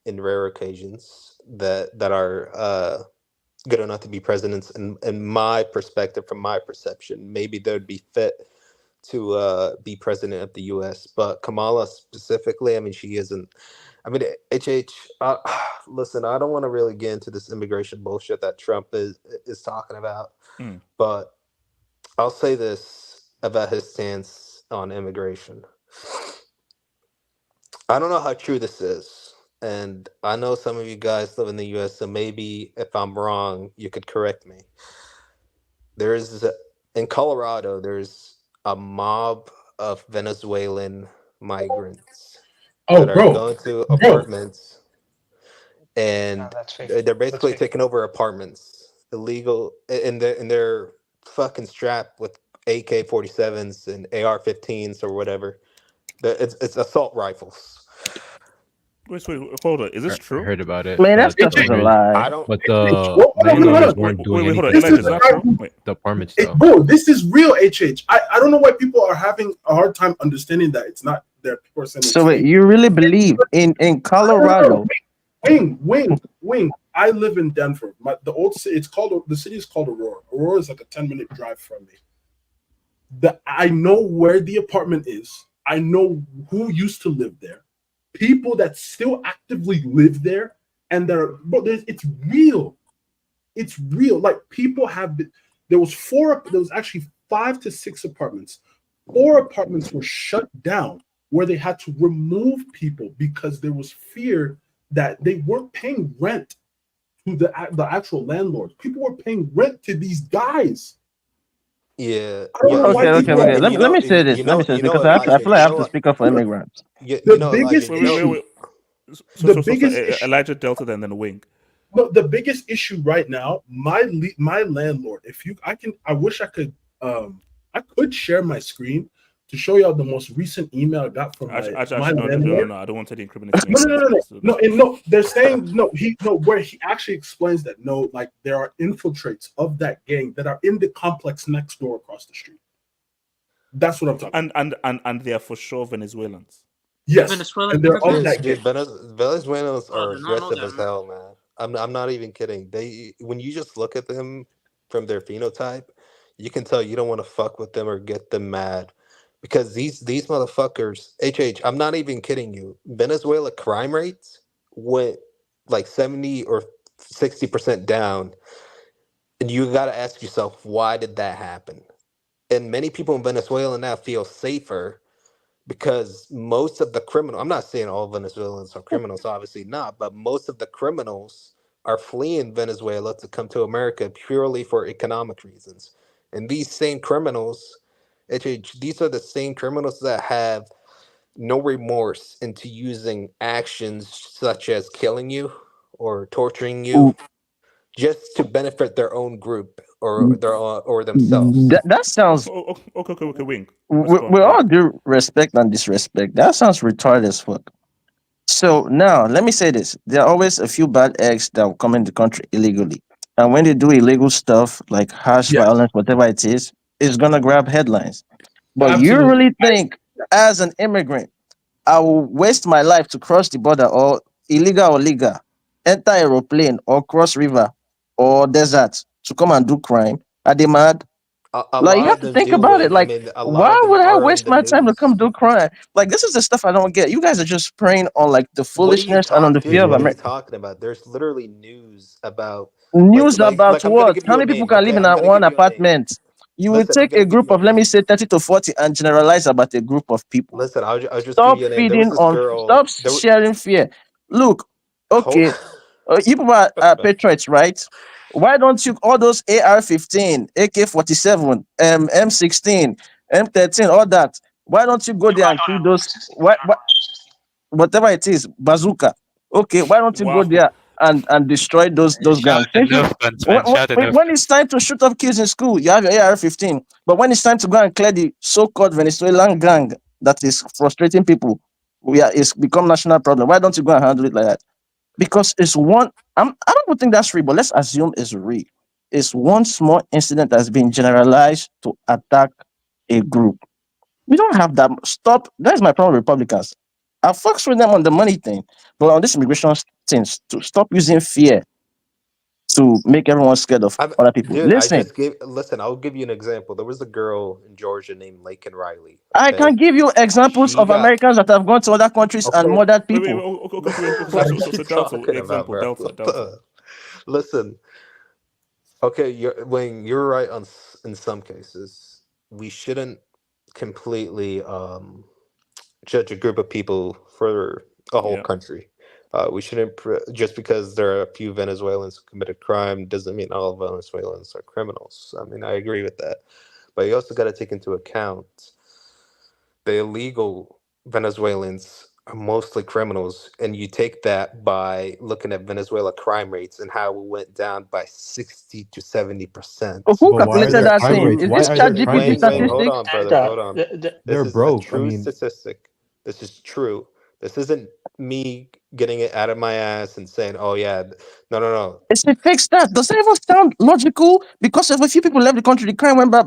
in rare occasions that are good enough to be presidents. In my perspective, from my perception, maybe they would be fit to be president of the U.S. But Kamala specifically, I mean, she isn't. I mean, listen, I don't want to really get into this immigration bullshit that Trump is talking about, but I'll say this about his stance on immigration. I don't know how true this is, and I know some of you guys live in the U.S., so maybe if I'm wrong, you could correct me. In Colorado, there's a mob of Venezuelan migrants that are going to apartments, and they're basically taking over apartments, illegal, and they're fucking strapped with AK-47s and AR-15s or whatever. It's assault rifles. Wait, hold on. Is this true? I heard about it. Man, that stuff is a lie. I don't. But the landowners weren't doing anything. The apartments, though. Bro, this is real, HH. I don't know why people are having a hard time understanding that it's not their person. So wait, you really believe in Colorado? Wing. I live in Denver. The city is called Aurora. Aurora is like a 10-minute drive from me. I know where the apartment is. I know who used to live there. People that still actively live there, and it's real. It's real. Like people have been. There was actually 5 to 6 apartments. 4 apartments were shut down where they had to remove people because there was fear that they weren't paying rent to the actual landlords. People were paying rent to these guys. Yeah. Okay. Let me say this. Because I feel like I have to speak up for immigrants. The biggest issue. Elijah Delta then Wing. No, the biggest issue right now, my landlord. I wish I could. I could share my screen to show y'all the most recent email I got from my landlord. No, I don't want to incriminate. No. They're saying where he actually explains that there are infiltrates of that gang that are in the complex next door across the street. That's what I'm talking about. And they are for sure Venezuelans. Yes, and they're all that gang. Venezuelans are aggressive as hell, man. I'm not even kidding. When you just look at them from their phenotype, you can tell you don't want to fuck with them or get them mad. Because these motherfuckers, I'm not even kidding you. Venezuela crime rates went like 70 or 60% down. And you got to ask yourself, why did that happen? And many people in Venezuela now feel safer because most of the criminal, I'm not saying all Venezuelans are criminals, obviously not, but most of the criminals are fleeing Venezuela to come to America purely for economic reasons. And these same criminals, these are the same criminals that have no remorse into using actions such as killing you or torturing you just to benefit their own group or themselves. That sounds. Okay, Wing. With all due respect and disrespect, that sounds retarded as fuck. So now, let me say this: there are always a few bad eggs that will come in the country illegally, and when they do illegal stuff like harsh Yes. violence, whatever it is, it's gonna grab headlines. But you Absolutely. really think, as an immigrant, I will waste my life to cross the border or illegal or legal, enter aeroplane or cross river or desert to come and do crime? Are they mad? A Like, you lot have of to them think do, about it. and I Like, mean, a lot of why them would I are in waste the my time to news. come do crime? Like, this is the stuff I don't get. You guys are just preying on like the What are you foolishness and on the fear dude? of What are you America. talking about? There's literally news about News about I'm gonna what? give How you a many people name. can Okay, live in I'm that gonna one give you a name. apartment? You will Listen, I'm take gonna a give group you a of, let me name. say, 30 to 40 and generalize about a group of people. Listen, I'll just give Stop you a name. There was feeding this on, girl. stop sharing fear. Look, Hold. okay, you people are patriots, right? Why don't you, all those AR-15, AK-47, M16, M13, all that? Why don't you go You there can't and kill own an those? M16. You Why, cannot own an M16. whatever it is, bazooka? Okay, why don't you go Wow. there and destroy those Shout gangs? out to Newfoundland, man. Shout out to When it's time to shoot up kids in school, you have your AR-15. But when it's time to go and clear the so-called Venezuelan gang that is frustrating people, it's become national problem. Why don't you go and handle it like that? Because it's one. I don't think that's real, but let's assume it's real. It's one small incident that's been generalized to attack a group. We don't have that. Stop. That's my problem with Republicans. I fucks with them on the money thing, but on this immigration things, to stop using fear to make everyone scared of other people. Dude, I Listen, just gave. Listen, I'll give you an example. There was a girl in Georgia named Laken Riley. I Okay, can give you examples she of got. Americans that have gone to other countries and Okay, murdered Wait, people. okay. what are So you Delta talking about, example, bro? Delta. Listen, okay, you're right on in some cases. We shouldn't completely judge a group of people for a whole Yeah. country. We shouldn't just because there are a few Venezuelans who committed crime doesn't mean all Venezuelans are criminals. I mean, I agree with that, but you also got to take into account the illegal Venezuelans are mostly criminals, and you take that by looking at Venezuela crime rates and how it went down by 60 to 70%. Who But why are calculated there that crime thing? rates? Is Why this are there crime ChatGPT rates Wayne, though? hold statistics? on, brother, Delta, hold on. They're This is a broke. I true mean, statistic. This is true. This isn't me getting it out of my ass and saying, "Oh yeah, no." It's a fake stat. Does that even sound logical? Because if a few people left the country, the crime went by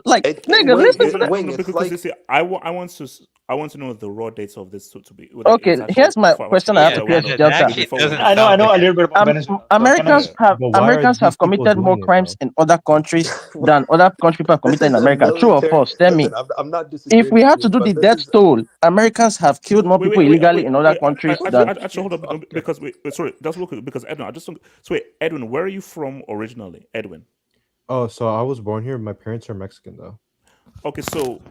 like, nigga, listen to that. Wing, No, it's because you like see, I want to know the raw dates of this to be whether Okay, it's actual here's my question I have because Yeah, to I want clear to to know it Delta. actually before doesn't we. I know sound a like it. little bit about Venezuela. So can I? Americans have but why are these people committed more doing it crimes though? in other countries than other country people have this committed in is a America. True or military. false? Tell me. Listen, I'm not If disagreeing we with have to you, do the but this death is toll, Americans have killed more people illegally in other countries than. Actually, hold up, because sorry, that's real quick, because Edwin, I just don't. So wait, Edwin, where are you from originally, Edwin? Oh, so I was born here. My parents are Mexican though. Okay, so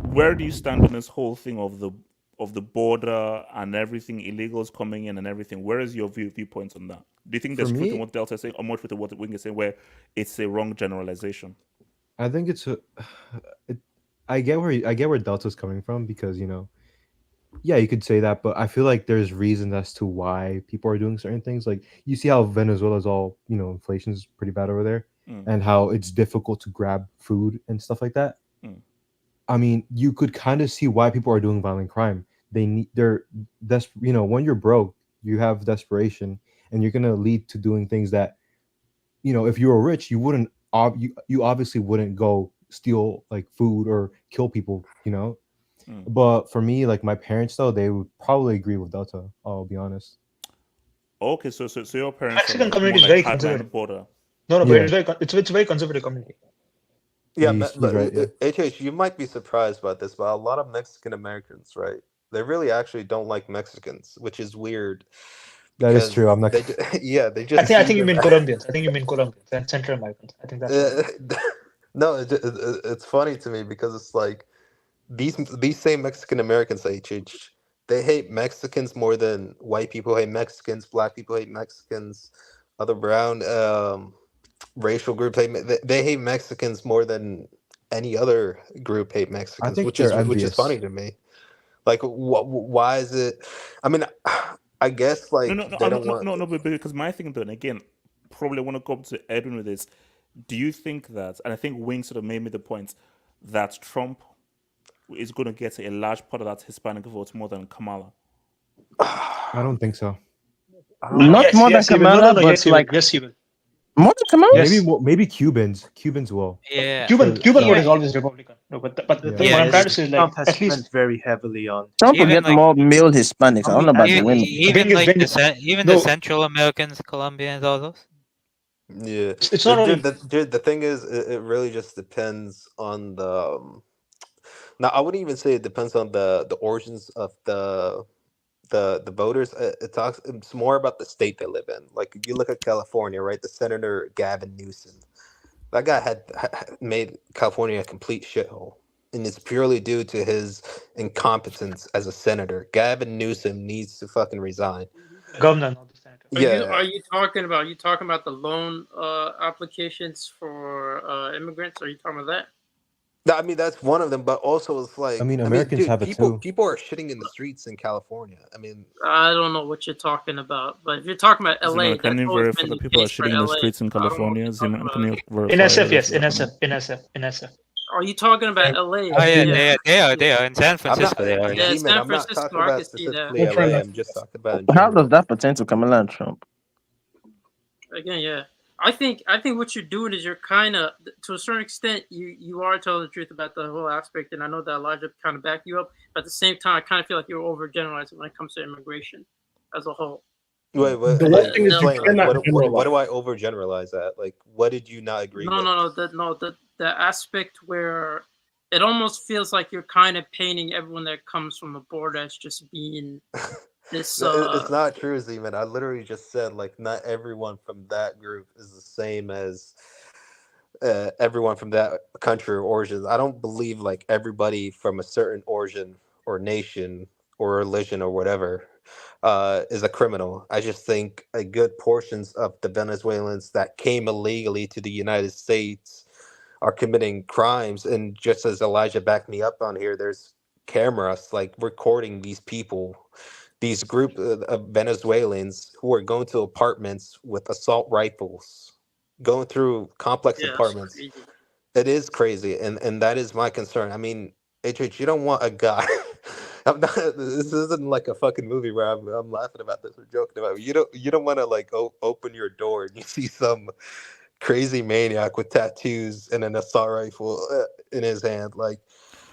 where do you stand on this whole thing of the border and everything illegals coming in and everything? Where is your viewpoint on that? Do you think For there's truth in me, what Delta is saying, or more truth in what Wing is saying, where it's a wrong generalization? I think it's a. It, I get where Delta's coming from because yeah, you could say that, but I feel like there's reasons as to why people are doing certain things. Like you see how Venezuela's all inflation's pretty bad over there, Mm, and how it's difficult to grab food and stuff like that. mm, I mean, you could kind of see why people are doing violent crime. When you're broke, you have desperation, and you're gonna lead to doing things that if you were rich, you wouldn't. You obviously wouldn't go steal like food or kill people. mm. But for me, like my parents, though, they would probably agree with Delta. I'll be honest. Okay, so your The parents are Mexican like more community is like very hardline conservative. border. No, but Yeah, it's a very conservative community. yeah, he's right. Yeah. HH. You might be surprised about this, but a lot of Mexican Americans, right? They really actually don't like Mexicans, which is weird That is true. I'm not. They yeah, they just I see think you them. mean Colombians. I think you mean Colombians and Central Americans. I think that's right. No, it's funny to me because it's like these same Mexican Americans, HH, they hate Mexicans more than white people hate Mexicans, black people hate Mexicans, other brown racial groups they hate Mexicans more than any other group hate I Mexicans, think which is they're envious. funny to me. Like, why is it? I mean, I guess like they don't want. No, but because my thing though, and again, probably want to go up to Edwin with this. Do you think that, and I think Wing sort of made me the point, that Trump is going to get a large part of that Hispanic vote more than Kamala? I don't think so. Not Yes, more than yes, he will. No, Kamala, no, but yes, he will. like Yes, he will. more than Kamala. Yes. Maybe Cubans. Cubans will. Yeah. Cuban vote Even- is always Republican. No, but The Yeah. thing what I'm is, trying to say is like Trump has at least spent very heavily on. Trump will Even get like- more male Hispanics. I don't know about the women. even is like when- even no. the Central Americans, Colombians, all those. Yeah, It's not only dude, the thing is, it really just depends on the. Now, I wouldn't even say it depends on the origins of the voters. It's more about the state they live in. Like if you look at California, right? The Senator Gavin Newsom, that guy had made California a complete shithole, and it's purely due to his incompetence as a senator. Gavin Newsom needs to fucking resign. governor, not the senator. Yeah. Are you talking about the loan applications for immigrants? Are you talking about that? No, I mean that's one of them, but also it's like I mean, Americans dude, have it people too. people are shitting in the streets in California. I mean, I don't know what you're talking about, but if you're talking about LA, Zima, that's can you always verify been that the people are case for shitting in the LA. streets in I don't know what California? you're Zima, talking can you about. verify In SF, that yes, is happening? in SF. Are you talking about LA? Oh yeah, they are in San Francisco. They are. Yeah, G-Man, San I'm not Francisco. talking I about can see that. specifically LA. I'm just talking about in How general. does that pertain to Kamala and Trump? Again, yeah. I think what you're doing is you're kind of, to a certain extent, you are telling the truth about the whole aspect, and I know that Elijah kind of backed you up. But at the same time, I kind of feel like you're overgeneralizing when it comes to immigration as a whole. Wait, The one thing is you explain. Like, cannot what generalize. do I overgeneralize at? Like, what did you not agree with? No. The aspect where it almost feels like you're kind of painting everyone that comes from the border as just being this. It's not true, Zeman. I literally just said like not everyone from that group is the same as everyone from that country or origin. I don't believe like everybody from a certain origin or nation or religion or whatever is a criminal. I just think a good portions of the Venezuelans that came illegally to the United States are committing crimes. And just as Elijah backed me up on here, there's cameras like recording these people, these group of Venezuelans who are going to apartments with assault rifles, going through complex apartments. Crazy. It is crazy, and that is my concern. I mean, HH, you don't want a guy. I'm not. This isn't like a fucking movie where I'm laughing about this or joking about it. You don't want to like open your door and you see some crazy maniac with tattoos and an assault rifle in his hand. Like,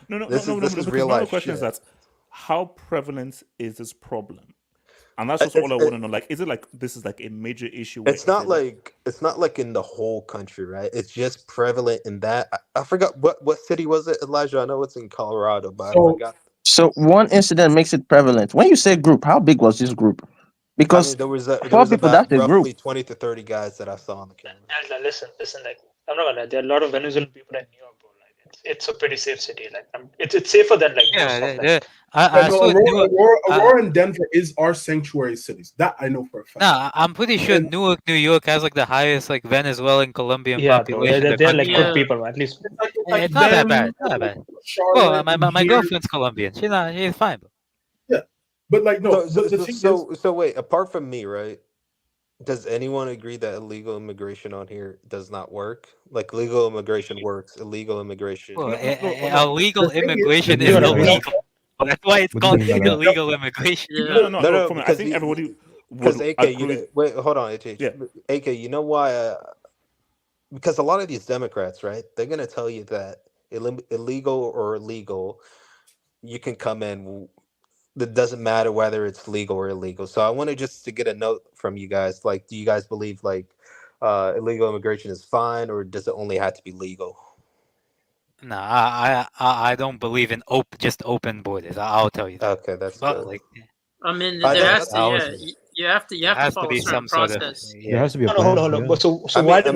this is real life question shit. is that how prevalent is this problem? And that's just all I want to know. Like, is it like this is like a major issue? It's not like in the whole country, right? It's just prevalent in that. I forgot what city was it, Elijah? I know it's in Colorado, but I forgot. So one incident makes it prevalent. When you say group, how big was this group? Because there was four people, about that's a roughly group. 20 to 30 guys that I saw on the camera. Listen. Like I'm not gonna lie, there are a lot of Venezuelan people in New York, bro. Like it's a pretty safe city. Like it's safer than like most stuff. Like, Aurora and Denver is our sanctuary cities. That I know for a fact. No, I'm pretty sure Newark, New York has like the highest like Venezuelan Colombian yeah, bro, population. they're like good people, at least. It's not that bad. Not that bad. Well, my girlfriend's Colombian. She's fine. Bro. Yeah, but like no. So wait. Apart from me, right? Does anyone agree that illegal immigration on here does not work? Like legal immigration works, illegal immigration. Well, illegal immigration is illegal. That's why it's called illegal immigration. No. I think everybody would AK, agree. wait, hold on, HH. Yeah. AK, you know why? Because a lot of these Democrats, right? They're gonna tell you that illegal or illegal, you can come in. It doesn't matter whether it's legal or illegal. So I wanted just to get a note from you guys. Like, do you guys believe like illegal immigration is fine, or does it only have to be legal? No, I don't believe in just open borders. I'll tell you that. Okay, that's but, good. like, I mean, I there know- has to, You have to There has to follow be a certain some sort of process. There has to be a No, hold on, plan. hold on. Yeah. So why did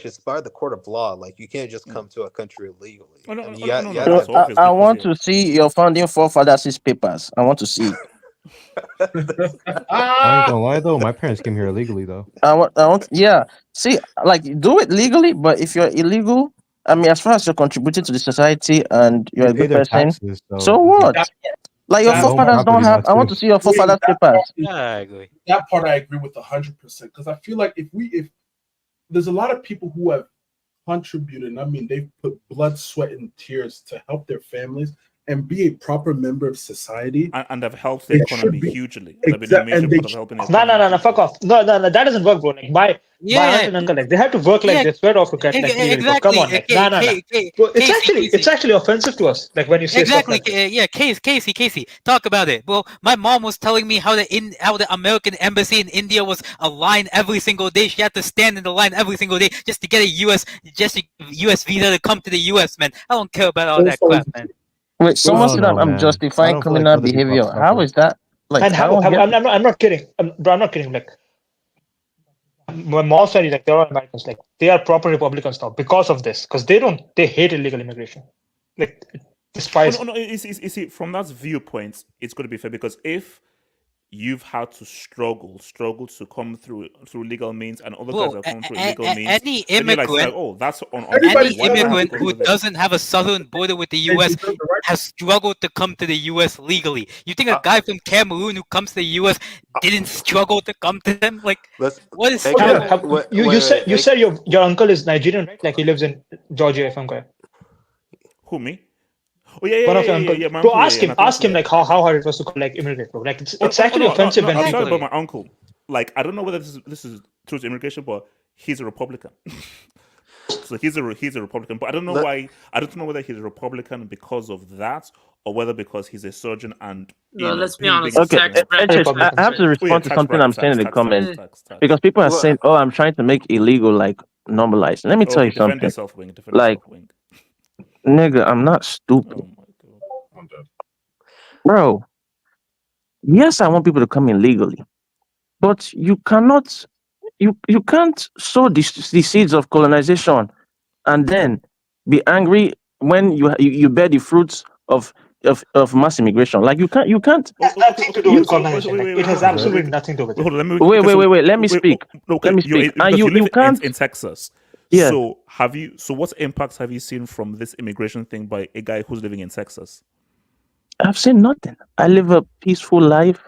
it's by the court of law. Like you can't just come to a country illegally. Oh, no, I mean, no, no, you no, have to So that's have obvious I because want to see your founding forefathers' papers. I want to see it. I ain't gonna lie though, my parents came here illegally though. Yeah. See, like, do it legally, but if you're illegal, I mean, as far as you're contributing to the society and you're They a pay good their person, taxes, so so what? That, Like, your they that own part, forefathers don't property have. lots I want too. to see your wait, forefathers' that papers. part is, I agree. that part I agree with 100% because I feel like if there's a lot of people who have contributed. I mean, they've put blood, sweat, and tears to help their families and be a proper member of society. and they've helped the It should economy be hugely. They've been a exact, major and they part of helping the No, economy no, fuck hugely. off. No, that doesn't work, bro. Like my aunt Yeah, and uncle, like they had to work like yeah, their sweat off to get like legally, bro. Come exactly. on, like nah. Bro, Casey. it's actually offensive to us, like when you say stuff Exactly. like this. Yeah, Casey, talk about it. Well, my mom was telling me how the American embassy in India was a line every single day. She had to stand in the line every single day just to get a US visa to come to the US, man. I don't care about all that crap, man. Wait, I someone don't said know, I'm man. I justifying don't feel like criminal other people have behavior. How suffered. is that? Like, And I don't get. I'm not kidding, bro. I'm not kidding. Like my mom's family, like they're all Americans, like they are proper Republicans now because of this, because they hate illegal immigration, like Oh, despise. no, you see, from that viewpoint, it's going to be fair because if you've had to struggle to come through legal means, and other guys Bro, have come through illegal means, any then you're like, immigrant, oh, that's unfair. Everybody any Why do I have to immigrant go who through this? doesn't have a southern border with the and U.S. deserve the right. has struggled to come to the U.S. legally. You think a guy from Cameroon who comes to the U.S. didn't struggle to come to them? Like, Let's. what is Hey, Hold can, on, struggle? wait, you said wait, hey, your uncle is Nigerian, right? Like he lives in Georgia, if I'm correct. Who, me? Oh, yeah, One of your uncle. my Bro, uncle, yeah, my ask uncle, him yeah. like how hard it was to like immigrate, bro. Like it's Oh, actually offensive no, when I'm people. sorry about my uncle. Like, I don't know whether this is true to immigration, but he's a Republican. So he's a Republican, but I don't know let, why. I don't know whether he's a Republican because of that, or whether because he's a surgeon and No, let's be him being honest. a Okay, surgeon. I have to Oh yeah, respond to tax something I'm bracket, saying in the comments tax. because people are saying, what, "Oh, I'm trying to make illegal like normalized." Let me tell Okay, you defend something. yourself, Wing. Defend Like, yourself, Wing. nigga, I'm not stupid, Oh my god. I'm dead. bro. Yes, I want people to come in legally, but you can't sow the seeds of colonization and then be angry when you bear the fruits of mass immigration. Like, you can't. It has nothing to do with colonization. Like it has absolutely Wait, nothing to do with it. hold on. Let me. Wait, Okay, wait, so wait, wait. Let me wait. speak. Okay, Let me speak. And because you live you can't. in Texas. Yeah. So have you? So what impacts have you seen from this immigration thing by a guy who's living in Texas? I've seen nothing. I live a peaceful life.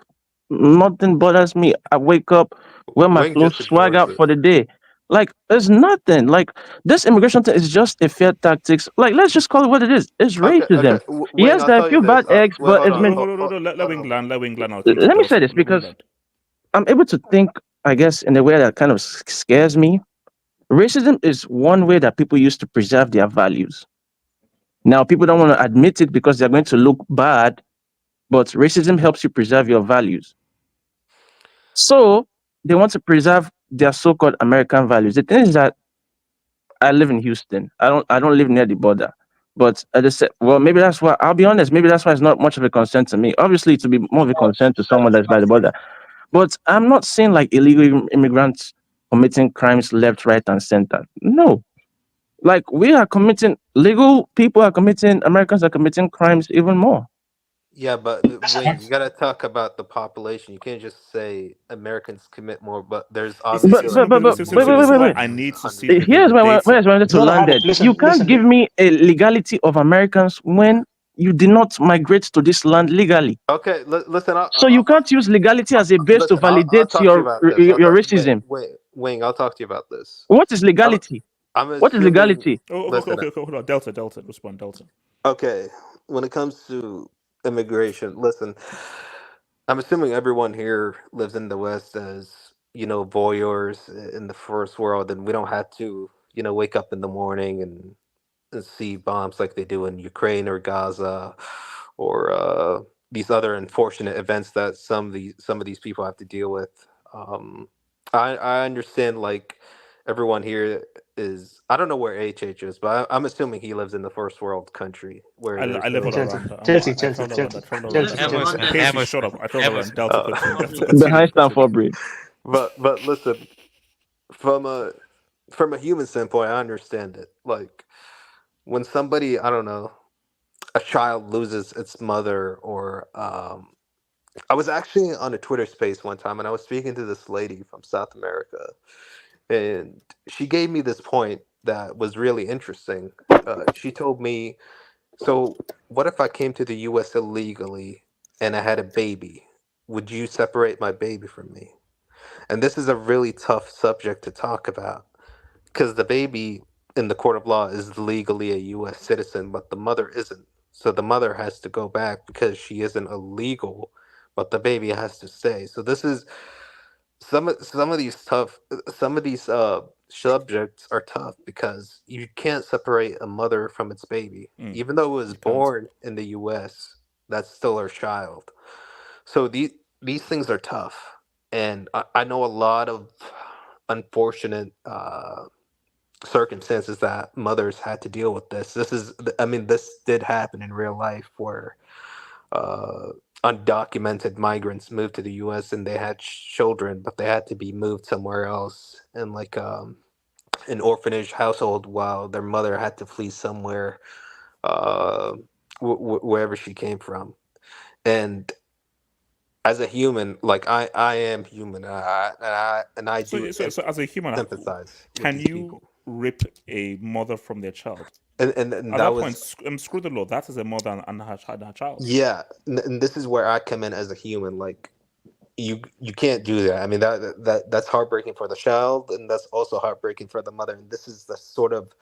Nothing bothers me. I wake up, wear my Wing clothes, just swag ignores out it. for the day. Like, there's nothing. Like, this immigration thing is just a fair tactics. Like, let's just call it what it is. It's racism. Wing, Yes, I'll there are a tell you few this. bad eggs, Wait, but hold it's on. been. Let Wing land. Let Wing land. I'll come to Let me say Delta. this Let Wing because land. I'm able to think, I guess, in a way that kind of scares me. Racism is one way that people use to preserve their values. Now, people don't want to admit it because they're going to look bad, but racism helps you preserve your values. So they want to preserve their so-called American values. The thing is that I live in Houston. I don't live near the border. But at the well, maybe that's why I'll be honest, maybe that's why it's not much of a concern to me. Obviously it will be more of a concern to someone that's by the border. But I'm not seeing like illegal immigrants committing crimes left, right, and center. No. Like, we are committing legal people are committing Americans are committing crimes even more. Yeah, but Wing, you gotta talk about the population. You can't just say Americans commit more, but there's obviously like Wait, wait, wait, This is wait, why wait. I need to see Here's the where data. I wanted to No, no, land Alex, it. You can't give me a legality of Americans when you did not migrate to this land legally. Okay, listen. So you can't use legality as a base to Listen. I'll validate talk to you about this. your racism. Wait, Wing. I'll talk to you about this. What is legality? I'm What is assuming. legality? Listen. Okay, hold on. Delta. Respond, Delta. Okay, when it comes to immigration, listen. I'm assuming everyone here lives in the West as voyeurs in the first world, and we don't have to wake up in the morning and see bombs like they do in Ukraine or Gaza, or these other unfortunate events that some of these people have to deal with. I understand like everyone here is I don't know where HH is, but I'm assuming he lives in the first world country where I there's live no. all Chelsea, around. Chelsea, I Chelsea, travel around. I Chelsea, travel around. I Chelsea, travel around. Chelsea. Casey, shut up. I travel around. Delta, Uh, continue. The high Continue. stand for Continue. breed. but listen, from a human standpoint, I understand it. Like when somebody, I don't know, a child loses its mother, or I was actually on a Twitter space one time, and I was speaking to this lady from South America, and she gave me this point that was really interesting. She told me, "So, what if I came to the U.S. illegally and I had a baby? Would you separate my baby from me?" And this is a really tough subject to talk about because the baby in the court of law is legally a U.S. citizen, but the mother isn't. So the mother has to go back because she isn't illegal, but the baby has to stay. So this is some of these tough some of these subjects are tough because you can't separate a mother from its baby, even though it was You can't. born in the U.S. That's still her child. So these things are tough, and I know a lot of unfortunate circumstances that mothers had to deal with this. I mean, this did happen in real life where uh, undocumented migrants moved to the U.S. and they had children, but they had to be moved somewhere else in like an orphanage household while their mother had to flee somewhere, uh, wherever she came from. And as a human, like I am human, and I do So as a human, sympathize with can these you people. rip a mother from their child? And At that that point, was screw the law. That is a mother and her child. yeah, and this is where I come in as a human. Like you can't do that. I mean that's heartbreaking for the child, and that's also heartbreaking for the mother. And this is the sort of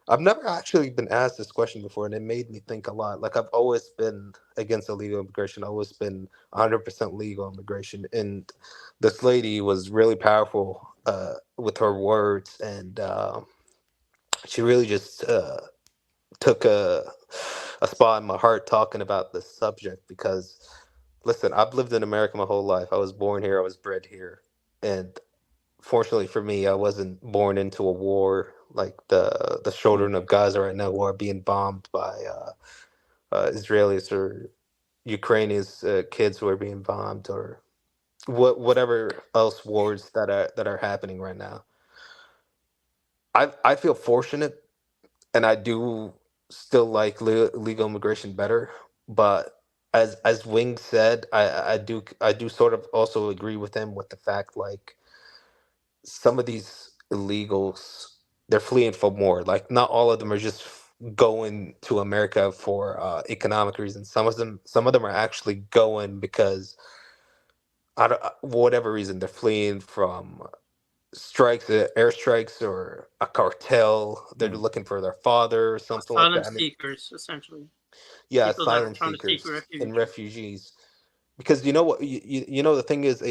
I've never actually been asked this question before, and it made me think a lot. Like I've always been against illegal immigration. I've always been 100% legal immigration, and this lady was really powerful with her words, and she really just took a spot in my heart talking about this subject because listen, I've lived in America my whole life. I was born here, I was bred here. And fortunately for me, I wasn't born into a war like the children of Gaza right now who are being bombed by Israelis or Ukrainians kids who are being bombed or whatever else wars that are happening right now. I feel fortunate and I do still like legal immigration better. But as Wing said, I do sort of also agree with him with the fact like some of these illegals they're fleeing for more. Like not all of them are just going to America for economic reasons. Some of them are actually going because I don't, whatever reason they're fleeing from strikes, airstrikes, or a cartel. They're looking for their father or something like Asylum that. I mean, seekers, essentially. yeah, People that are asylum trying to seek seekers and refuge. refugees. Because you know what, you know the thing is,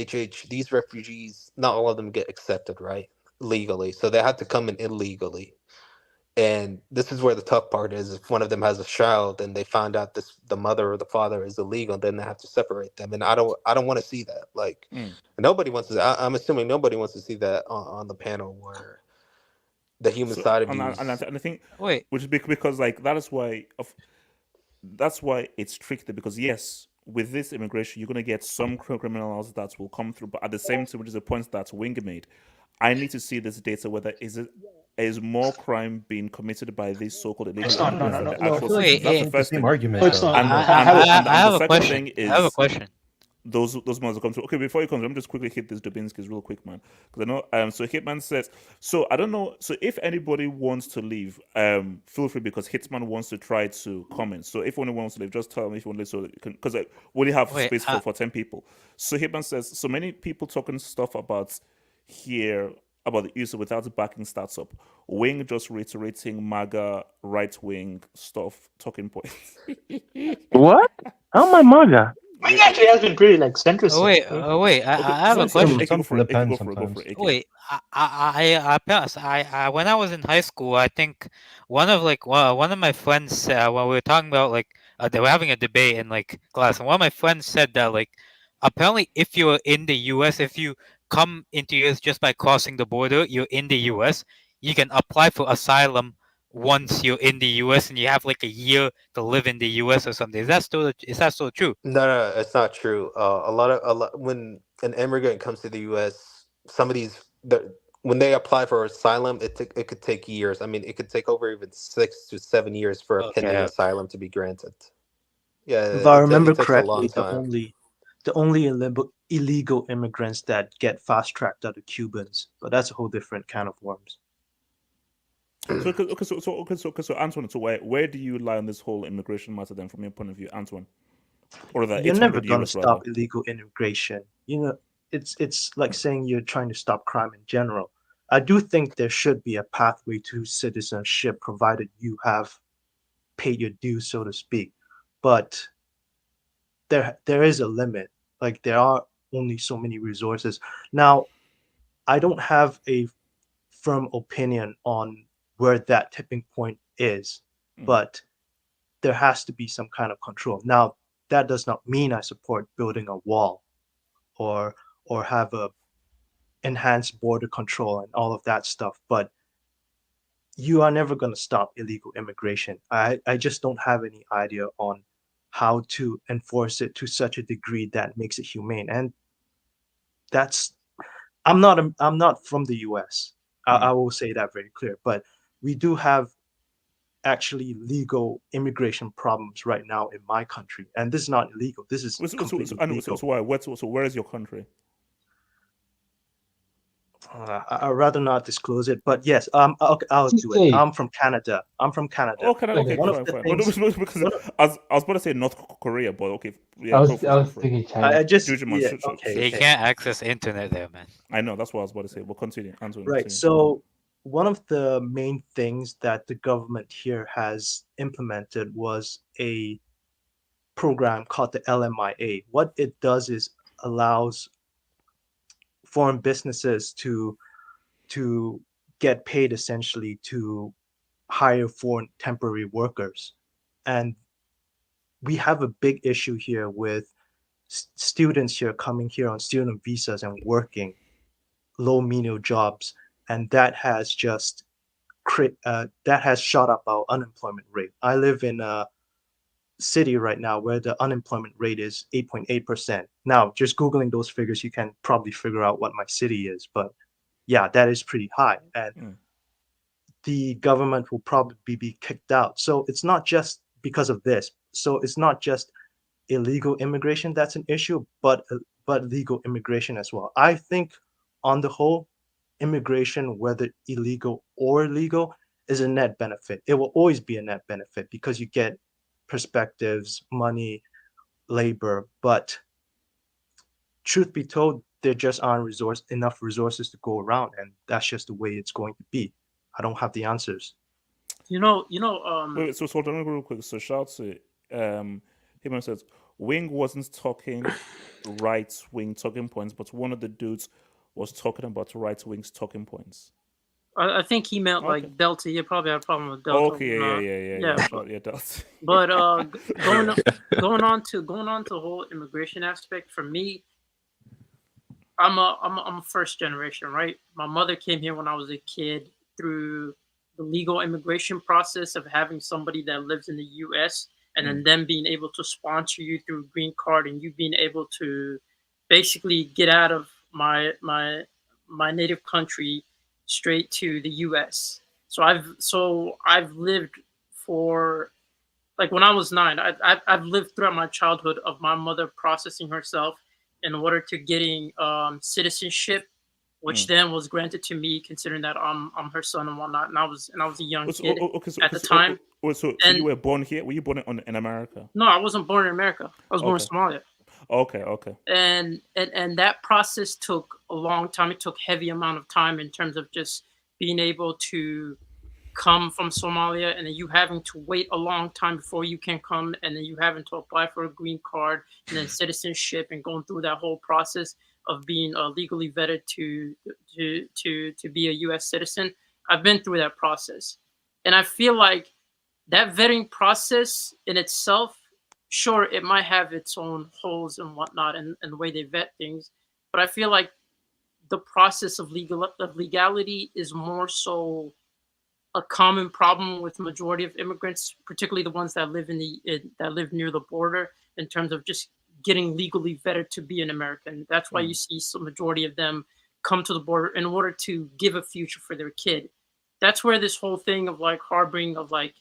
these refugees, not all of them get accepted right legally, so they have to come in illegally. And this is where the tough part is. If one of them has a child and they find out the mother or the father is illegal, then they have to separate them. And I don't want to see that. Like nobody wants to. I'm assuming nobody wants to see that on the panel where the human So side and abuse. I think Wait. which is because like that's why it's tricky because yes, with this immigration, you're gonna get some criminals that will come through, but at the same time, which is a point that Wing made, I need to see this data whether is more crime being committed by these so-called illegal It's not. No, immigrants no, than no, the no. I actual feel like citizens. Wait, That's the It's the first same thing. argument No, it's though. not. And I the have a second question. thing I have a is question. those ones will come through. Okay, before you come, let me just quickly hit this Dubinsky's real quick, man. Because I know so Hitman says so I don't know. So if anybody wants to leave, feel free because Hitman wants to try to comment. So if anyone wants to leave, just tell me if you want to leave so you can because we only have Wait, space for 10 people. So Hitman says so many people talking stuff about here about the use without backing stats up. Wing just reiterating MAGA right wing stuff talking points. What? How am I MAGA? Mine actually has been pretty like oh centrist. wait, Right? oh wait. Okay, I have a so question. AK, go for it. AK, go Depends for it. Go for sometimes. it. AK. Wait, I passed. When I was in high school, I think one of my friends when we were talking about like they were having a debate in like class, and one of my friends said that like apparently if you're in the U.S., if you come into U.S. just by crossing the border, you're in the U.S. you can apply for asylum once you're in the U.S. and you have like a year to live in the U.S. or something. Is that still true? No, it's not true. A lot when an immigrant comes to the U.S., when they apply for asylum, it could take years. I mean, it could take over even 6 to 7 years for a pending Okay. asylum to be granted. Yeah, If I remember it takes a long correctly, the time. only illegal immigrants that get fast tracked are the Cubans, but that's a whole different can of worms. So Antoine, so where do you lie on this whole immigration matter then, from your point of view, Antoine? Or the You're never 800 gonna euros rather? stop illegal immigration. You know, it's like saying you're trying to stop crime in general. I do think there should be a pathway to citizenship, provided you have paid your dues, so to speak. But there is a limit. Like there are only so many resources. Now, I don't have a firm opinion on where that tipping point is, but there has to be some kind of control. Now, that does not mean I support building a wall or have a enhanced border control and all of that stuff, but you are never going to stop illegal immigration. I just don't have any idea on how to enforce it to such a degree that makes it humane. And that's I'm not from the US. I will say that very clear, but we do have actually legal immigration problems right now in my country, and this is not illegal. This is completely legal. So where is your country? I'd rather not disclose it, but yes, okay, I'll do it. I'm from Canada. Oh, Canada. Okay, One of fine, the fine. things, Because I was about to say North Korea, but okay, yeah, I go was for it. thinking China. I just Juju man, yeah, shoot. They can't access internet there, man. I know, that's what I was about to say. But continue, Antoine. right. Continue. So one of the main things that the government here has implemented was a program called the LMIA. What it does is allows foreign businesses to get paid essentially to hire foreign temporary workers. And we have a big issue here with students here coming here on student visas and working low menial jobs, and that has just that has shot up our unemployment rate. I live in a city right now where the unemployment rate is 8.8%. Now, just googling those figures, you can probably figure out what my city is, but yeah, that is pretty high, and the government will probably be kicked out. So it's not just because of this. So it's not just illegal immigration that's an issue, but legal immigration as well. I think on the whole, immigration, whether illegal or legal, is a net benefit. It will always be a net benefit because you get perspectives, money, labor. But truth be told, there just aren't enough resources to go around, and that's just the way it's going to be. I don't have the answers. Wait, so hold on real quick. So shout to him says Wing wasn't talking right wing talking points, but one of the dudes was talking about right wing's talking points. I think he meant like Delta. You probably have a problem with Delta. Okay, yeah, Delta. But going on to the whole immigration aspect, for me, I'm a first generation, right? My mother came here when I was a kid through the legal immigration process of having somebody that lives in the U.S. and then them being able to sponsor you through a green card and you being able to basically get out of my native country straight to the U.S. So I've lived for, like, when I was 9, I've lived throughout my childhood of my mother processing herself in order to getting citizenship, which then was granted to me, considering that I'm her son and whatnot. And I was a young kid at the time. So you were born here? Were you born in America? No, I wasn't born in America. I was born in Somalia. Okay. And that process took a long time. It took heavy amount of time in terms of just being able to come from Somalia, and then you having to wait a long time before you can come, and then you having to apply for a green card and then citizenship, and going through that whole process of being legally vetted to be a U.S. citizen. I've been through that process, and I feel like that vetting process in itself, sure, it might have its own holes and whatnot, and the way they vet things, but I feel like the process of legality is more so a common problem with majority of immigrants, particularly the ones that live that live near the border, in terms of just getting legally vetted to be an American. That's why you see some majority of them come to the border in order to give a future for their kid. That's where this whole thing of like harboring of like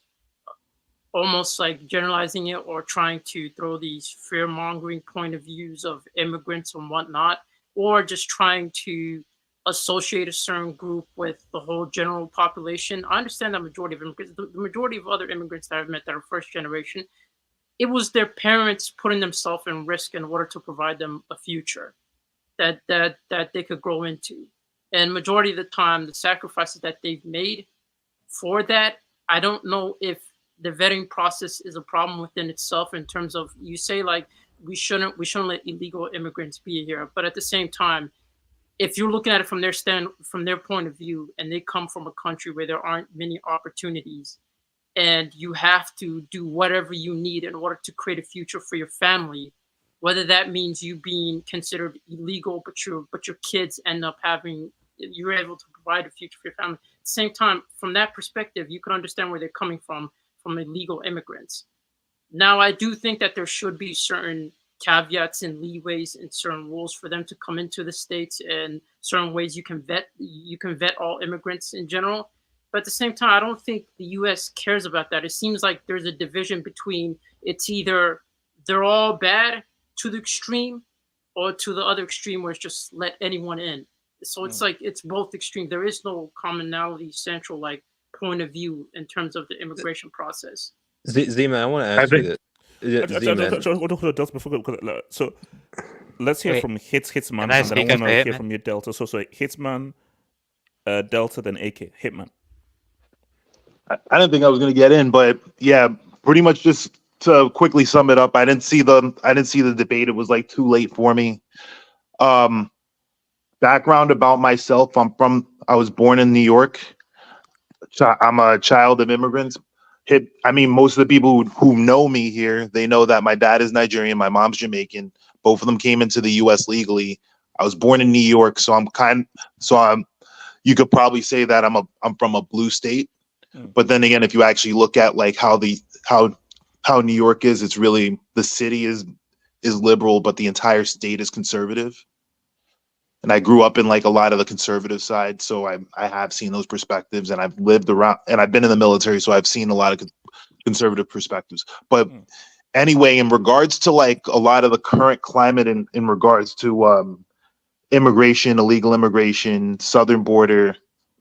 almost like generalizing it or trying to throw these fear mongering point of views of immigrants and whatnot, or just trying to associate a certain group with the whole general population. I understand that majority of immigrants, the majority of other immigrants that I've met that are first generation, it was their parents putting themselves in risk in order to provide them a future that they could grow into. And majority of the time, the sacrifices that they've made for that, I don't know if the vetting process is a problem within itself in terms of, you say like we shouldn't let illegal immigrants be here, but at the same time, if you're looking at it from their point of view, and they come from a country where there aren't many opportunities, and you have to do whatever you need in order to create a future for your family, whether that means you being considered illegal, but your kids end up you're able to provide a future for your family. At the same time, from that perspective, you can understand where they're coming from illegal immigrants. Now, I do think that there should be certain caveats and leeways and certain rules for them to come into the States, and certain ways you can vet all immigrants in general. But at the same time, I don't think the U.S. cares about that. It seems like there's a division between, it's either they're all bad to the extreme, or to the other extreme where it's just let anyone in. So it's like it's both extreme. There is no commonality, central like point of view in terms of the immigration process. Z-Man, I want to ask you that. So let's hear from Hitsman, and then I want to hear from you, Delta. So Hitsman, Delta, then AK Hitman. I didn't think I was going to get in, but yeah, pretty much just to quickly sum it up, I didn't see the debate. It was like too late for me. Background about myself: I was born in New York. I'm a child of immigrants. Most of the people who know me here, they know that my dad is Nigerian, my mom's Jamaican. Both of them came into the U.S. legally. I was born in New York, you could probably say that I'm from a blue state. But then again, if you actually look at like how New York is, it's really, the city is liberal, but the entire state is conservative. And I grew up in like a lot of the conservative side, so I have seen those perspectives, and I've lived around, and I've been in the military, so I've seen a lot of conservative perspectives. But anyway, in regards to like a lot of the current climate in regards to immigration, illegal immigration, southern border,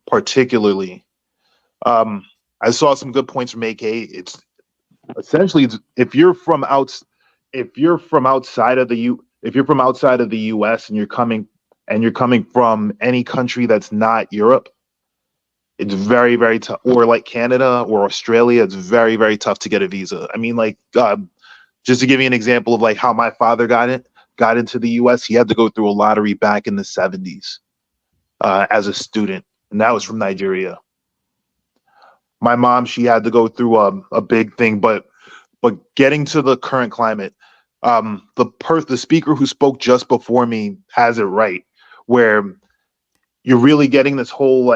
particularly, I saw some good points from AK. It's essentially, if you're from outside of the U.S. and you're coming from any country that's not Europe, it's very, very tough. Or like Canada or Australia, it's very, very tough to get a visa. Just to give you an example of like how my father got into the U.S., he had to go through a lottery back in the 70s as a student, and that was from Nigeria. My mom, she had to go through a big thing, but getting to the current climate, the speaker who spoke just before me has it right, where you're really getting this whole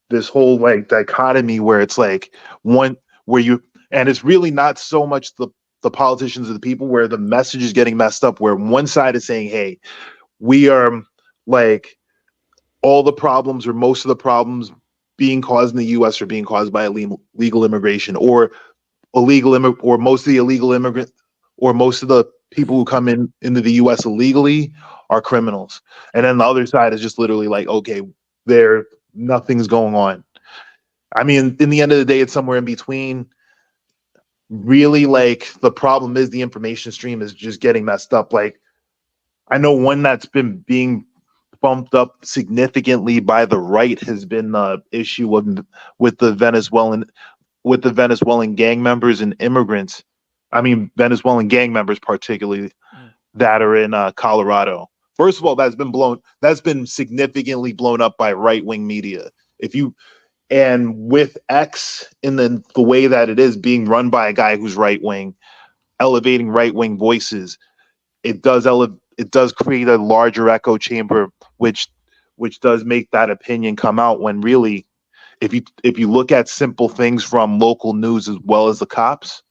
dichotomy where it's like and it's really not so much the politicians or the people, where the message is getting messed up, where one side is saying, hey, we are like, all the problems or most of the problems being caused in the U.S. are being caused by illegal immigration, or most of the illegal immigrant, or most of the people who come into the U.S. illegally are criminals. And then the other side is just literally like, okay, nothing's going on. In the end of the day, it's somewhere in between. Really, like, the problem is the information stream is just getting messed up. Like, I know one that's been being bumped up significantly by the right has been the issue with the Venezuelan gang members and immigrants. Venezuelan gang members particularly that are in Colorado. First of all, that's been significantly blown up by right-wing media. And with X in the way that it is being run by a guy who's right-wing, elevating right-wing voices, it does create a larger echo chamber, which which does make that opinion come out when really, if you look at simple things from local news as well as the cops,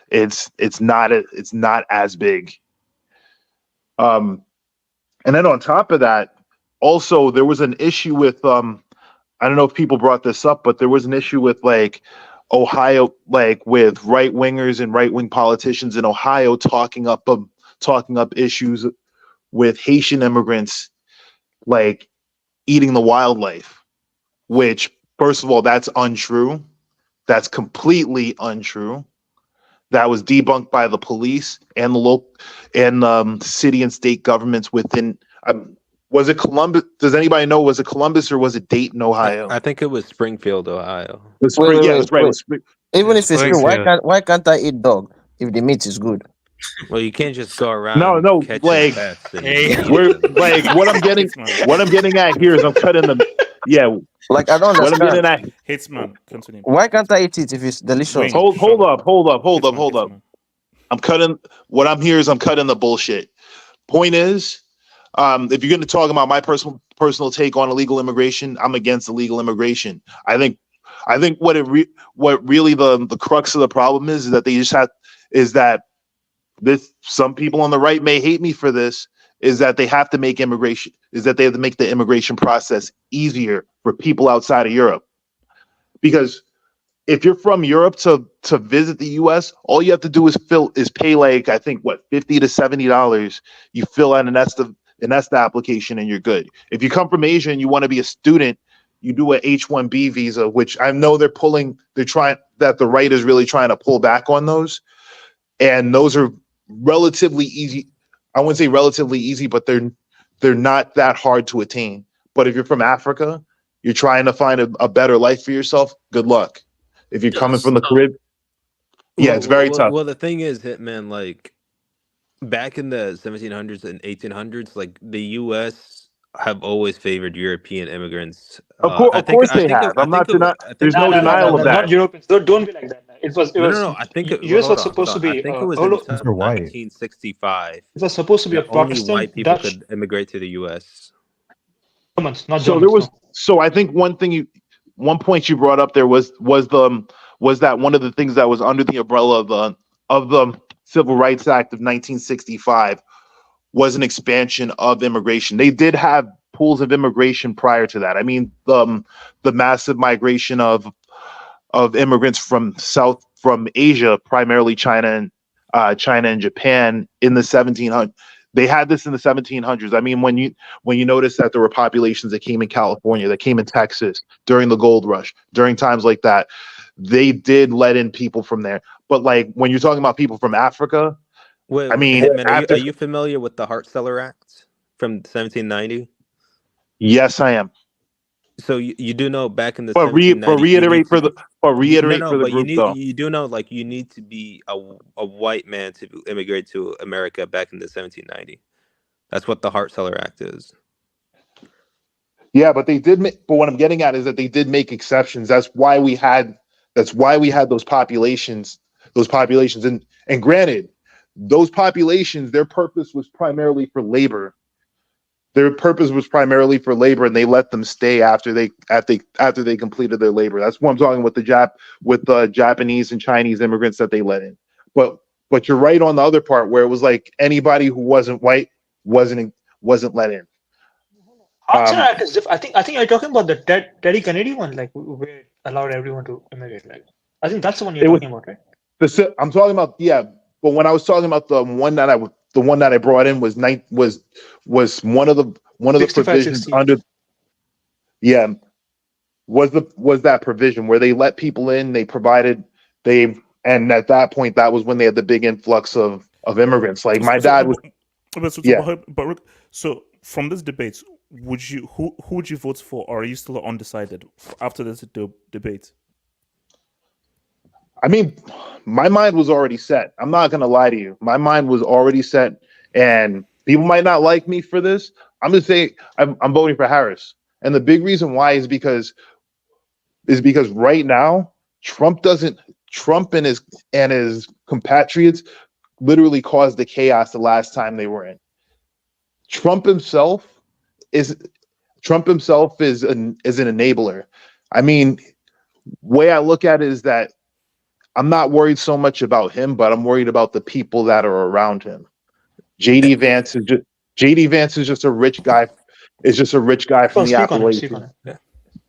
it's not as big. And then on top of that, also there was an issue with I don't know if people brought this up, but there was an issue with like Ohio, like with right wingers and right wing politicians in Ohio talking up issues with Haitian immigrants, like eating the wildlife, which first of all, that's untrue. That's completely untrue. That was debunked by the police and the local and city and state governments within. Was it Columbus? Does anybody know? Was it Columbus or was it Dayton, Ohio? I think it was Springfield, Ohio. Yeah, that's right. It was Even if it's true, why can't I eat dog if the meat is good? Well, you can't just go around no, catching like pets. we're like what I'm getting at here is I'm cutting them. Yeah, like I don't what I'm getting understand. at. Hitman, continue. Why can't I eat it if it's delicious? Hold up. I'm cutting. What I'm here is I'm cutting the bullshit. Point is, if you're going to talk about my personal take on illegal immigration, I'm against illegal immigration. I think what really the crux of the problem is that they just have is that this. Some people on the right may hate me for this. Is that they have to make immigration? Is that they have to make the immigration process easier for people outside of Europe? Because if you're from Europe to visit the U.S., all you have to do is pay like I think what $50 to $70. You fill out an ESTA application and you're good. If you come from Asia and you want to be a student, you do a H-1B visa, which I know the right is really trying to pull back on those, and those are relatively easy. I wouldn't say relatively easy, but they're not that hard to attain. But if you're from Africa, you're trying to find a better life for yourself, good luck. If you're coming from the Caribbean, it's very tough. Well, the thing is, Hitman, like back in the 1700s and 1800s, like the U.S. have always favored European immigrants. Of course they have. I'm not denying. There's no denial of that. Not Europeans. Don't be like that. It was. No. I think US was supposed to be. I think it was in 1965. It was supposed to be a only Protestant white people Dutch. could immigrate to the U.S. Not so there was. So I think one point you brought up there was that one of the things that was under the umbrella of the Civil Rights Act of 1965 was an expansion of immigration. They did have pools of immigration prior to that. I mean, the massive migration of immigrants from Asia, primarily China and Japan in the 1700s. They had this in the 1700s. I mean, when you notice that there were populations that came in California, that came in Texas during the gold rush, during times like that, they did let in people from there. But like when you're talking about people from Africa, Wait, I mean, Hitman, are you familiar with the Hart-Celler Act from 1790? Yes, I am. So you do know back in the reiterate for the group though. You do know like you need to be a white man to immigrate to America back in the 1790. That's what the Hart-Celler Act is. Yeah, but they did make. But what I'm getting at is that they did make exceptions. That's why we had those populations. And granted, those populations, their purpose was primarily for labor. And they let them stay after they completed their labor. That's what I'm talking with the Japanese and Chinese immigrants that they let in. But you're right on the other part where it was like anybody who wasn't white wasn't let in. Act is different. I think you're talking about the Teddy Kennedy one, like where it allowed everyone to immigrate. Like I think that's the one you're talking about, right? I'm talking about but when I was talking about the one that I brought in was one of the provisions 60. under was that provision where they let people in, and at that point that was when they had the big influx of immigrants. Like my dad was but so from this debate, who would you vote for, or are you still undecided after this debate? I mean, my mind was already set. I'm not gonna lie to you. My mind was already set, and people might not like me for this. I'm gonna say I'm voting for Harris, and the big reason why is because right now Trump and his compatriots literally caused the chaos the last time they were in. Trump himself Trump himself is an enabler. I mean, way I look at it is that I'm not worried so much about him, but I'm worried about the people that are around him. JD Vance is just a rich guy. Is just a rich guy from the Speak on it. Speak on Appalachians. it.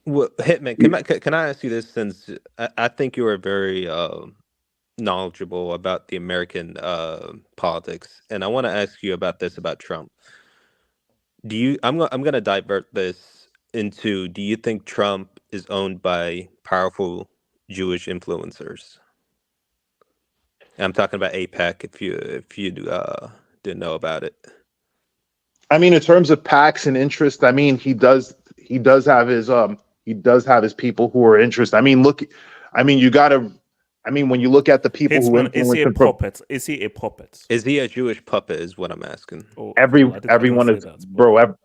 Well, Hitman, can I ask you this, since I think you are very knowledgeable about the American politics, and I want to ask you about this about Trump. I'm gonna divert this into, do you think Trump is owned by powerful Jewish influencers? I'm talking about APAC. If you didn't know about it. I mean, in terms of PACs and interest, I mean, he does have his people who are interested. I mean, when you look at the people who Hitman, is influence he a him, puppet? Is he a puppet? Is he a Jewish puppet? Is what I'm asking. Oh, everyone is, bro.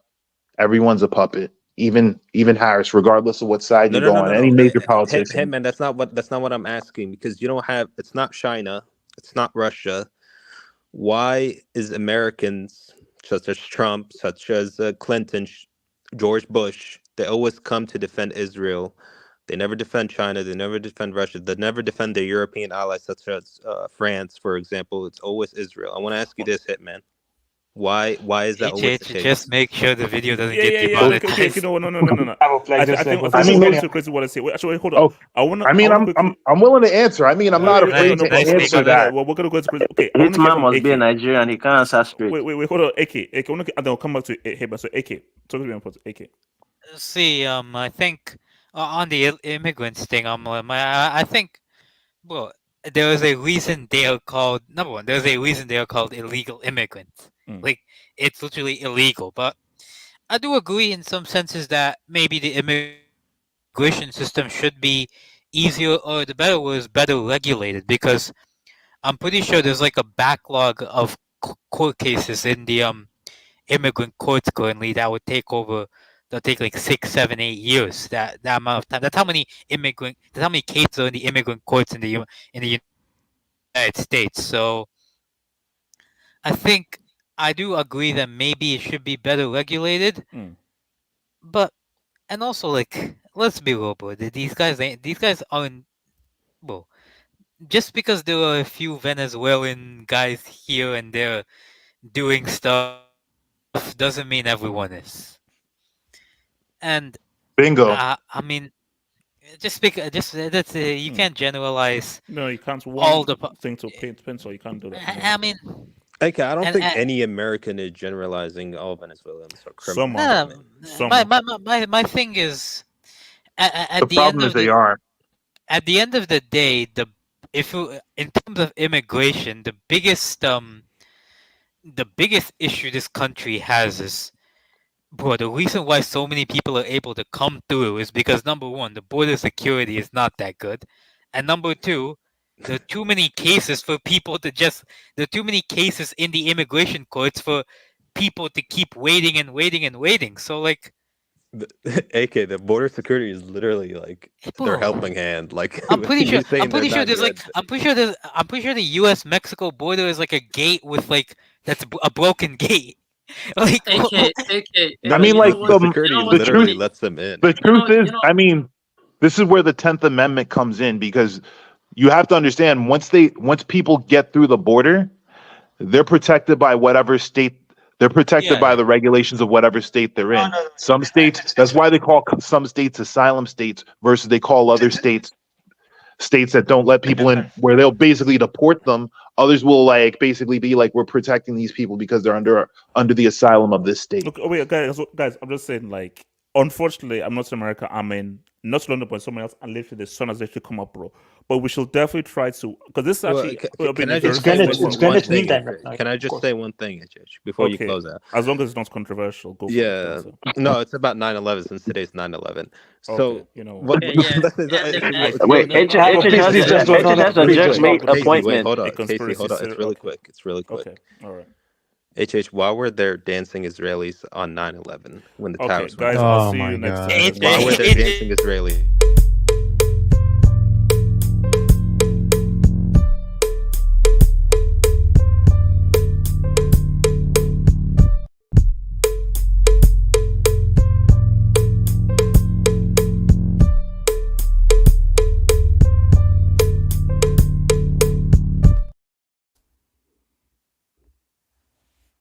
Everyone's a puppet. Even Harris, regardless of what side you go on, any major politician. Hitman, that's not what I'm asking, because you don't have. It's not China. It's not Russia. Why is Americans such as Trump, such as Clinton, George Bush, they always come to defend Israel? They never defend China. They never defend Russia. They never defend their European allies, such as France, for example. It's always Israel. I want to ask you this, Hitman. Why is that always the case? Just make sure the video doesn't get demonetized. Okay, no. I think I mean, going to crazy what I say. Wait, actually, wait, hold on. I'm willing to answer. I mean, I'm not afraid to answer that. Well, we're gonna go to crazy. Okay, His man must be a Nigerian. He can't answer straight. Wait, hold on. AK, and then I'll come back to Heba. So AK, talk to me about AK. See, I think on the immigrants thing, I think, well, there was a reason they are called, number one, there's a reason they are called illegal immigrants. Like, it's literally illegal. But I do agree in some senses that maybe the immigration system should be easier, or the better word is better regulated, because I'm pretty sure there's like a backlog of court cases in the immigrant courts currently that would take like 6, 7, 8 years. That amount of time. That's how many cases are in the immigrant courts in the United States. So I think I do agree that maybe it should be better regulated. But, and also, like, let's be real, bro. These guys aren't, well, just because there are a few Venezuelan guys here and there doing stuff doesn't mean everyone is. And bingo. I mean, you can't generalize. No, you can't. All the thing to paint pencil. You can't do that. I mean, okay, I don't think any American is generalizing all Venezuelans or criminals. My thing is, at the problem is they are. At the end of the day, in terms of immigration, the biggest issue this country has is, bro, the reason why so many people are able to come through is because, number one, the border security is not that good, and number two, there are too many cases for people to there are too many cases in the immigration courts for people to keep waiting and waiting and waiting. So, like, AK, the border security is literally like their helping hand. Like, I'm pretty sure the U.S.-Mexico border is like a gate with that's a broken gate. Like, AK. I mean, like, security literally lets them in. The truth is, I mean, this is where the 10th Amendment comes in, because you have to understand, once people get through the border, they're protected by whatever state. They're protected by the regulations of whatever state they're in. Some states, that's why they call some states asylum states, versus they call other states that don't let people in, where they'll basically deport them. Others will basically be like, we're protecting these people because they're under the asylum of this state. Look, wait, guys, I'm just saying, like, unfortunately, I'm not in America. I'm in not London, but somewhere else, and literally the sun has actually come up, bro. But we should definitely try to, because this is actually. Can I just say one thing, before you close out? As long as it's not controversial, go for it. No, it's about 9/11, since today's 9/11. So, Wait, has a judge made appointment? Hold on, Casey, hold on. It's really quick. Okay, all right. Why were there dancing Israelis on 9/11 when the towers were guys, I'll see you next time. Why were there dancing Israelis?